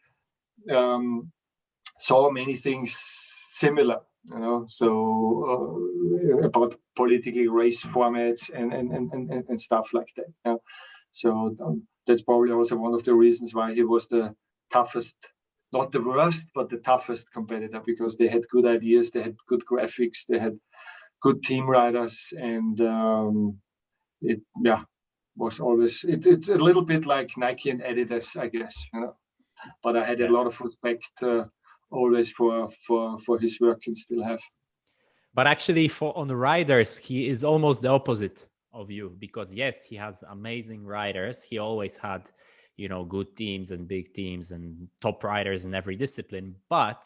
saw many things similar, so about political race formats and stuff like that. So that's probably also one of the reasons why he was the toughest, not the worst, but the toughest competitor, because they had good ideas, they had good graphics, they had good team riders, and it was always it's a little bit like Nike and Adidas, I guess, But I had a lot of respect always for his work, and still have. But actually, on the riders, he is almost the opposite of you, because yes, he has amazing riders. He always had, good teams and big teams and top riders in every discipline, but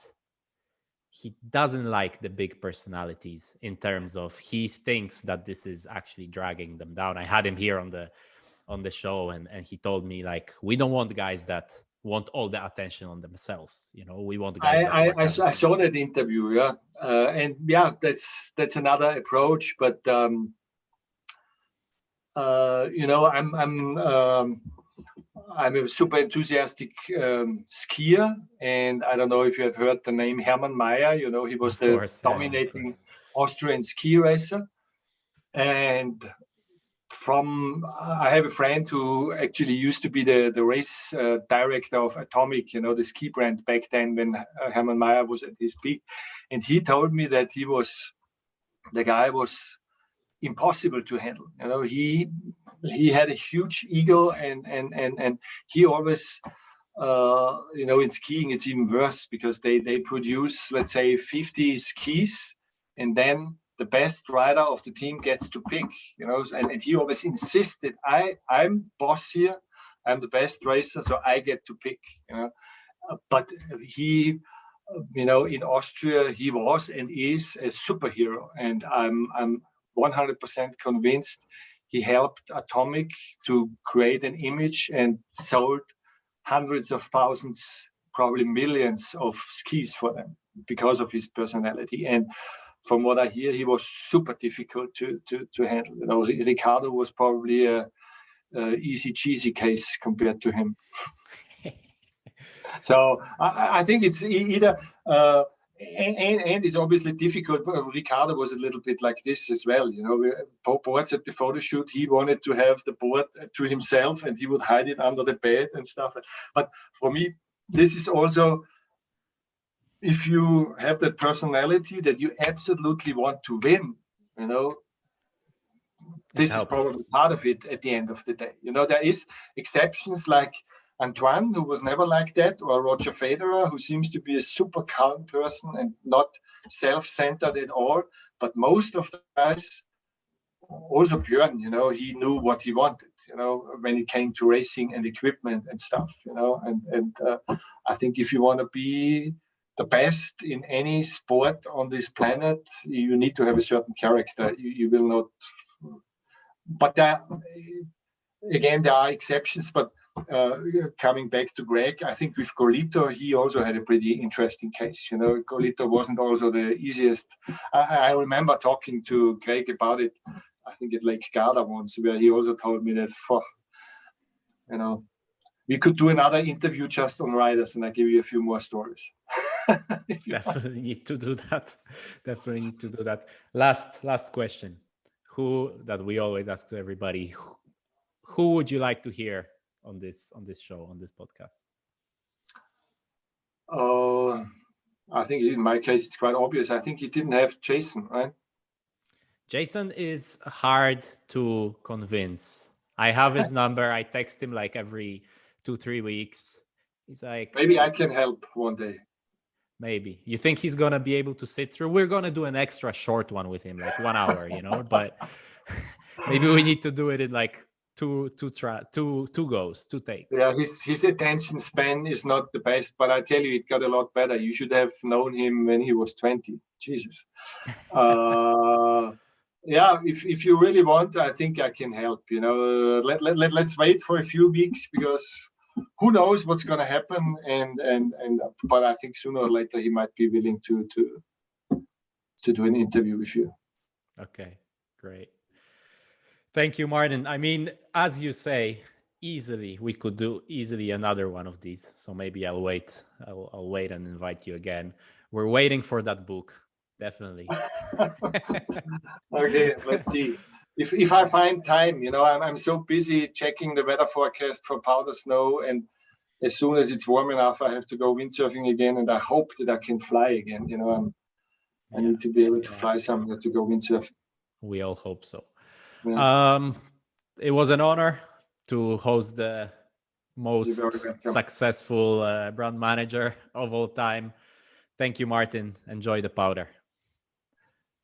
he doesn't like the big personalities, in terms of he thinks that this is actually dragging them down. I had him here on the show, and he told me, like, we don't want guys that want all the attention on themselves. We want guys I saw that interview, and that's another approach, but I'm a super enthusiastic skier, and I don't know if you have heard the name Hermann Maier. He was the dominating Austrian ski racer. And I have a friend who actually used to be the race director of Atomic, the ski brand back then when Hermann Maier was at his peak. And he told me that the guy was impossible to handle. He had a huge ego, and he always, in skiing it's even worse, because they produce, let's say, 50 skis, and then the best rider of the team gets to pick. And he always insisted, I'm boss here, I'm the best racer, so I get to pick. But he, in Austria, he was and is a superhero, and I'm 100% convinced he helped Atomic to create an image and sold hundreds of thousands, probably millions of skis for them because of his personality. And from what I hear, he was super difficult to handle. Ricardo was probably a easy cheesy case compared to him. So I think it's either. And it's obviously difficult. Ricardo was a little bit like this as well. Boards at the photo shoot, he wanted to have the board to himself, and he would hide it under the bed and stuff. But for me, this is also, if you have that personality that you absolutely want to win, this is probably part of it at the end of the day. There is exceptions like Antoine, who was never like that, or Roger Federer, who seems to be a super calm person and not self-centered at all. But most of the guys, also Bjorn, he knew what he wanted, when it came to racing and equipment and stuff, and I think if you want to be the best in any sport on this planet, you need to have a certain character. You will not. But again, there are exceptions, but coming back to Greg, I think with Golito, he also had a pretty interesting case. Golito wasn't also the easiest. I remember talking to Greg about it, I think at Lake Garda once, where he also told me that, we could do another interview just on riders, and I give you a few more stories. Definitely need to do that. Last question. Who, that we always ask to everybody, who would you like to hear on this show, on this podcast? I think in my case it's quite obvious. I think you didn't have Jason, right? Jason is hard to convince. I have his number. I text him like every 2-3 weeks. He's like, maybe I can help one day. Maybe. You think he's going to be able to sit through? We're going to do an extra short one with him, like 1 hour, but maybe we need to do it in like two goes, 2 takes. Yeah, his attention span is not the best, but I tell you, it got a lot better. You should have known him when he was 20. Jesus. Yeah, if you really want, I think I can help. Let's wait for a few weeks, because who knows what's going to happen, but I think sooner or later he might be willing to do an interview with you. Okay, great. Thank you, Martin. I mean, as you say, we could do another one of these. So maybe I'll wait. I'll wait and invite you again. We're waiting for that book, definitely. Okay, let's see. If I find time, I'm so busy checking the weather forecast for powder snow, and as soon as it's warm enough, I have to go windsurfing again, and I hope that I can fly again. I need to be able to fly somewhere to go windsurfing. We all hope so. Yeah. It was an honor to host the most successful brand manager of all time. Thank you, Martin. Enjoy the powder.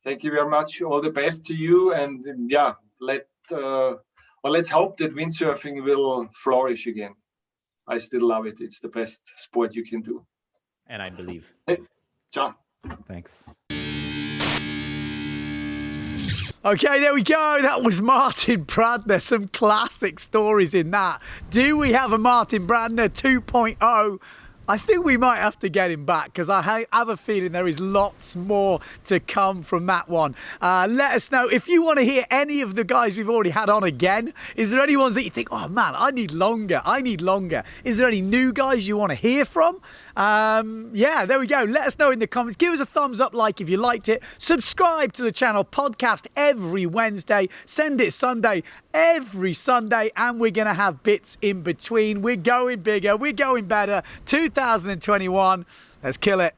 Thank you very much. All the best to you. And let's hope that windsurfing will flourish again. I still love it. It's the best sport you can do. And I believe. Hey, ciao. Thanks. Okay, there we go. That was Martin Brandner. Some classic stories in that. Do we have a Martin Brandner 2.0? I think we might have to get him back, because I have a feeling there is lots more to come from that one. Let us know if you want to hear any of the guys we've already had on again. Is there any ones that you think, oh man, I need longer? Is there any new guys you want to hear from? Yeah, there we go. Let us know in the comments. Give us a thumbs up, like if you liked it. Subscribe to the channel. Podcast every Wednesday. Send it Sunday, every Sunday. And we're going to have bits in between. We're going bigger. We're going better. 2021. Let's kill it.